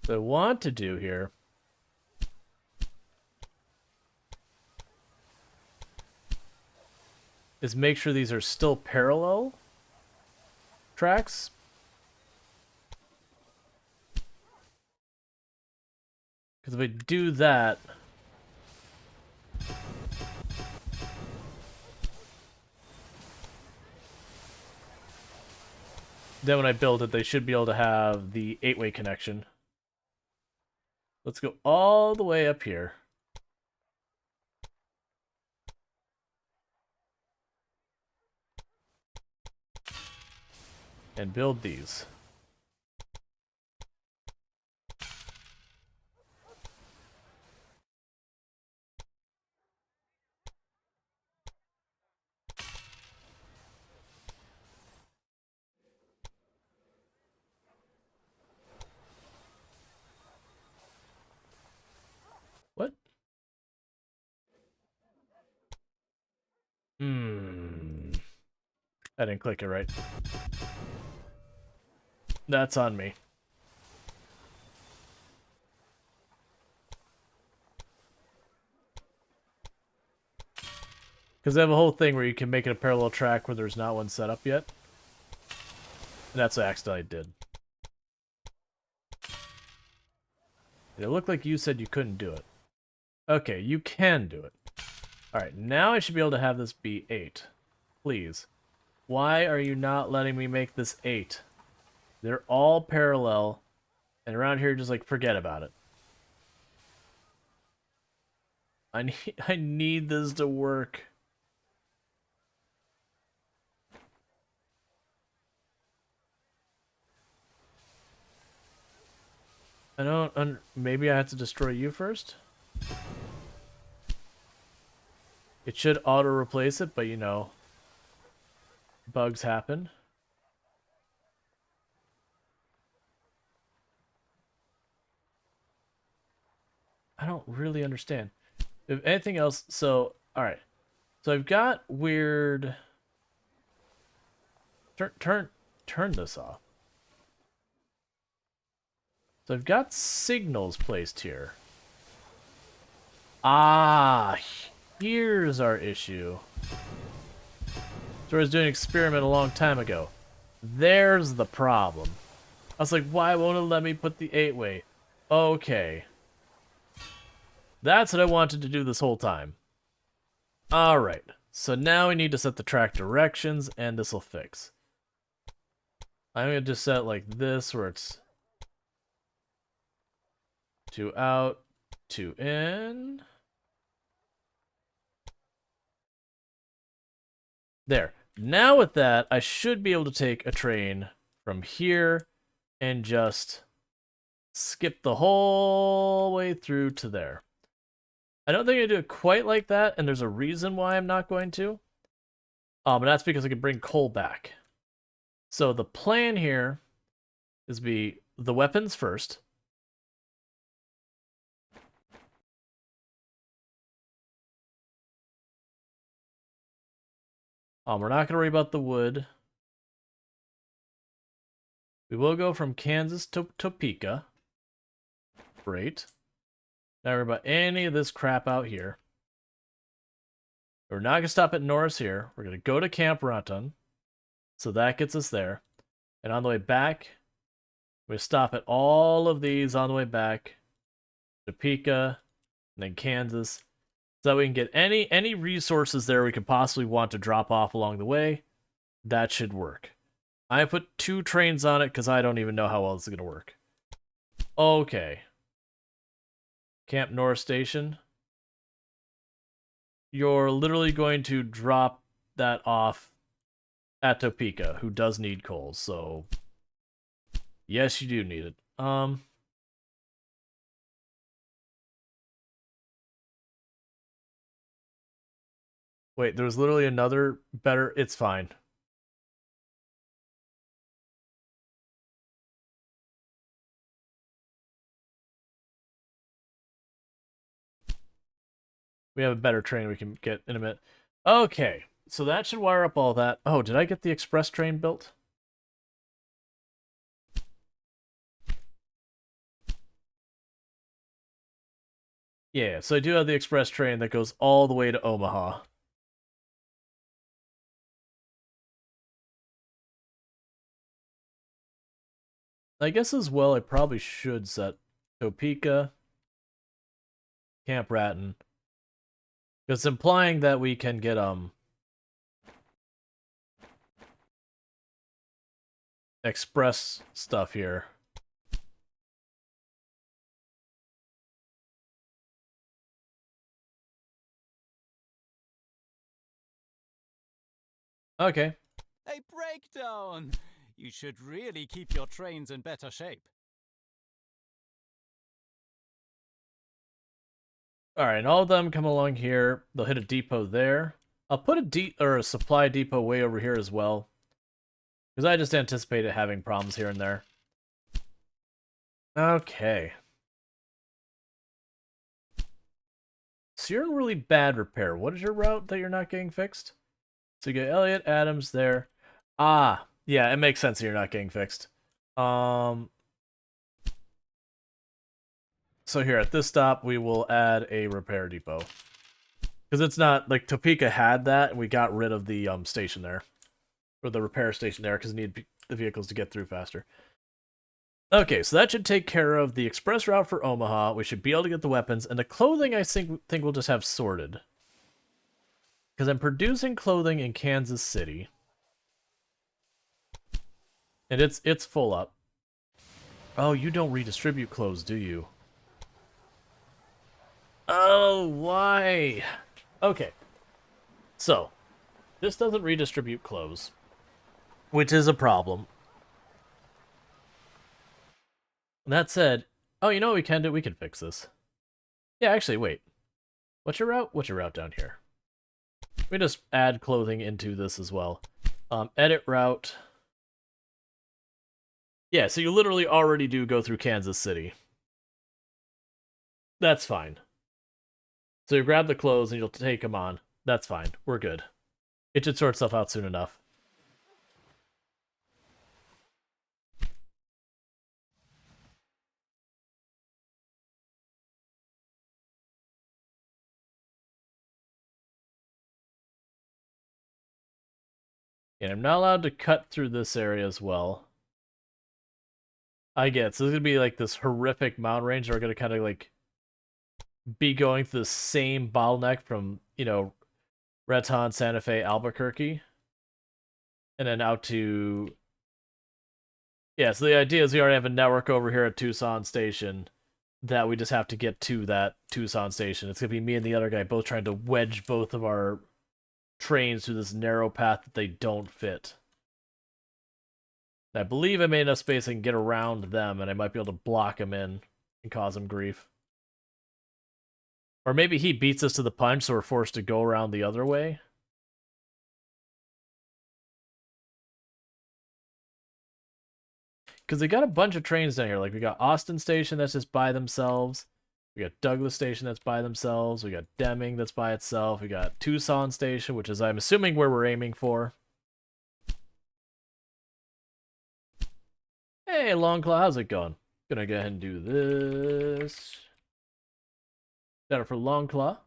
So what I want to do here is make sure these are still parallel tracks. Because if I do that, then when I build it, they should be able to have the 8-way connection. Let's go all the way up here. And build these. What? I didn't click it right. That's on me. Because they have a whole thing where you can make it a parallel track where there's not one set up yet. And that's what I accidentally did. It looked like you said you couldn't do it. Okay, you can do it. Alright, now I should be able to have this be 8. Please. Why are you not letting me make this 8? They're all parallel. And around here, just like, forget about it. I need this to work. I don't... maybe I have to destroy you first? It should auto-replace it, but you know... bugs happen. I don't really understand. If anything else... So, alright. So I've got weird... Turn this off. So I've got signals placed here. Ah, here's our issue. So I was doing an experiment a long time ago. There's the problem. I was like, why won't it let me put the 8-way? Okay. That's what I wanted to do this whole time. Alright, so now we need to set the track directions, and this will fix. I'm going to just set it like this, where it's 2 out, 2 in. There. Now with that, I should be able to take a train from here and just skip the whole way through to there. I don't think I do it quite like that, and there's a reason why I'm not going to. And that's because I can bring coal back. So the plan here is be the weapons first. We're not going to worry about the wood. We will go from Kansas to Topeka. Great. Not worry about any of this crap out here. We're not going to stop at Norris here. We're going to go to Camp Raton. So that gets us there. And on the way back, we stop at all of these on the way back. Topeka, and then Kansas. So that we can get any resources there we could possibly want to drop off along the way. That should work. I put 2 trains on it because I don't even know how well this is going to work. Okay. Camp North Station. You're literally going to drop that off at Topeka, who does need coal, so yes, you do need it. Wait, there's literally another better... It's fine. We have a better train we can get in a minute. Okay, so that should wire up all that. Oh, did I get the express train built? Yeah, so I do have the express train that goes all the way to Omaha. I guess as well I probably should set Topeka, Camp Raton. Because it's implying that we can get, express stuff here. Okay. A breakdown! You should really keep your trains in better shape. Alright, and all of them come along here. They'll hit a depot there. I'll put a supply depot way over here as well. Because I just anticipated having problems here and there. Okay. So you're in really bad repair. What is your route that you're not getting fixed? So you get Elliott, Adams there. Ah, yeah, it makes sense that you're not getting fixed. So here at this stop, we will add a repair depot. Because it's not, like, Topeka had that, and we got rid of the station there. Or the repair station there, because it needed the vehicles to get through faster. Okay, so that should take care of the express route for Omaha. We should be able to get the weapons, and the clothing I think we'll just have sorted. Because I'm producing clothing in Kansas City. And it's full up. Oh, you don't redistribute clothes, do you? Oh, why? Okay. So, this doesn't redistribute clothes, which is a problem. That said, oh, you know what we can do? We can fix this. Yeah, actually, wait. What's your route? What's your route down here? We just add clothing into this as well. Edit route. Yeah, so you literally already do go through Kansas City. That's fine. So you grab the clothes and you'll take them on. That's fine. We're good. It should sort stuff out soon enough. And I'm not allowed to cut through this area as well. I get it. So this is going to be like this horrific mountain range that we're going to kind of like be going through the same bottleneck from, you know, Raton, Santa Fe, Albuquerque, and then out to... Yeah, so the idea is we already have a network over here at Tucson Station that we just have to get to that Tucson Station. It's going to be me and the other guy both trying to wedge both of our trains through this narrow path that they don't fit. I believe I made enough space I can get around them, and I might be able to block them in and cause them grief. Or maybe he beats us to the punch, so we're forced to go around the other way. Because they got a bunch of trains down here. Like, we got Austin Station that's just by themselves. We got Douglas Station that's by themselves. We got Deming that's by itself. We got Tucson Station, which is, I'm assuming, where we're aiming for. Hey, Longclaw, how's it going? Gonna go ahead and do this. Shout out for Longclaw.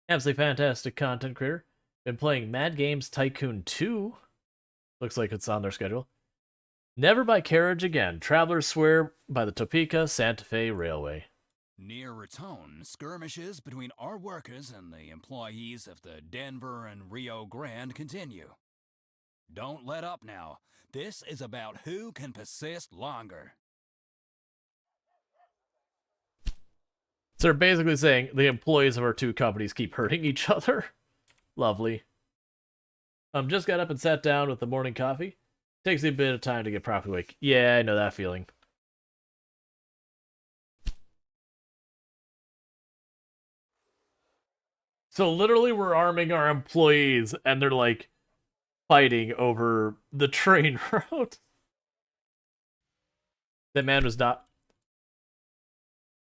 Absolutely fantastic content creator. Been playing Mad Games Tycoon 2. Looks like it's on their schedule. Never by carriage again. Travelers swear by the Topeka Santa Fe Railway. Near Raton, skirmishes between our workers and the employees of the Denver and Rio Grande continue. Don't let up now. This is about who can persist longer. So they're basically saying the employees of our two companies keep hurting each other. Lovely. Just got up and sat down with the morning coffee. Takes a bit of time to get properly awake. Yeah, I know that feeling. So literally we're arming our employees and they're like fighting over the train route. That man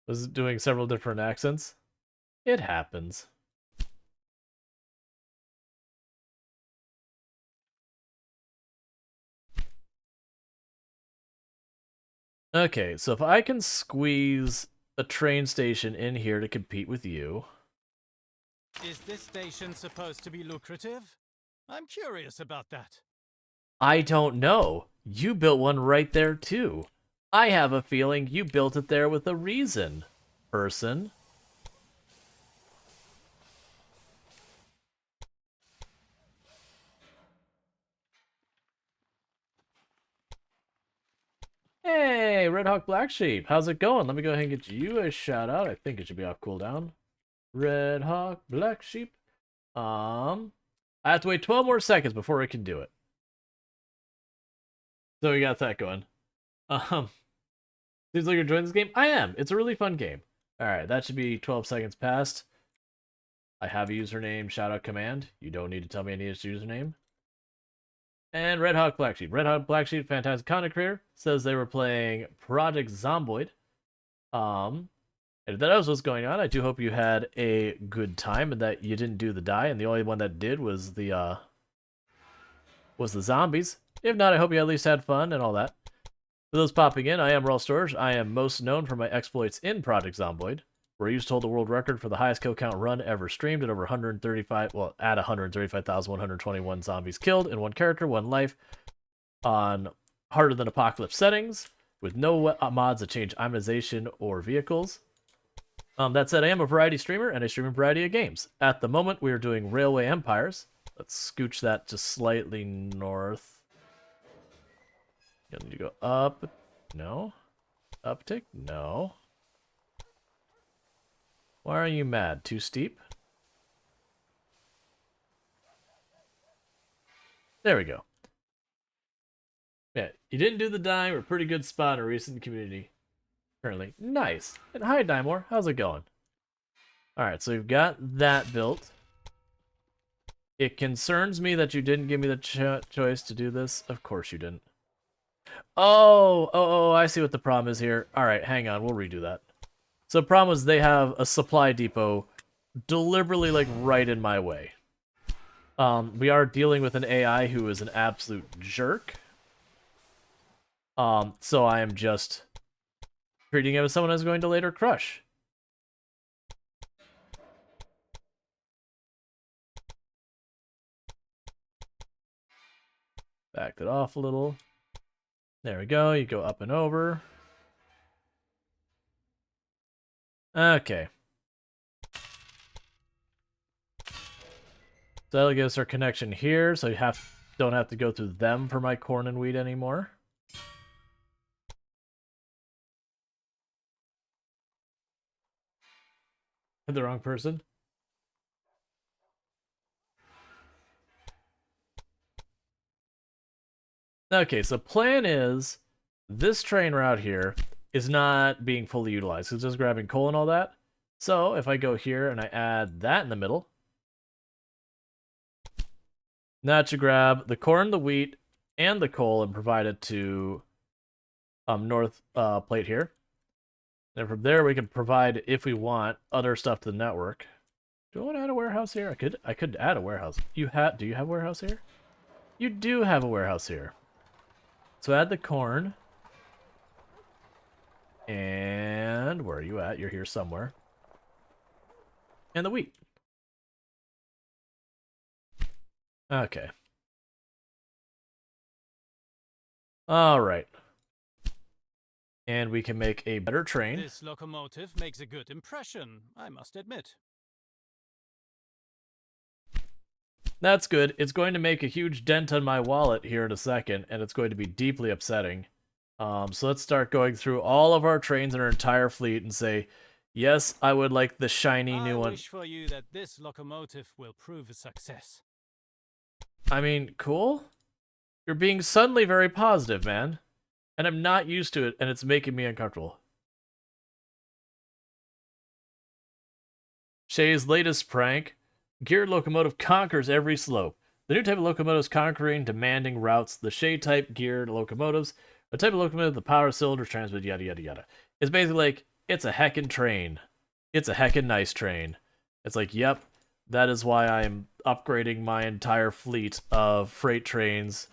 was doing several different accents. It happens. Okay, so if I can squeeze a train station in here to compete with you. Is this station supposed to be lucrative? I'm curious about that. I don't know. You built one right there too. I have a feeling you built it there with a reason, person. Hey, Red Hawk Black Sheep, how's it going? Let me go ahead and get you a shout out. I think it should be off cooldown. Red Hawk Black Sheep. I have to wait 12 more seconds before I can do it. So we got that going. Seems like you're enjoying this game. I am. It's a really fun game. All right, that should be 12 seconds past. I have a username shoutout command. You don't need to tell me I need its username. And Red Hawk Black Sheep. Red Hawk Black Sheep, fantastic content creator, says they were playing Project Zomboid. And if that was what's going on, I do hope you had a good time and that you didn't do the die, and the only one that did was the zombies. If not, I hope you at least had fun and all that. For those popping in, I am Rual Storge. I am most known for my exploits in Project Zomboid, where I used to hold the world record for the highest kill count run ever streamed at over 135,121 zombies killed in one character, one life, on harder than apocalypse settings, with no mods that change immunization or vehicles. That said, I am a variety streamer, and I stream a variety of games. At the moment, we are doing Railway Empires. Let's scooch that just slightly north. You need to go up. No. Uptick? No. Why are you mad? Too steep? There we go. Yeah, you didn't do the die. We're a pretty good spot in a recent community. Currently. Nice. And hi, Dimore. How's it going? Alright, so we've got that built. It concerns me that you didn't give me the choice to do this. Of course you didn't. Oh, I see what the problem is here. Alright, hang on. We'll redo that. So the problem is they have a supply depot deliberately, like, right in my way. We are dealing with an AI who is an absolute jerk. So I am just treating him as someone who's going to later crush. Backed it off a little. There we go. You go up and over. Okay. So that'll give us our connection here, so you don't have to go through them for my corn and wheat anymore. The wrong person. Okay, so plan is this train route here is not being fully utilized. It's just grabbing coal and all that. So if I go here and I add that in the middle, now it should grab the corn, the wheat, and the coal and provide it to north plate here. And from there we can provide, if we want, other stuff to the network. Do I want to add a warehouse here? I could add a warehouse. Do you have a warehouse here? You do have a warehouse here. So add the corn. And where are you at? You're here somewhere. And the wheat. Okay. All right. And we can make a better train. This locomotive makes a good impression, I must admit. That's good. It's going to make a huge dent on my wallet here in a second, and it's going to be deeply upsetting. So let's start going through all of our trains and our entire fleet and say, yes, I would like the shiny new one. I wish for you that this locomotive will prove a success. I mean, cool. You're being suddenly very positive, man. And I'm not used to it, and it's making me uncomfortable. Shay's latest prank. Geared locomotive conquers every slope. The new type of locomotives conquering demanding routes. The Shay-type geared locomotives. A type of locomotive, the power cylinders transmit, yada, yada, yada. It's basically like, it's a heckin' train. It's a heckin' nice train. It's like, yep, that is why I'm upgrading my entire fleet of freight trains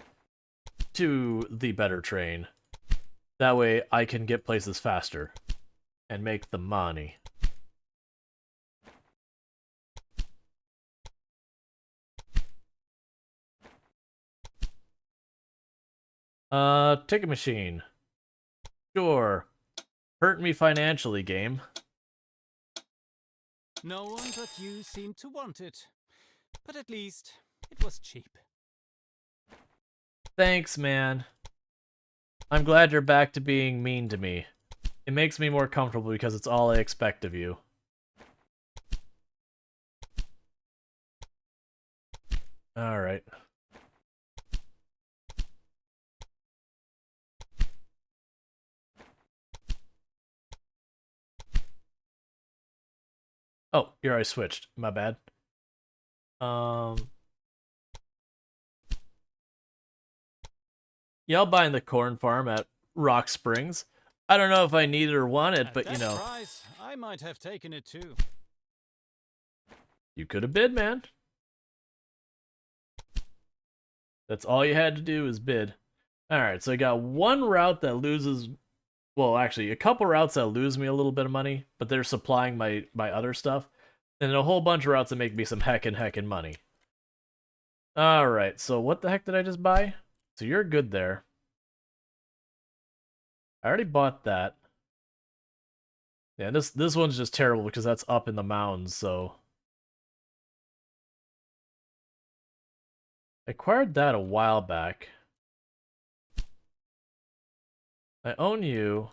to the better train. That way I can get places faster and make the money. Ticket machine. Sure. Hurt me financially, game. No one but you seemed to want it. But at least, it was cheap. Thanks, man. I'm glad you're back to being mean to me. It makes me more comfortable because it's all I expect of you. Alright. Oh, here I switched. My bad. Yeah, I'll buy in the corn farm at Rock Springs. I don't know if I need it or want it, but you know. At that price, I might have taken it too. You could have bid, man. That's all you had to do is bid. Alright, so I got one route that loses... Well, actually, a couple routes that lose me a little bit of money, but they're supplying my other stuff. And a whole bunch of routes that make me some heckin' money. Alright, so what the heck did I just buy? So you're good there. I already bought that. Yeah, this one's just terrible because that's up in the mountains, so... I acquired that a while back. I own you.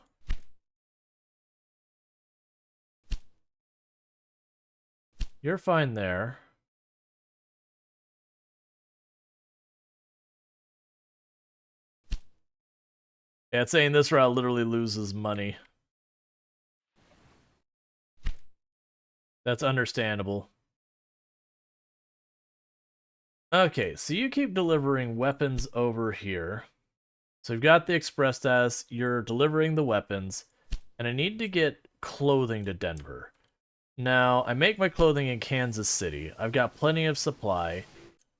You're fine there. Yeah, it's saying this route literally loses money. That's understandable. Okay, so you keep delivering weapons over here. So we've got the express status, you're delivering the weapons, and I need to get clothing to Denver. Now, I make my clothing in Kansas City. I've got plenty of supply.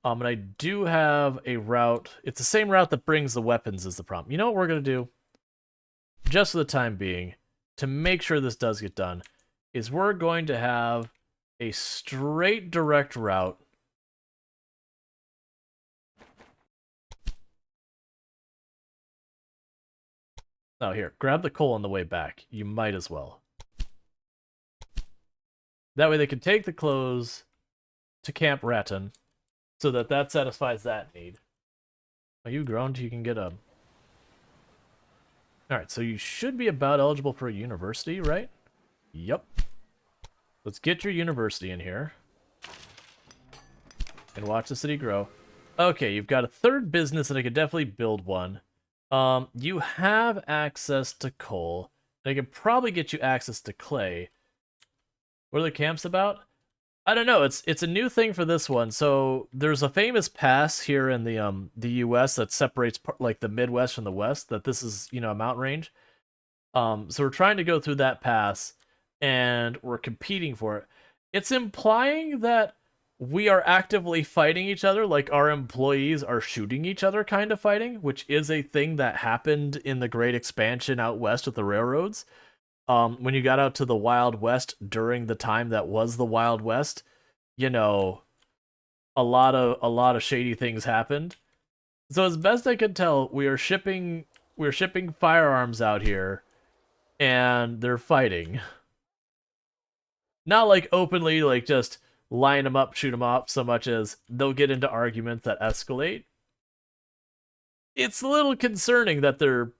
And I do have a route. It's the same route that brings the weapons is the problem. You know what we're going to do? Just for the time being, to make sure this does get done, is we're going to have a straight direct route. Oh, here, grab the coal on the way back. You might as well. That way they can take the clothes to Camp Ratton, so that satisfies that need. Are you grown till you can get a... Alright, so you should be about eligible for a university, right? Yep. Let's get your university in here. And watch the city grow. Okay, you've got a third business, and I could definitely build one. You have access to coal. And I could probably get you access to clay. What are the camps about? I don't know. It's a new thing for this one. So there's a famous pass here in the U.S. that separates like the Midwest from the West. That this is a mountain range. So we're trying to go through that pass, and we're competing for it. It's implying that we are actively fighting each other, like our employees are shooting each other, kind of fighting, which is a thing that happened in the Great Expansion out west with the railroads. When you got out to the Wild West during the time that was the Wild West, a lot of shady things happened. So as best I could tell, we're shipping firearms out here, and they're fighting. Not like openly, like just line them up, shoot them up, so much as they'll get into arguments that escalate. It's a little concerning that they're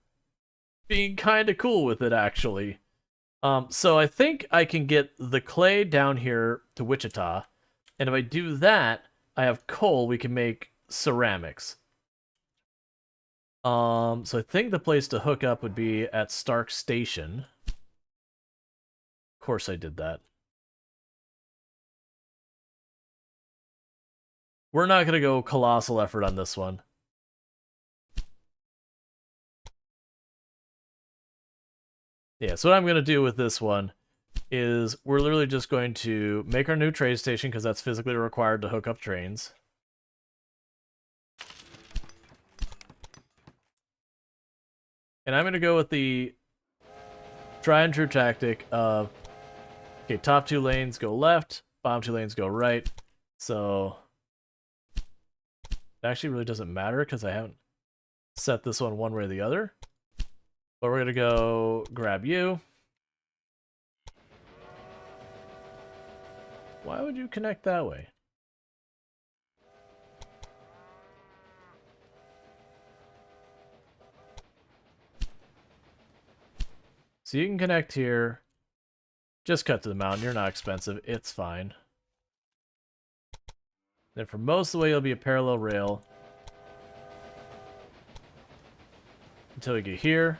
being kind of cool with it, actually. So I think I can get the clay down here to Wichita, and if I do that, I have coal, we can make ceramics. So I think the place to hook up would be at Stark Station. Of course I did that. We're not going to go colossal effort on this one. Yeah, so what I'm going to do with this one is we're literally just going to make our new trade station because that's physically required to hook up trains. And I'm going to go with the tried and true tactic of, okay, top 2 lanes go left, bottom 2 lanes go right. So it actually really doesn't matter because I haven't set this one way or the other. But we're going to go grab you. Why would you connect that way? So you can connect here. Just cut to the mountain. You're not expensive. It's fine. Then for most of the way, you'll be a parallel rail. Until we get here.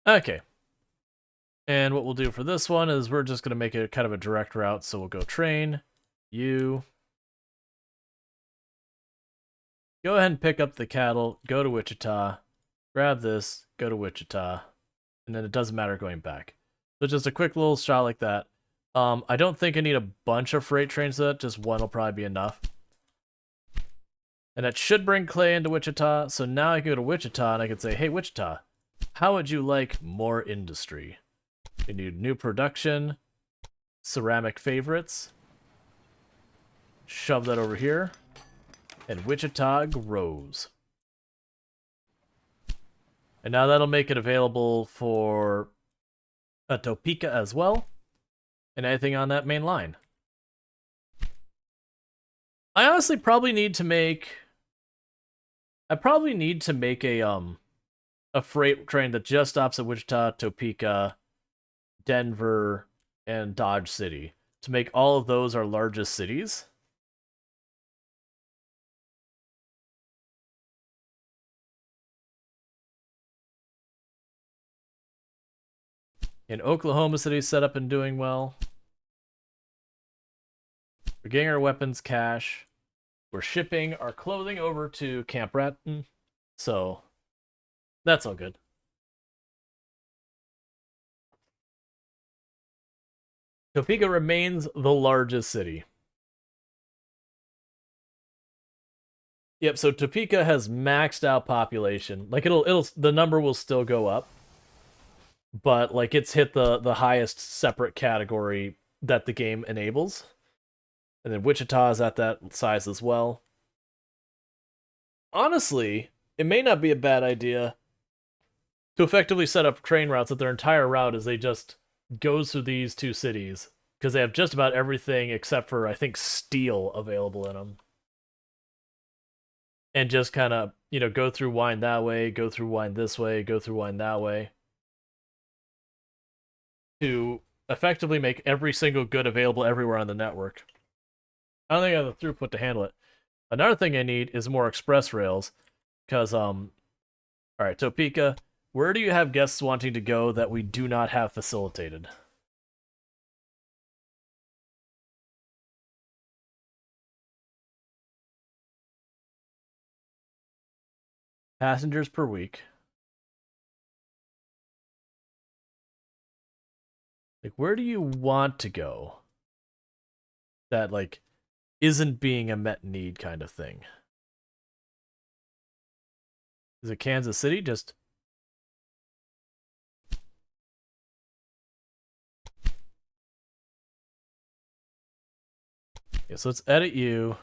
Okay. And what we'll do for this one is we're just going to make it kind of a direct route. So we'll go train, you. Go ahead and pick up the cattle, go to Wichita, grab this, go to Wichita, and then it doesn't matter going back. So just a quick little shot like that. I don't think I need a bunch of freight trains for that, just one will probably be enough. And that should bring clay into Wichita, so now I can go to Wichita and I can say, hey Wichita, how would you like more industry? We need new production, ceramic favorites. Shove that over here. And Wichita grows. And now that'll make it available for a Topeka as well. And anything on that main line. I honestly probably need to make... a freight train that just stops at Wichita, Topeka, Denver, and Dodge City. To make all of those our largest cities. In Oklahoma City, set up and doing well. We're getting our weapons cache. We're shipping our clothing over to Camp Ratton. So, that's all good. Topeka remains the largest city. Yep, so Topeka has maxed out population. Like the number will still go up. But like it's hit the highest separate category that the game enables. And then Wichita is at that size as well. Honestly, it may not be a bad idea to effectively set up train routes that their entire route is they just goes through these two cities because they have just about everything except for I think steel available in them. And just kind of, go through wine that way, go through wine this way, go through wine that way to effectively make every single good available everywhere on the network. I don't think I have the throughput to handle it. Another thing I need is more express rails because all right, Topeka, where do you have guests wanting to go that we do not have facilitated? Passengers per week. Like, where do you want to go that, like, isn't being a met need kind of thing? Is it Kansas City? Just... yeah, so let's edit you.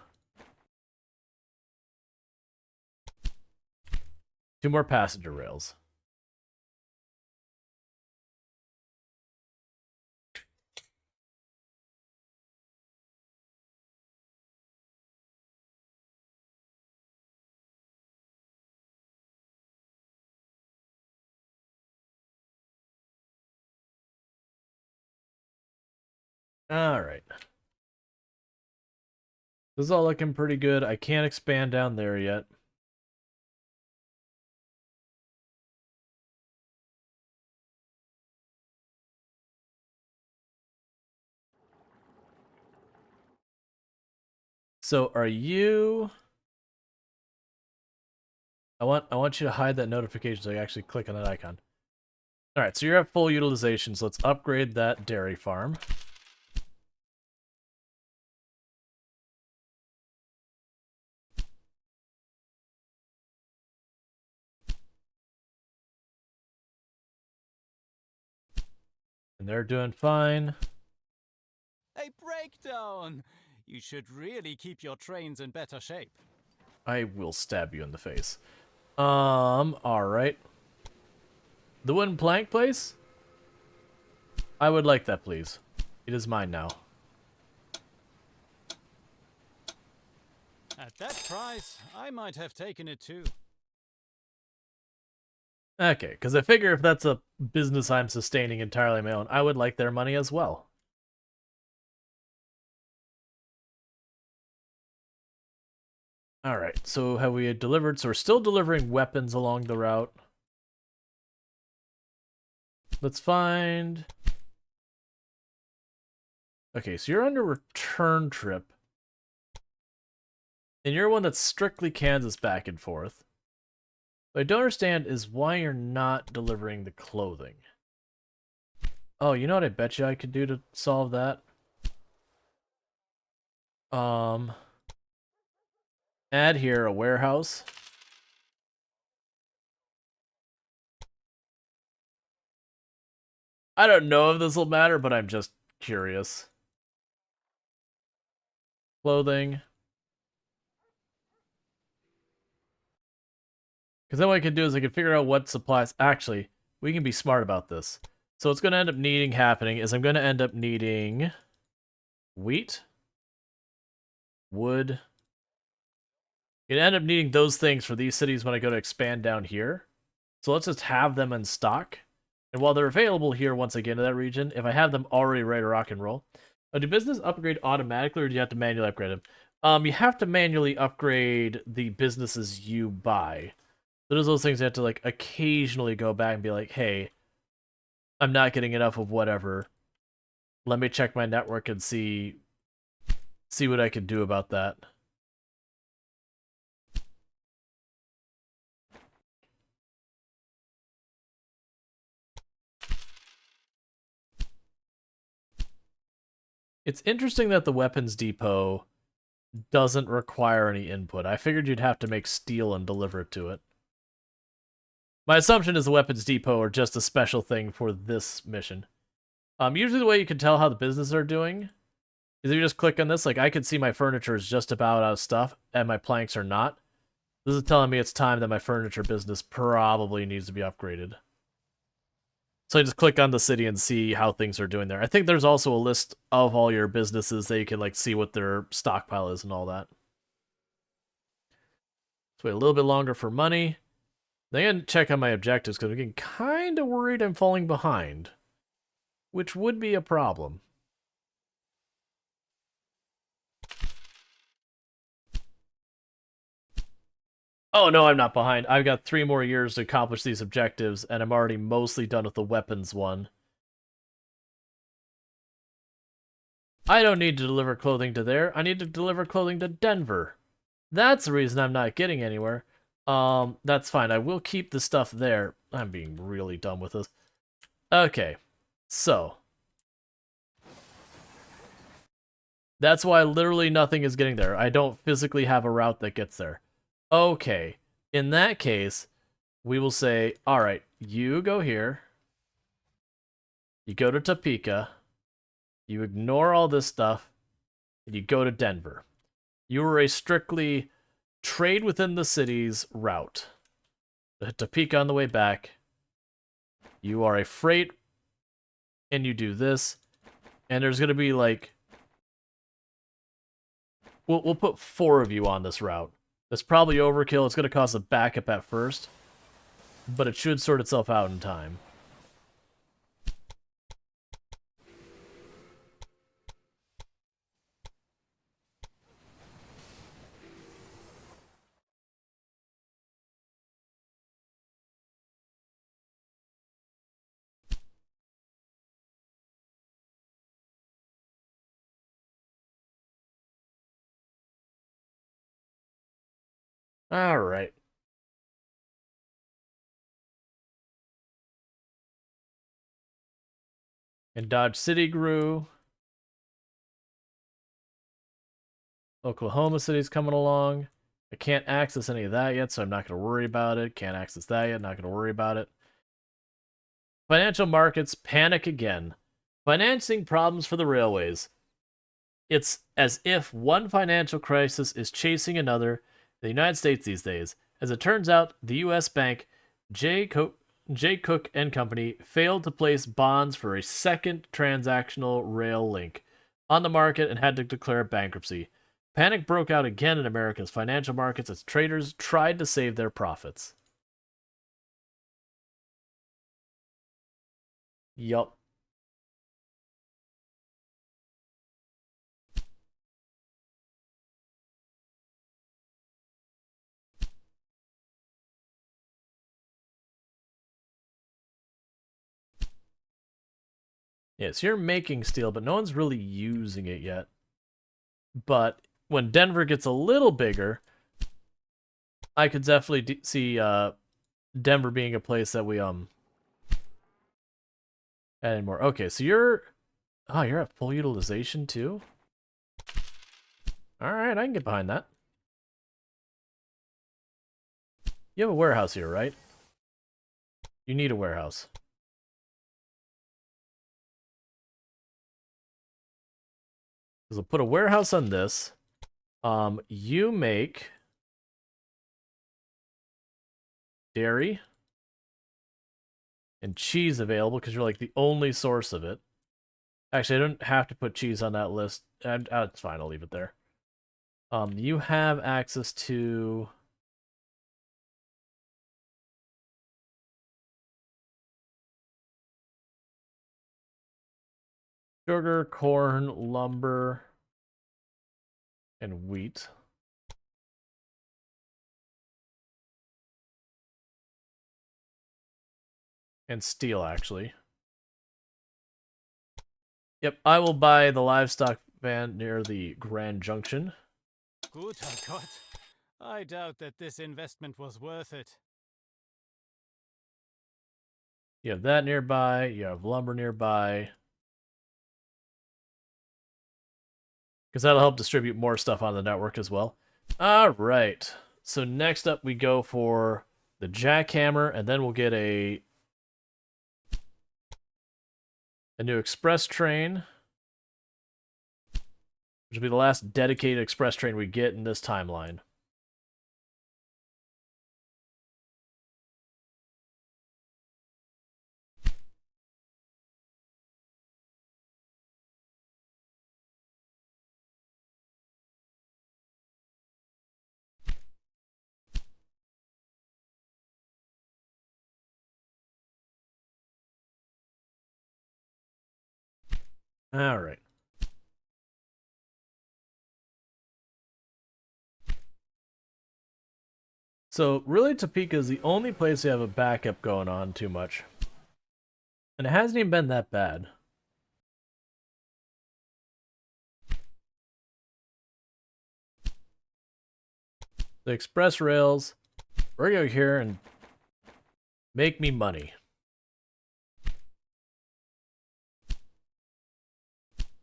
2 more passenger rails. All right. This is all looking pretty good. I can't expand down there yet. So are you... I want you to hide that notification so you actually click on that icon. All right, so you're at full utilization, so let's upgrade that dairy farm. And they're doing fine. A breakdown! You should really keep your trains in better shape. I will stab you in the face. Alright. The wooden plank place? I would like that, please. It is mine now. At that price, I might have taken it too. Okay, because I figure if that's a business I'm sustaining entirely on my own, I would like their money as well. Alright, so have we delivered? So we're still delivering weapons along the route. Let's find... okay, so you're on a return trip. And you're one that's strictly Kansas back and forth. What I don't understand is why you're not delivering the clothing. Oh, you know what I bet you I could do to solve that? Add here a warehouse. I don't know if this will matter, but I'm just curious. Clothing. Because then what I can do is I can figure out what supplies... actually, we can be smart about this. So what's going to end up needing happening is I'm going to end up needing wheat, wood. You're going to end up needing those things for these cities when I go to expand down here. So let's just have them in stock. And while they're available here once I get into that region, if I have them already ready to rock and roll, do business upgrade automatically or do you have to manually upgrade them? You have to manually upgrade the businesses you buy. So there's those things you have to like occasionally go back and be like, hey, I'm not getting enough of whatever. Let me check my network and see what I can do about that. It's interesting that the weapons depot doesn't require any input. I figured you'd have to make steel and deliver it to it. My assumption is the weapons depot are just a special thing for this mission. Usually the way you can tell how the businesses are doing If you just click on this, like I can see my furniture is just about out of stuff and my planks are not. This is telling me it's time that my furniture business probably needs to be upgraded. So I just click on the city and see how things are doing there. I think there's also a list of all your businesses that you can like see what their stockpile is and all that. Let's wait a little bit longer for money. Then I can check on my objectives because I'm getting kind of worried I'm falling behind, which would be a problem. Oh no, I'm not behind. I've got 3 more years to accomplish these objectives, and I'm already mostly done with the weapons one. I don't need to deliver clothing to there. I need to deliver clothing to Denver. That's the reason I'm not getting anywhere. That's fine. I will keep the stuff there. I'm being really dumb with this. Okay, so. That's why literally nothing is getting there. I don't physically have a route that gets there. Okay, in that case, we will say, all right, you go here. You go to Topeka. You ignore all this stuff. And you go to Denver. You are a strictly trade within the cities route. Topeka on the way back. You are a freight. And you do this. And there's going to be like... We'll put 4 of you on this route. That's probably overkill. It's going to cause a backup at first. But it should sort itself out in time. All right. And Dodge City grew. Oklahoma City's coming along. I can't access any of that yet, so I'm not going to worry about it. Can't access that yet, not going to worry about it. Financial markets panic again. Financing problems for the railways. It's as if one financial crisis is chasing another in the United States these days. As it turns out, the U.S. bank J. Cook and Company failed to place bonds for a second transactional rail link on the market and had to declare bankruptcy. Panic broke out again in America's financial markets as traders tried to save their profits. Yup. Yes, you're making steel, but no one's really using it yet. But when Denver gets a little bigger, I could definitely see Denver being a place that we add in more. Okay, so you're at full utilization too? All right, I can get behind that. You have a warehouse here, right? You need a warehouse. So put a warehouse on this. You make dairy and cheese available because you're like the only source of it. Actually, I don't have to put cheese on that list. It's fine, I'll leave it there. You have access to sugar, corn, lumber, and wheat. And steel, actually. Yep, I will buy the livestock van near the Grand Junction. Good, Gott. I doubt that this investment was worth it. You have that nearby. You have lumber nearby. Because that'll help distribute more stuff on the network as well. All right. So next up we go for the jackhammer, and then we'll get a new express train. which will be the last dedicated express train we get in this timeline. All right. So really, Topeka is the only place we have a backup going on too much. And it hasn't even been that bad. The express rails, we're going to go here and make me money.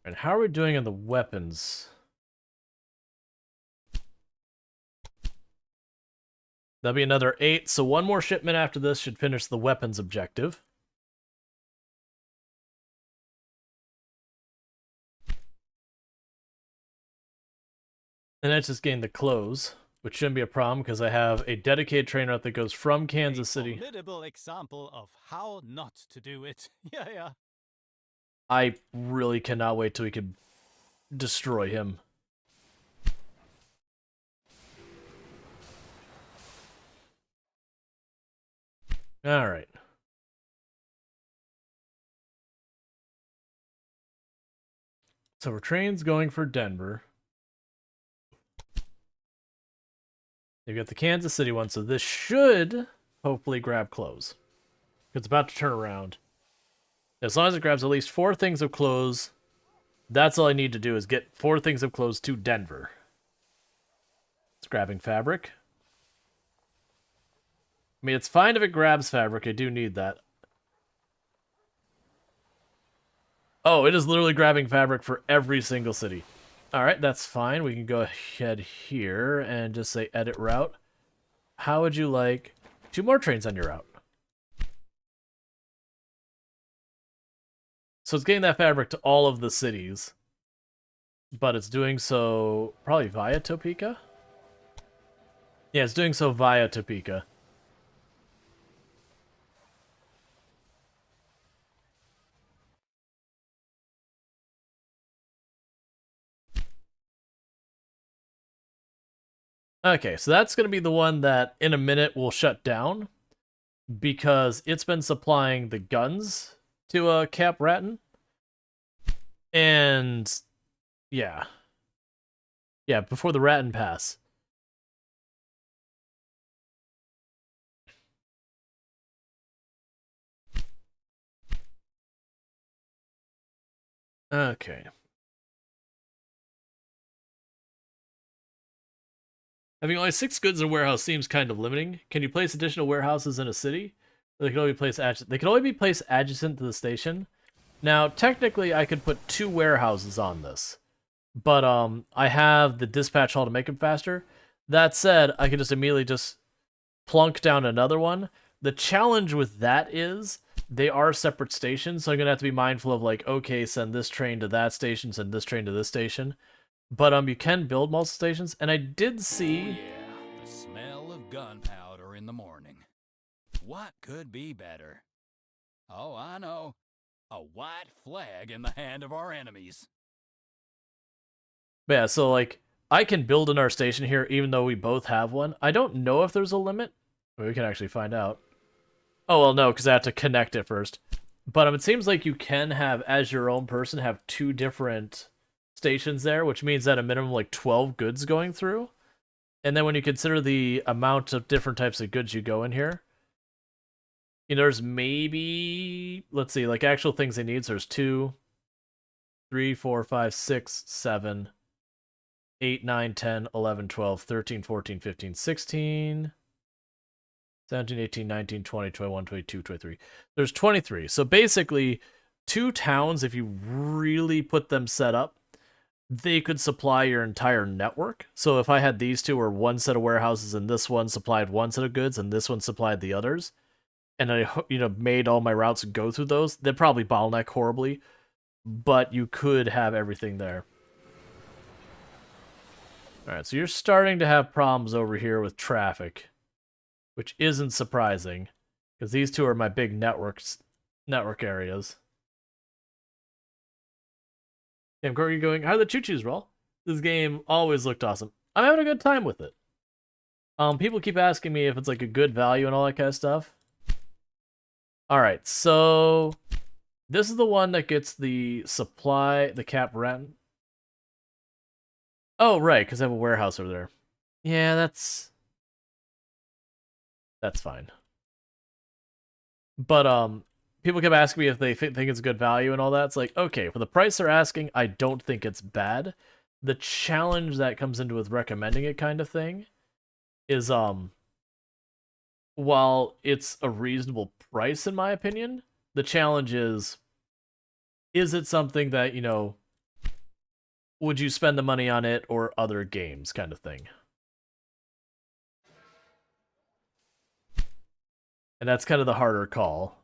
And how are we doing on the weapons? That'll be another 8, so one more shipment after this should finish the weapons objective. And that's just getting the clothes, which shouldn't be a problem because I have a dedicated train route that goes from Kansas City. A formidable example of how not to do it. Yeah. I really cannot wait till we can destroy him. All right. So our train's going for Denver. You've got the Kansas City one, so this should hopefully grab clothes. It's about to turn around. As long as it grabs at least 4 things of clothes, that's all I need to do is get 4 things of clothes to Denver. It's grabbing fabric. I mean, it's fine if it grabs fabric. I do need that. Oh, it is literally grabbing fabric for every single city. Alright, that's fine. We can go ahead here and just say edit route. How would you like 2 more trains on your route? So it's getting that fabric to all of the cities. But it's doing so probably via Topeka? Yeah, it's doing so via Topeka. Okay, so that's going to be the one that in a minute will shut down because it's been supplying the guns to Cap Ratton. And yeah. Yeah, before the Ratton Pass. Okay. Having only 6 goods in a warehouse seems kind of limiting. Can you place additional warehouses in a city? They can only be placed adjacent to the station. Now, technically, I could put 2 warehouses on this, but I have the dispatch hall to make them faster. That said, I could just immediately just plunk down another one. The challenge with that is they are separate stations, so I'm gonna have to be mindful of like, okay, send this train to that station, send this train to this station. But you can build multiple stations, and I did see. Oh, yeah, the smell of gunpowder in the morning. What could be better? Oh, I know. A white flag in the hand of our enemies. Yeah, so like I can build in our station here, even though we both have one. I don't know if there's a limit. We can actually find out. Oh well, no, because I have to connect it first. But it seems like you can have, as your own person, have 2 different stations there, which means that a minimum like 12 goods going through. And then when you consider the amount of different types of goods you go in here, you know, there's maybe, let's see, like actual things they need. So there's 2, 3, 4, 5, 6, 7, 8, 9, 10, 11, 12, 13, 14, 15, 16, 17, 18, 19, 20, 21, 22, 23. There's 23. So basically, 2 towns, if you really put them set up, they could supply your entire network. So if I had these 2 or one set of warehouses and this one supplied one set of goods and this one supplied the others, and I made all my routes go through those, they'd probably bottleneck horribly, but you could have everything there. Alright, so you're starting to have problems over here with traffic, which isn't surprising, because these two are my big network areas. Damn, Corey going, how the choo-choos roll? This game always looked awesome. I'm having a good time with it. People keep asking me if it's like a good value and all that kind of stuff. Alright, so this is the one that gets the supply, the cap rent. Oh, right, because I have a warehouse over there. Yeah, that's fine. But people kept asking me if they think it's good value and all that. It's like, okay, for the price they're asking, I don't think it's bad. The challenge that comes into with recommending it kind of thing is while it's a reasonable price in my opinion, the challenge is it something that, you know, would you spend the money on it or other games kind of thing? And that's kind of the harder call.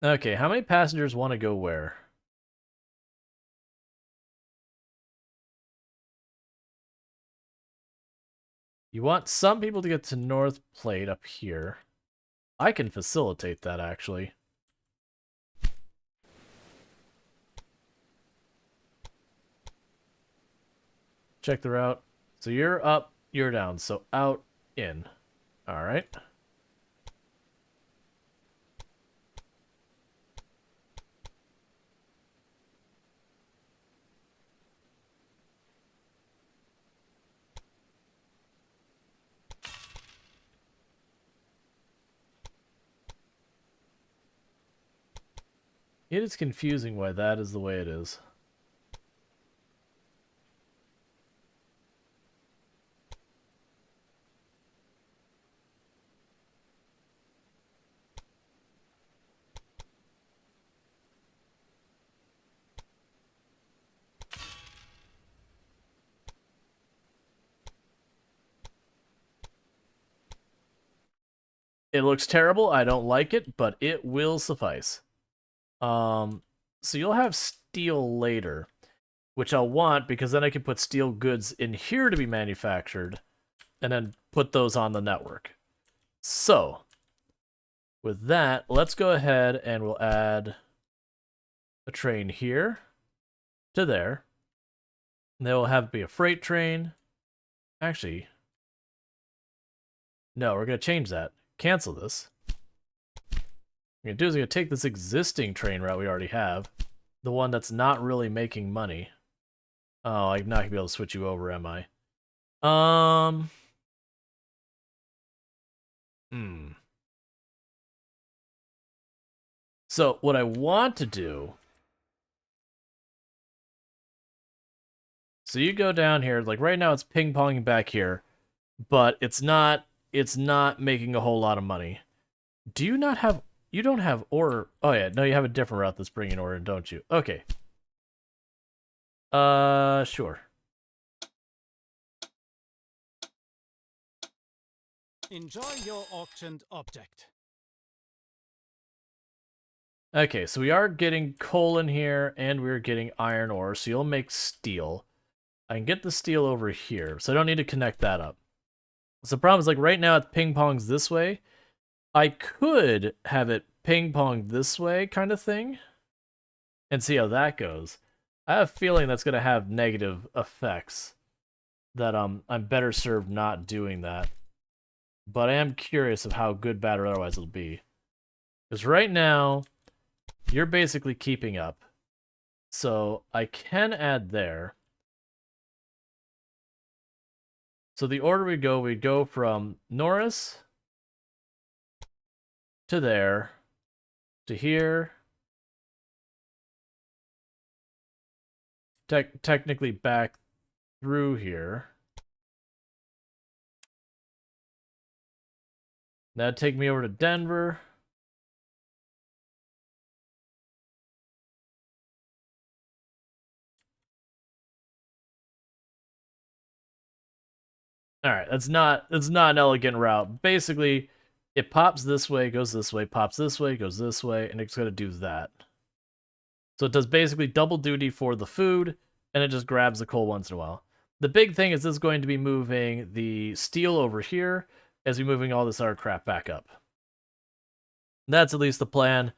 Okay, how many passengers want to go where? You want some people to get to North Plate up here. I can facilitate that, actually. Check the route. So you're up, you're down. So out, in. Alright. It is confusing why that is the way it is. It looks terrible. I don't like it, but it will suffice. So you'll have steel later, which I'll want because then I can put steel goods in here to be manufactured and then put those on the network. So, with that, let's go ahead and we'll add a train here to there. And there will have to be a freight train. Actually, no, we're going to change that. Cancel this. What I'm going to do is I'm going to take this existing train route we already have, the one that's not really making money. Oh, I'm not going to be able to switch you over, am I? So, what I want to do... So you go down here, like right now it's ping-ponging back here, but it's not making a whole lot of money. Do you not have... You don't have ore... Oh yeah, no, you have a different route that's bringing ore in, don't you? Okay. Sure. Enjoy your auctioned object. Okay, so we are getting coal in here, and we're getting iron ore, so you'll make steel. I can get the steel over here, so I don't need to connect that up. So the problem is, like, right now it ping-pongs this way. I could have it ping-pong this way, kind of thing, and see how that goes. I have a feeling that's going to have negative effects, that I'm better served not doing that. But I am curious of how good, bad, or otherwise it'll be. Because right now, you're basically keeping up. So I can add there. So the order we'd go from Norris to there to here. Technically back through here. That'd take me over to Denver. All right, that's not an elegant route. Basically, it pops this way, goes this way, pops this way, goes this way, and it's going to do that. So it does basically double duty for the food, and it just grabs the coal once in a while. The big thing is this is going to be moving the steel over here as we're moving all this other crap back up. That's at least the plan.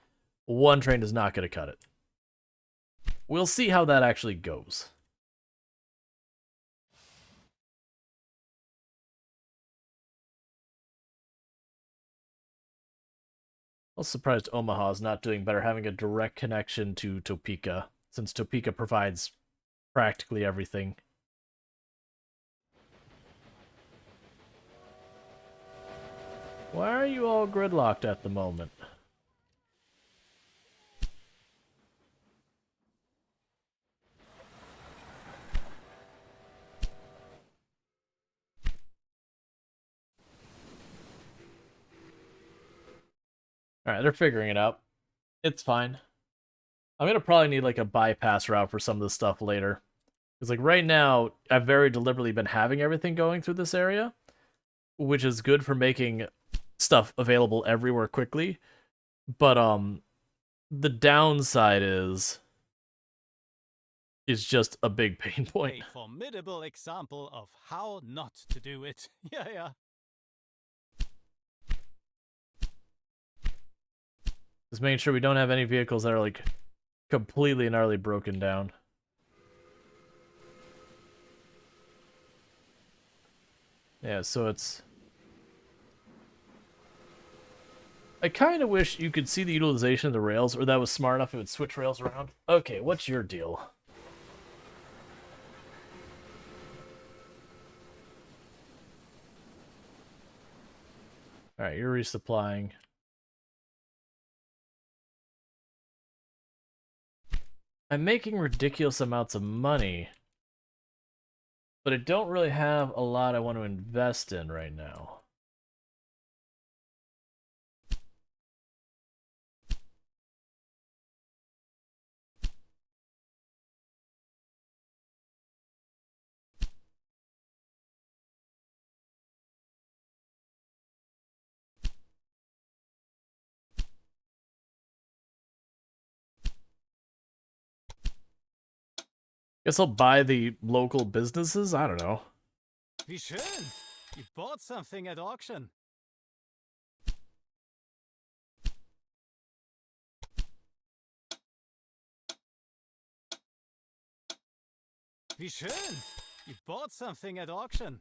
One train is not going to cut it. We'll see how that actually goes. I was surprised Omaha's not doing better, having a direct connection to Topeka, since Topeka provides practically everything. Why are you all gridlocked at the moment? Alright, they're figuring it out. It's fine. I'm gonna probably need like a bypass route for some of this stuff later. Because like right now, I've very deliberately been having everything going through this area, which is good for making stuff available everywhere quickly. But the downside is just a big pain point. A formidable example of how not to do it. Yeah. Just making sure we don't have any vehicles that are like completely and utterly broken down. Yeah, so it's... I kind of wish you could see the utilization of the rails, or that was smart enough it would switch rails around. Okay, what's your deal? Alright, you're resupplying. I'm making ridiculous amounts of money, but I don't really have a lot I want to invest in right now. Guess I'll buy the local businesses? I don't know. Wie schön! You bought something at auction. Wie schön! You bought something at auction.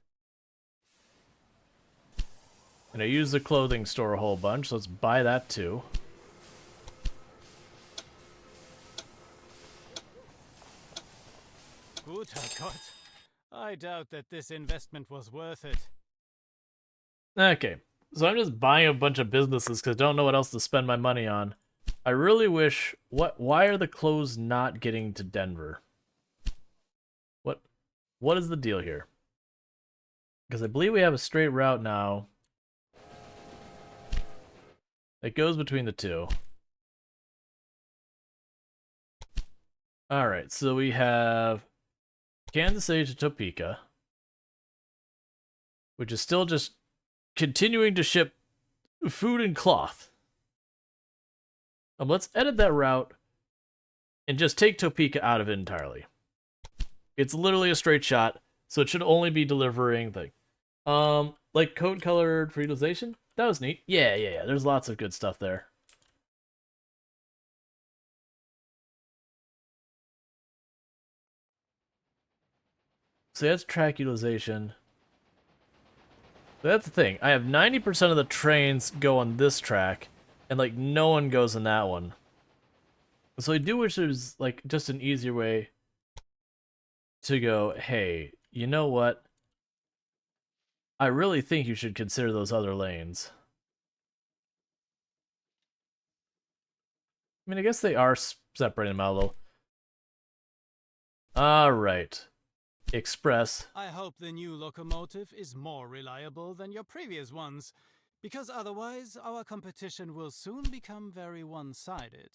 And I use the clothing store a whole bunch, so let's buy that too. Guter Gott. I doubt that this investment was worth it. Okay, so I'm just buying a bunch of businesses because I don't know what else to spend my money on. I really wish... Why are the clothes not getting to Denver? What is the deal here? Because I believe we have a straight route now that goes between the two. Alright, so we have Kansas City to Topeka, which is still just continuing to ship food and cloth. Let's edit that route and just take Topeka out of it entirely. It's literally a straight shot, so it should only be delivering thing. Like code colored for utilization? That was neat. Yeah. There's lots of good stuff there. So that's track utilization. But that's the thing. I have 90% of the trains go on this track, and like no one goes on that one. So I do wish there was like just an easier way to go, hey, you know what? I really think you should consider those other lanes. I mean, I guess they are separating them out a little. Alright. Express. I hope the new locomotive is more reliable than your previous ones, because otherwise our competition will soon become very one-sided.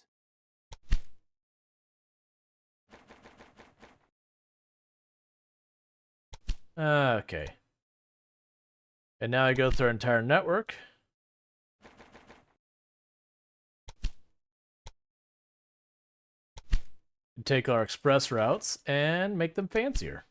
Okay. And now I go through our entire network. take our express routes and make them fancier.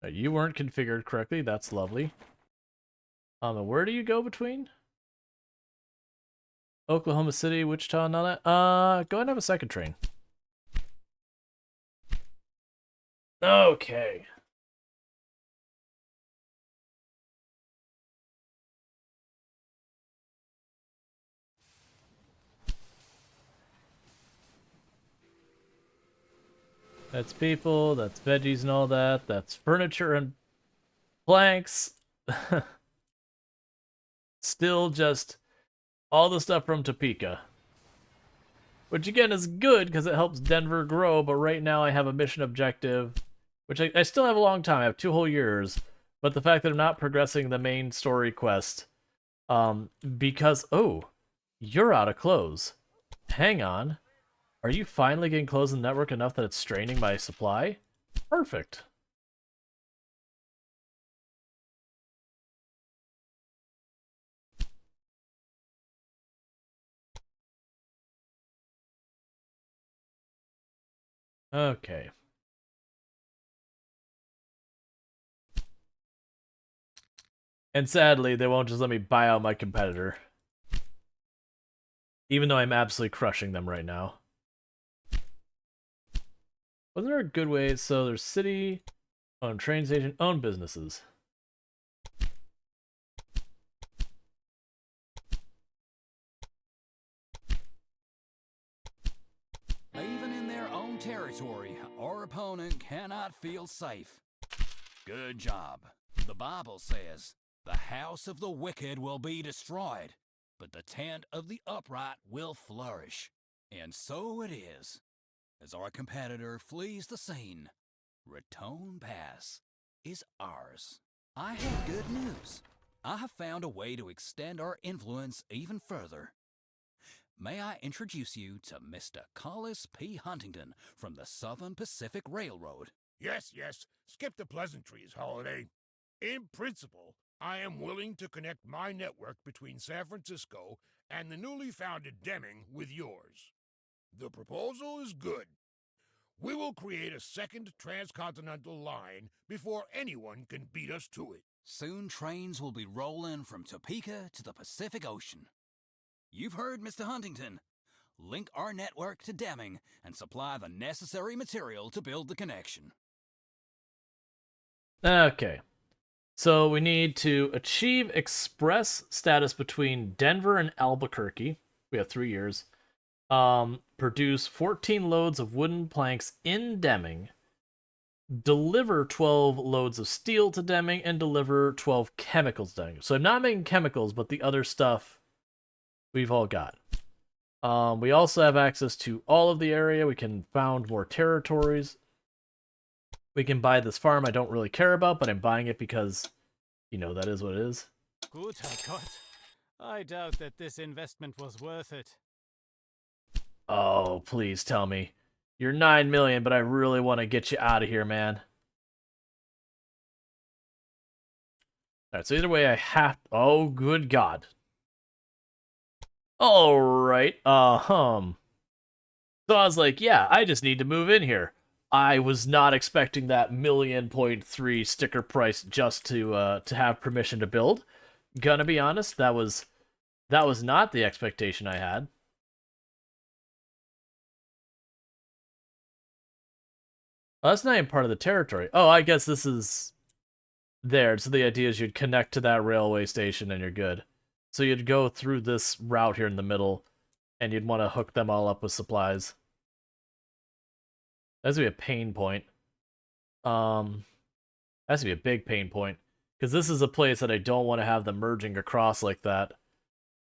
You weren't configured correctly. That's lovely. And where do you go between? Oklahoma City, Wichita, and all that? Go ahead and have a second train. Okay. That's people, that's veggies and all that, that's furniture and planks. Still just all the stuff from Topeka. Which again is good because it helps Denver grow, but right now I have a mission objective, which I still have a long time, I have 2 whole years, but the fact that I'm not progressing the main story quest, because, oh, you're out of clothes. Hang on. Are you finally getting close in the network enough that it's straining my supply? Perfect. Okay. And sadly, they won't just let me buy out my competitor. Even though I'm absolutely crushing them right now. Wasn't there a good way? So there's city, own train station, own businesses. Even in their own territory, our opponent cannot feel safe. Good job. The Bible says, the house of the wicked will be destroyed, but the tent of the upright will flourish. And so it is. As our competitor flees the scene, Raton Pass is ours. I have good news. I have found a way to extend our influence even further. May I introduce you to Mr. Collis P. Huntington from the Southern Pacific Railroad? Yes, skip the pleasantries, Holiday. In principle, I am willing to connect my network between San Francisco and the newly founded Deming with yours. The proposal is good. We will create a second transcontinental line before anyone can beat us to it. Soon trains will be rolling from Topeka to the Pacific Ocean. You've heard, Mr. Huntington. Link our network to Deming and supply the necessary material to build the connection. Okay. So we need to achieve express status between Denver and Albuquerque. We have 3 years. Produce 14 loads of wooden planks in Deming. Deliver 12 loads of steel to Deming and deliver 12 chemicals to Deming. So I'm not making chemicals, but the other stuff we've all got. We also have access to all of the area. We can found more territories. We can buy this farm I don't really care about, but I'm buying it because, you know, that is what it is. Good Gott. I doubt that this investment was worth it. Oh, please tell me. You're 9 million, but I really want to get you out of here, man. Alright, so either way I have... Oh, good God. Alright, So I was like, yeah, I just need to move in here. I was not expecting that 1.3 sticker price just to have permission to build. Gonna be honest, that was not the expectation I had. Oh, that's not even part of the territory. Oh, I guess this is there. So the idea is you'd connect to that railway station and you're good. So you'd go through this route here in the middle, and you'd want to hook them all up with supplies. That's gonna be a pain point. That's gonna be a big pain point. Because this is a place that I don't want to have them merging across like that.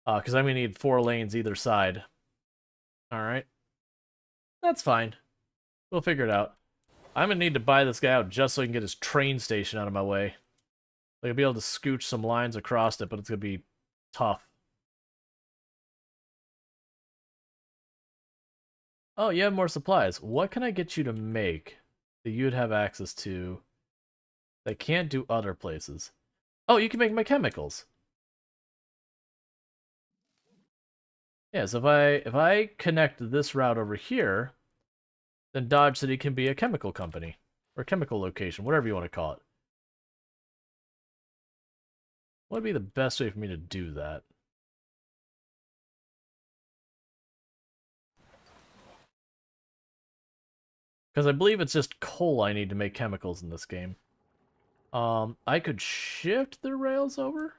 Because I'm gonna need 4 lanes either side. Alright. That's fine. We'll figure it out. I'm gonna need to buy this guy out just so I can get his train station out of my way. Like, I'll be able to scooch some lines across it, but it's gonna be tough. Oh, you have more supplies. What can I get you to make that you'd have access to that can't do other places? Oh, you can make my chemicals. Yeah, so if I connect this route over here, then Dodge City can be a chemical company. Or chemical location, whatever you want to call it. What would be the best way for me to do that? Because I believe it's just coal I need to make chemicals in this game. I could shift the rails over?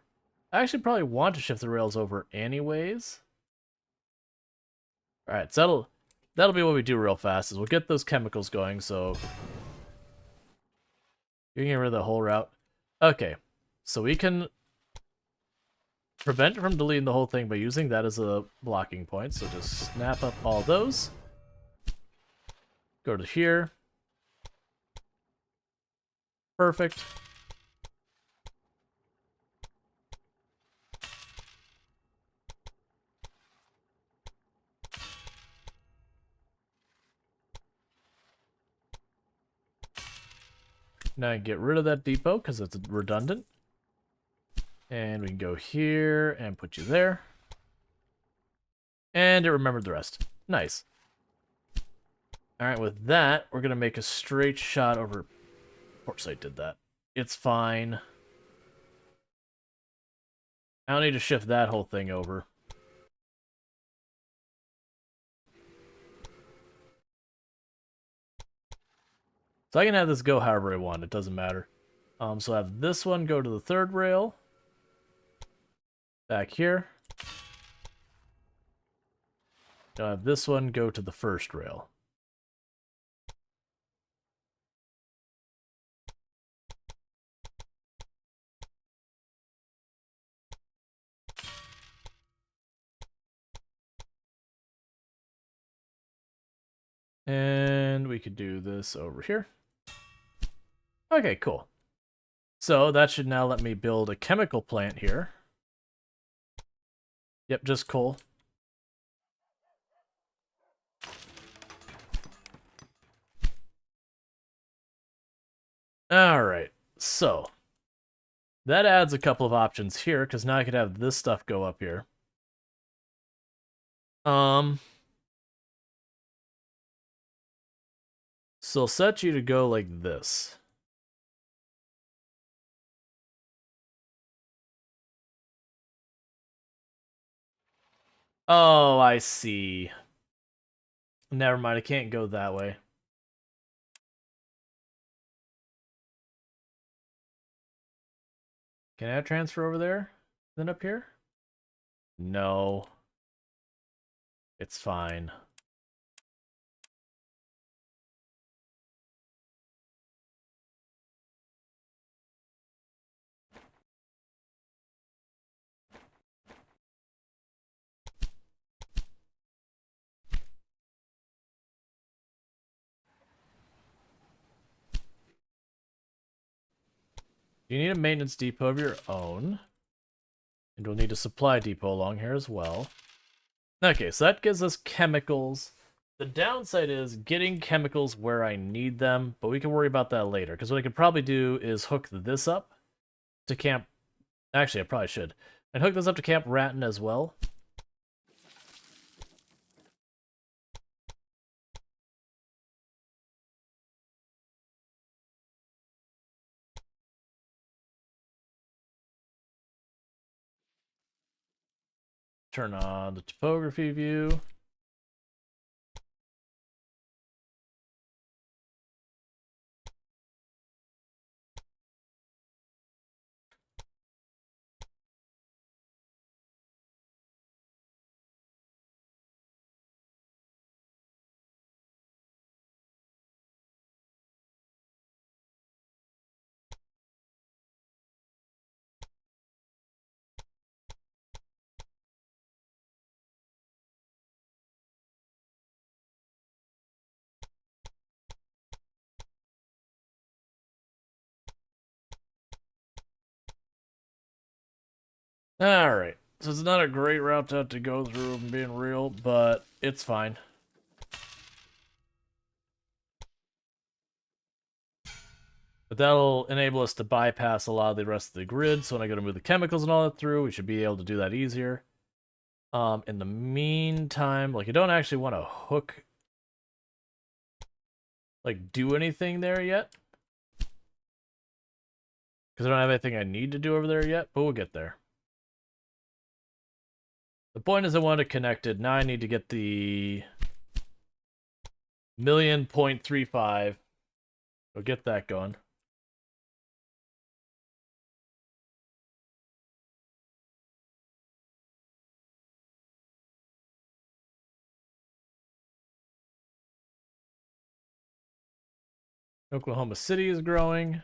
I actually probably want to shift the rails over anyways. Alright, so that'll be what we do real fast, is we'll get those chemicals going, so... You can get rid of the whole route. Okay, so we can prevent it from deleting the whole thing by using that as a blocking point, so just snap up all those. Go to here. Perfect. Now get rid of that depot because it's redundant. And we can go here and put you there. And it remembered the rest. Nice. Alright, with that, we're going to make a straight shot over... Of course I did that. It's fine. I don't need to shift that whole thing over. So I can have this go however I want. It doesn't matter. So I have this one go to the third rail. Back here. I'll have this one go to the first rail. And we could do this over here. Okay, cool. So that should now let me build a chemical plant here. Yep, just coal. Alright, so that adds a couple of options here, because now I could have this stuff go up here. So I'll set you to go like this. Oh, I see. Never mind, I can't go that way. Can I transfer over there? Then up here? No. It's fine. You need a maintenance depot of your own. And we'll need a supply depot along here as well. Okay, so that gives us chemicals. The downside is getting chemicals where I need them, but we can worry about that later. Because what I could probably do is hook this up to Camp... Actually, I probably should. And hook this up to Camp Ratton as well. Turn on the topography view. Alright, so it's not a great route to have to go through, if I'm being real, but it's fine. But that'll enable us to bypass a lot of the rest of the grid, so when I go to move the chemicals and all that through, we should be able to do that easier. In the meantime, like, I don't actually want to hook, like, do anything there yet. Because I don't have anything I need to do over there yet, but we'll get there. The point is I want it connected. Now I need to get the 1,000,000.35. We'll get that going. Oklahoma City is growing.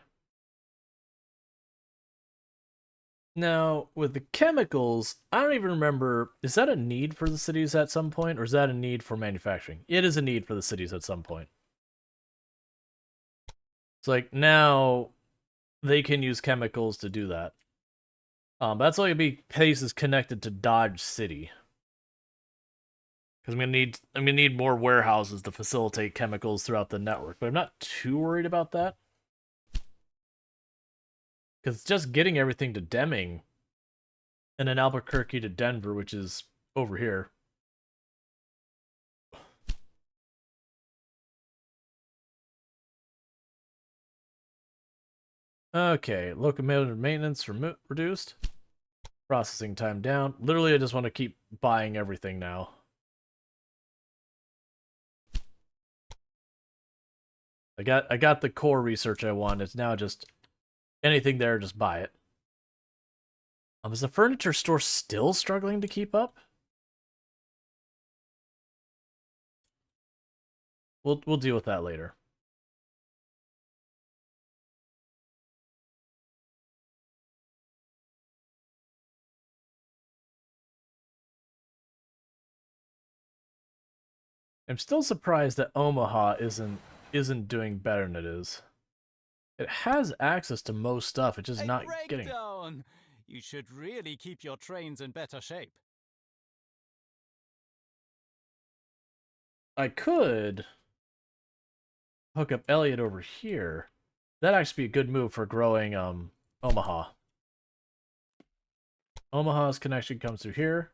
Now, with the chemicals, I don't even remember, is that a need for the cities at some point, or is that a need for manufacturing? It is a need for the cities at some point. It's like, now, they can use chemicals to do that. That's only gonna be places connected to Dodge City. Because I'm gonna need more warehouses to facilitate chemicals throughout the network, but I'm not too worried about that. Because just getting everything to Deming and then Albuquerque to Denver, which is over here. Okay, locomotive maintenance reduced. Processing time down. Literally, I just want to keep buying everything now. I got the core research I want. It's now just anything there, just buy it. Is the furniture store still struggling to keep up? We'll deal with that later. I'm still surprised that Omaha isn't doing better than it is. It has access to most stuff, it's just not getting it. Breakdown! You should really keep your trains in better shape. I could hook up Elliott over here. That'd actually be a good move for growing Omaha. Omaha's connection comes through here.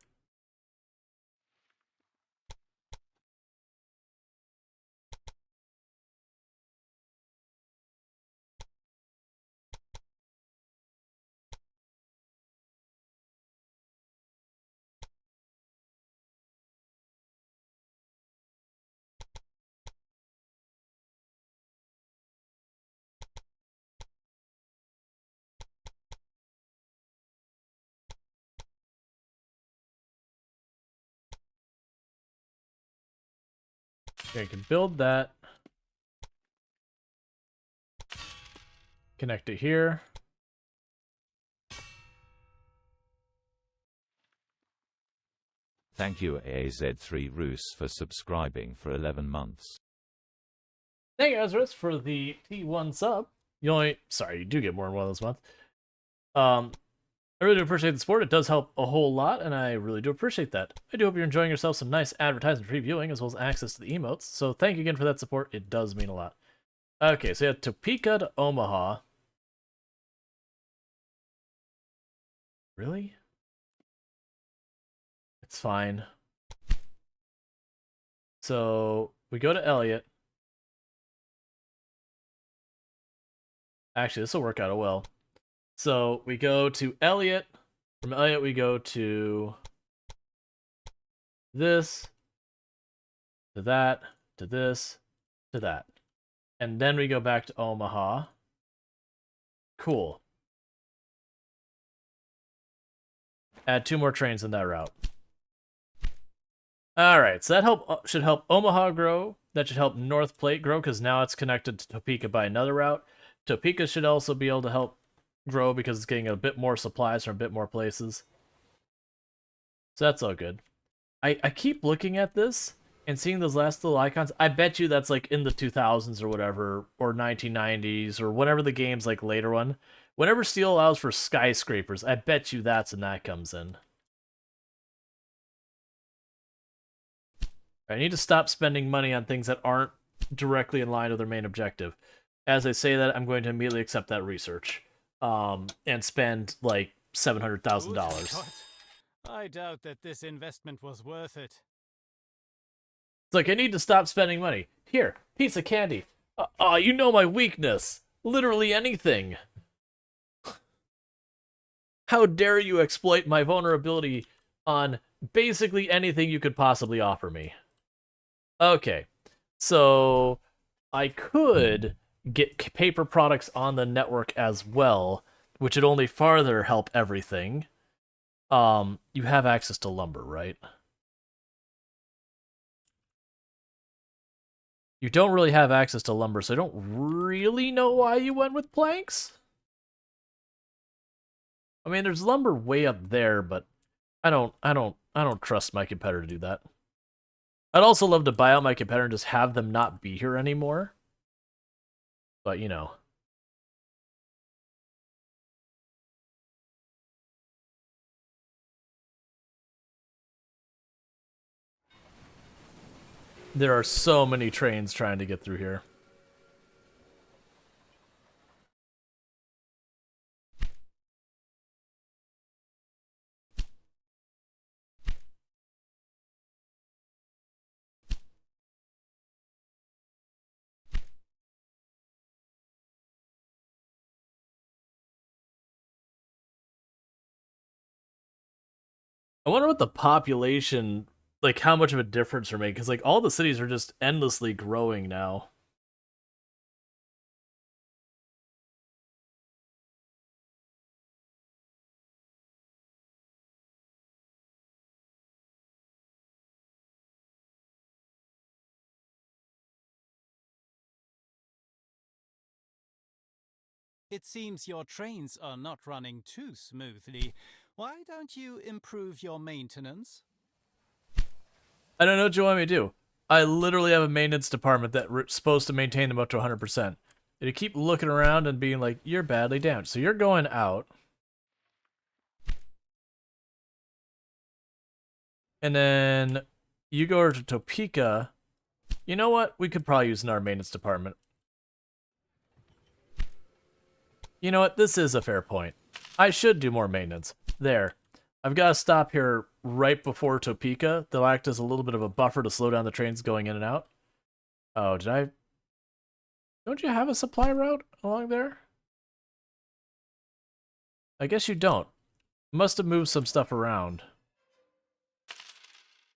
Okay, I can build that. Connect it here. Thank you AZ3 Roos for subscribing for 11 months. Thank you, Ezra, for the T1 sub. You do get more than one of those months. I really do appreciate the support. It does help a whole lot, and I really do appreciate that. I do hope you're enjoying yourself some nice advertisement viewing, as well as access to the emotes. So thank you again for that support. It does mean a lot. Okay, so yeah, Topeka to Omaha. Really? It's fine. So we go to Elliott. Actually, this will work out well. So we go to Elliott. From Elliott, we go to this, to that, to this, to that. And then we go back to Omaha. Cool. Add 2 more trains in that route. Alright, so that should help Omaha grow. That should help North Plate grow, because now it's connected to Topeka by another route. Topeka should also be able to help grow, because it's getting a bit more supplies from a bit more places. So that's all good. I keep looking at this and seeing those last little icons. I bet you that's like in the 2000s or whatever, or 1990s, or whenever the game's like later one. Whenever Steel allows for skyscrapers, I bet you that's when that comes in. I need to stop spending money on things that aren't directly in line with their main objective. As I say that, I'm going to immediately accept that research, and spend like $700,000. What? I doubt that this investment was worth it. It's like, I need to stop spending money. Here, piece of candy. You know my weakness. Literally anything. How dare you exploit my vulnerability on basically anything you could possibly offer me. Okay, so I could get paper products on the network as well, which would only farther help everything. You have access to lumber, right? You don't really have access to lumber, so I don't really know why you went with planks. I mean, there's lumber way up there, but I don't trust my competitor to do that. I'd also love to buy out my competitor and just have them not be here anymore. But, you know. There are so many trains trying to get through here. I wonder what the population, like how much of a difference are making, because like all the cities are just endlessly growing now. It seems your trains are not running too smoothly. Why don't you improve your maintenance? I don't know what you want me to do. I literally have a maintenance department that's supposed to maintain them up to 100%. They keep looking around and being like, you're badly damaged. So you're going out. And then you go to Topeka. You know what? We could probably use in our maintenance department. You know what? This is a fair point. I should do more maintenance. There. I've got to stop here right before Topeka. They'll act as a little bit of a buffer to slow down the trains going in and out. Oh, did I... Don't you have a supply route along there? I guess you don't. Must have moved some stuff around.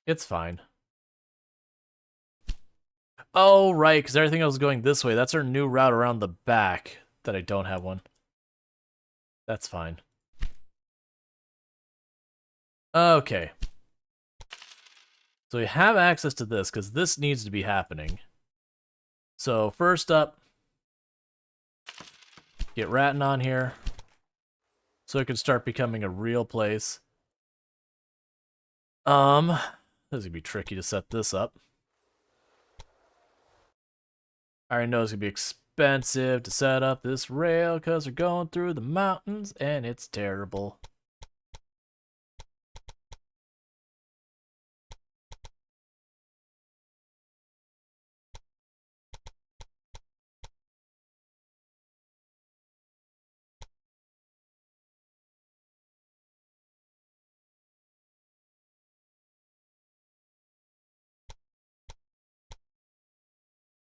It's fine. Oh, right, because everything else is going this way. That's our new route around the back that I don't have one. That's fine. Okay. So we have access to this, because this needs to be happening. So first up, get Ratton on here, so it can start becoming a real place. This is gonna be tricky to set this up. I already know it's gonna be expensive to set up this rail, because we're going through the mountains, and it's terrible.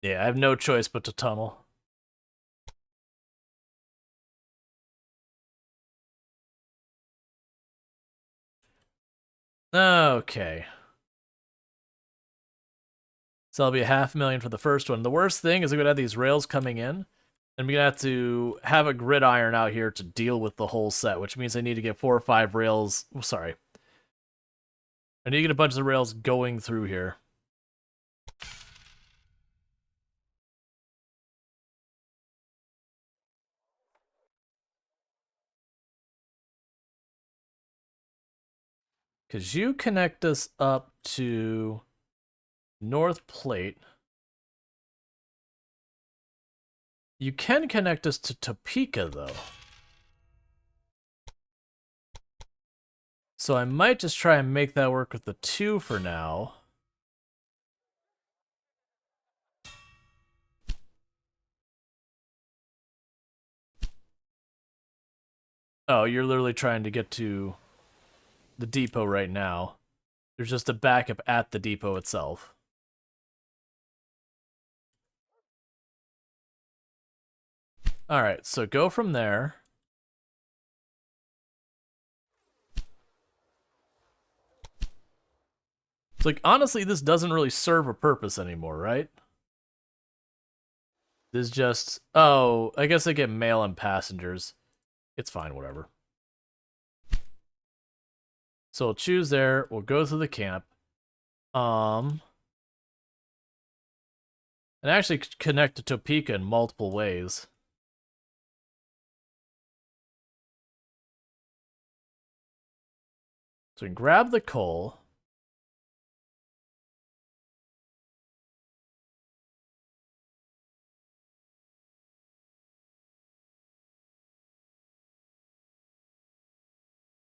Yeah, I have no choice but to tunnel. Okay. So that'll be $500,000 for the first one. The worst thing is I'm gonna have these rails coming in, and we're gonna have to have a gridiron out here to deal with the whole set, which means I need to get 4 or 5 rails. Sorry. I need to get a bunch of rails going through here. Because you connect us up to North Plate. You can connect us to Topeka, though. So I might just try and make that work with the 2 for now. Oh, you're literally trying to get to the depot right now. There's just a backup at the depot itself. Alright, so go from there. It's like, honestly, this doesn't really serve a purpose anymore, right? This is just... Oh, I guess I get mail and passengers. It's fine, whatever. So we'll choose there. We'll go through the camp. And actually connect to Topeka in multiple ways. So we can grab the coal.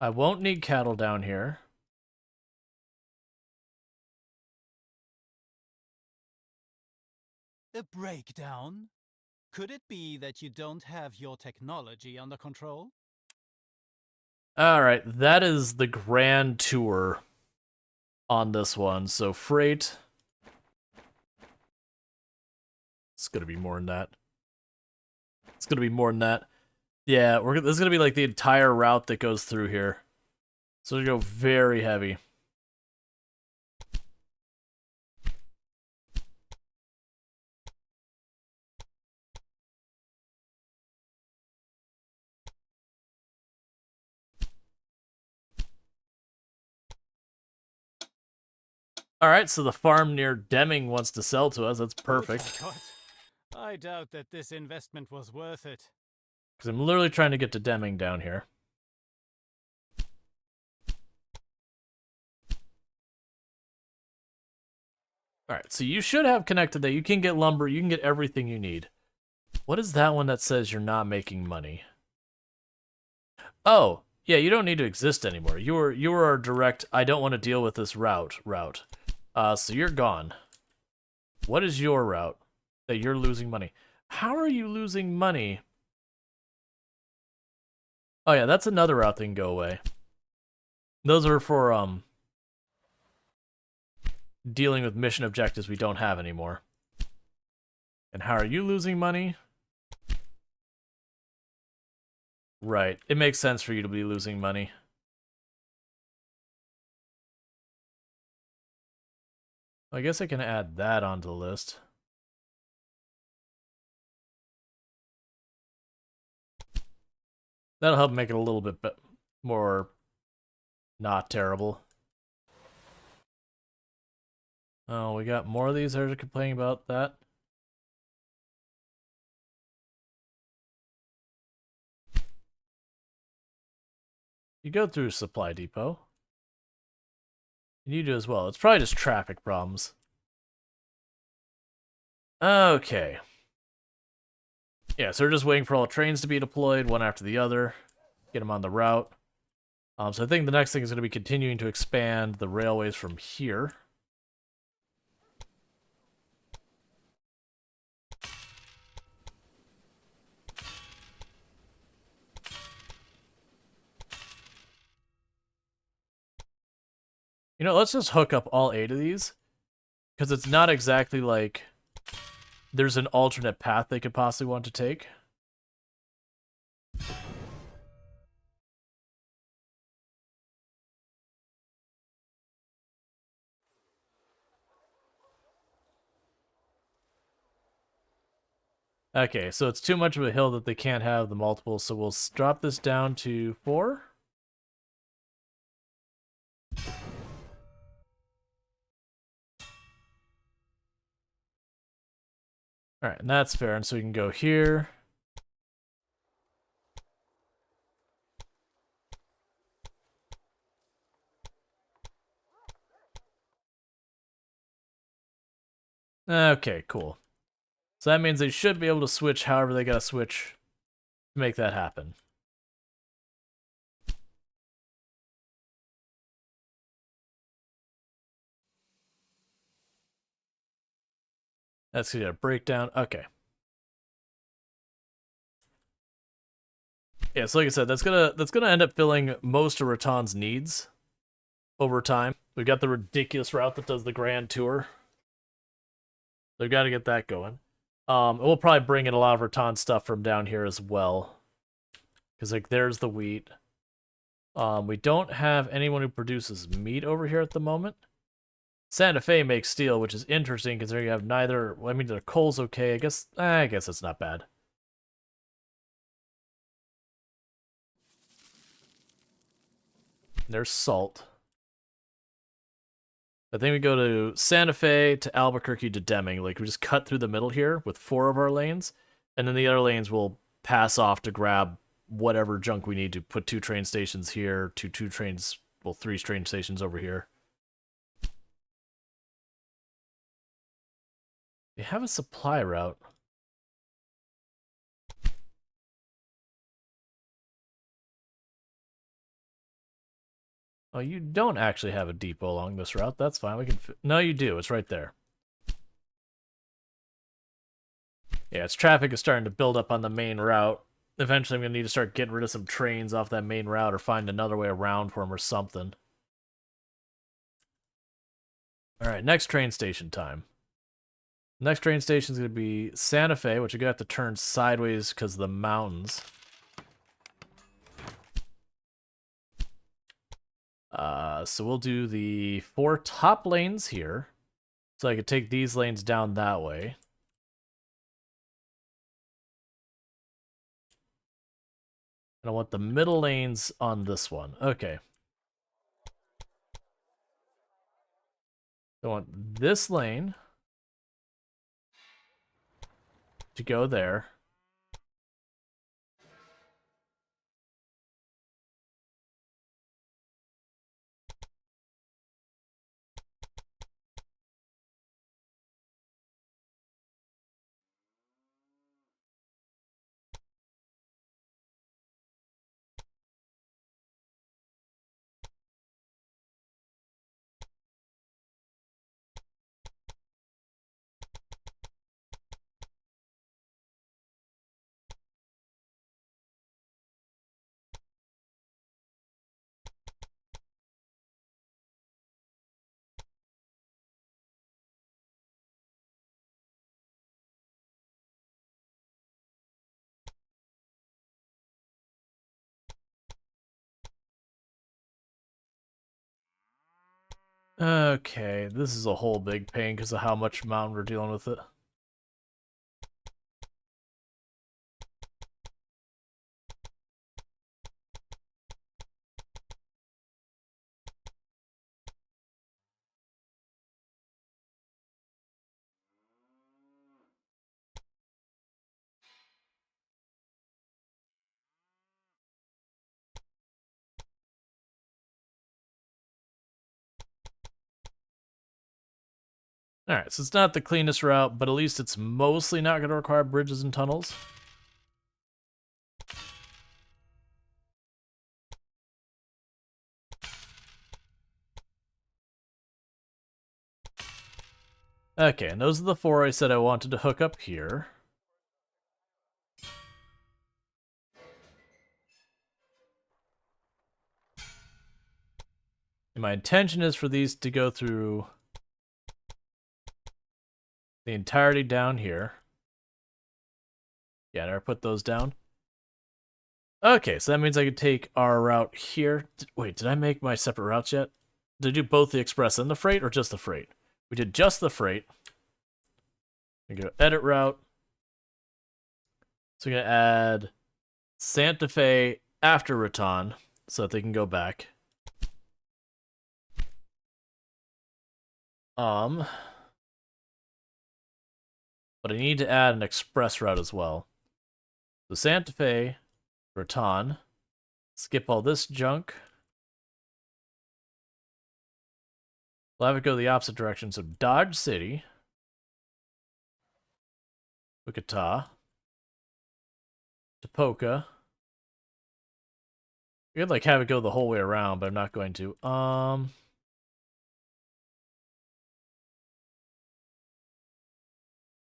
I won't need cattle down here. A breakdown? Could it be that you don't have your technology under control? Alright, that is the grand tour on this one. So freight. It's gonna be more than that. It's gonna be more than that. Yeah, this is gonna be like the entire route that goes through here. So we go very heavy. Alright, so the farm near Deming wants to sell to us. That's perfect. Good God. I doubt that this investment was worth it. Because I'm literally trying to get to Deming down here. Alright, so you should have connected that. You can get lumber. You can get everything you need. What is that one that says you're not making money? Oh, yeah, you don't need to exist anymore. You were our direct, I don't want to deal with this route. So you're gone. What is your route that you're losing money? How are you losing money? Oh yeah, that's another route that can go away. Those are for dealing with mission objectives we don't have anymore. And how are you losing money? Right, it makes sense for you to be losing money. I guess I can add that onto the list. That'll help make it a little bit more not terrible. Oh, we got more of these that are complaining about that. You go through a supply depot. And you do as well. It's probably just traffic problems. Okay. Yeah, so we're just waiting for all the trains to be deployed, one after the other. Get them on the route. So I think the next thing is going to be continuing to expand the railways from here. You know, let's just hook up all 8 of these. Because it's not exactly like there's an alternate path they could possibly want to take. Okay, so it's too much of a hill that they can't have the multiples, so we'll drop this down to 4. Alright, and that's fair, and so we can go here. Okay, cool. So that means they should be able to switch however they gotta switch to make that happen. That's gonna break down. Okay. Yeah, so like I said, that's gonna end up filling most of Raton's needs over time. We've got the ridiculous route that does the Grand Tour. They've got to get that going. We'll probably bring in a lot of Raton stuff from down here as well. Because, like, there's the wheat. We don't have anyone who produces meat over here at the moment. Santa Fe makes steel, which is interesting because there you have neither. Well, I mean, the coal's okay. I guess it's not bad. There's salt. I think we go to Santa Fe to Albuquerque to Deming. Like, we just cut through the middle here with 4 of our lanes, and then the other lanes will pass off to grab whatever junk we need to put 2 train stations here, 3 train stations over here. They have a supply route. Oh, you don't actually have a depot along this route. That's fine. We can. No, you do. It's right there. Yeah, its traffic is starting to build up on the main route. Eventually, I'm going to need to start getting rid of some trains off that main route or find another way around for them or something. Alright, next train station time. Next train station is going to be Santa Fe, which you're going to have to turn sideways because of the mountains. So we'll do the 4 top lanes here. So I could take these lanes down that way. And I want the middle lanes on this one. Okay. I want this lane to go there. Okay, this is a whole big pain because of how much mountain we're dealing with it. Alright, so it's not the cleanest route, but at least it's mostly not going to require bridges and tunnels. Okay, and those are the 4 I said I wanted to hook up here. And my intention is for these to go through the entirety down here. Yeah, I never put those down. Okay, so that means I could take our route here. Wait, did I make my separate routes yet? Did I do both the express and the freight, or just the freight? We did just the freight. We go edit route. So we're going to add Santa Fe after Raton so that they can go back. But I need to add an express route as well. So Santa Fe, Raton, skip all this junk. We'll have it go the opposite direction. So Dodge City, Wichita, Topoka. I could like have it go the whole way around, but I'm not going to.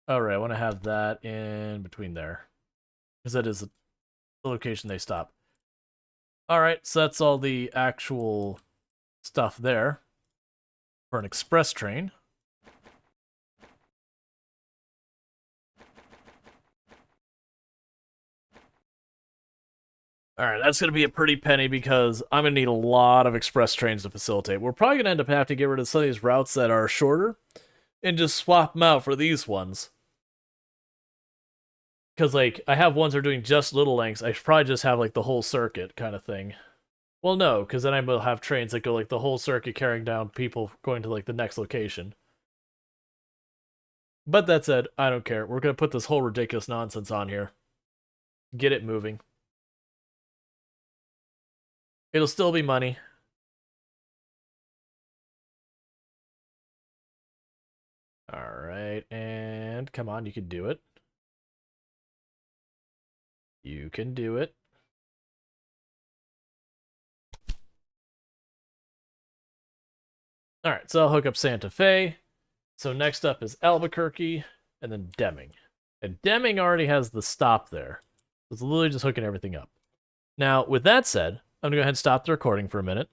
Alright, I want to have that in between there. Because that is a the location they stop. Alright, so that's all the actual stuff there for an express train. Alright, that's going to be a pretty penny because I'm going to need a lot of express trains to facilitate. We're probably going to end up having to get rid of some of these routes that are shorter and just swap them out for these ones. Because, like, I have ones that are doing just little lengths. I should probably just have, like, the whole circuit kind of thing. Well, no, because then I will have trains that go, like, the whole circuit carrying down people going to, like, the next location. But that said, I don't care. We're going to put this whole ridiculous nonsense on here. Get it moving. It'll still be money. Alright, and come on, you can do it. You can do it. Alright, so I'll hook up Santa Fe. So next up is Albuquerque, and then Deming. And Deming already has the stop there. It's literally just hooking everything up. Now, with that said, I'm going to go ahead and stop the recording for a minute.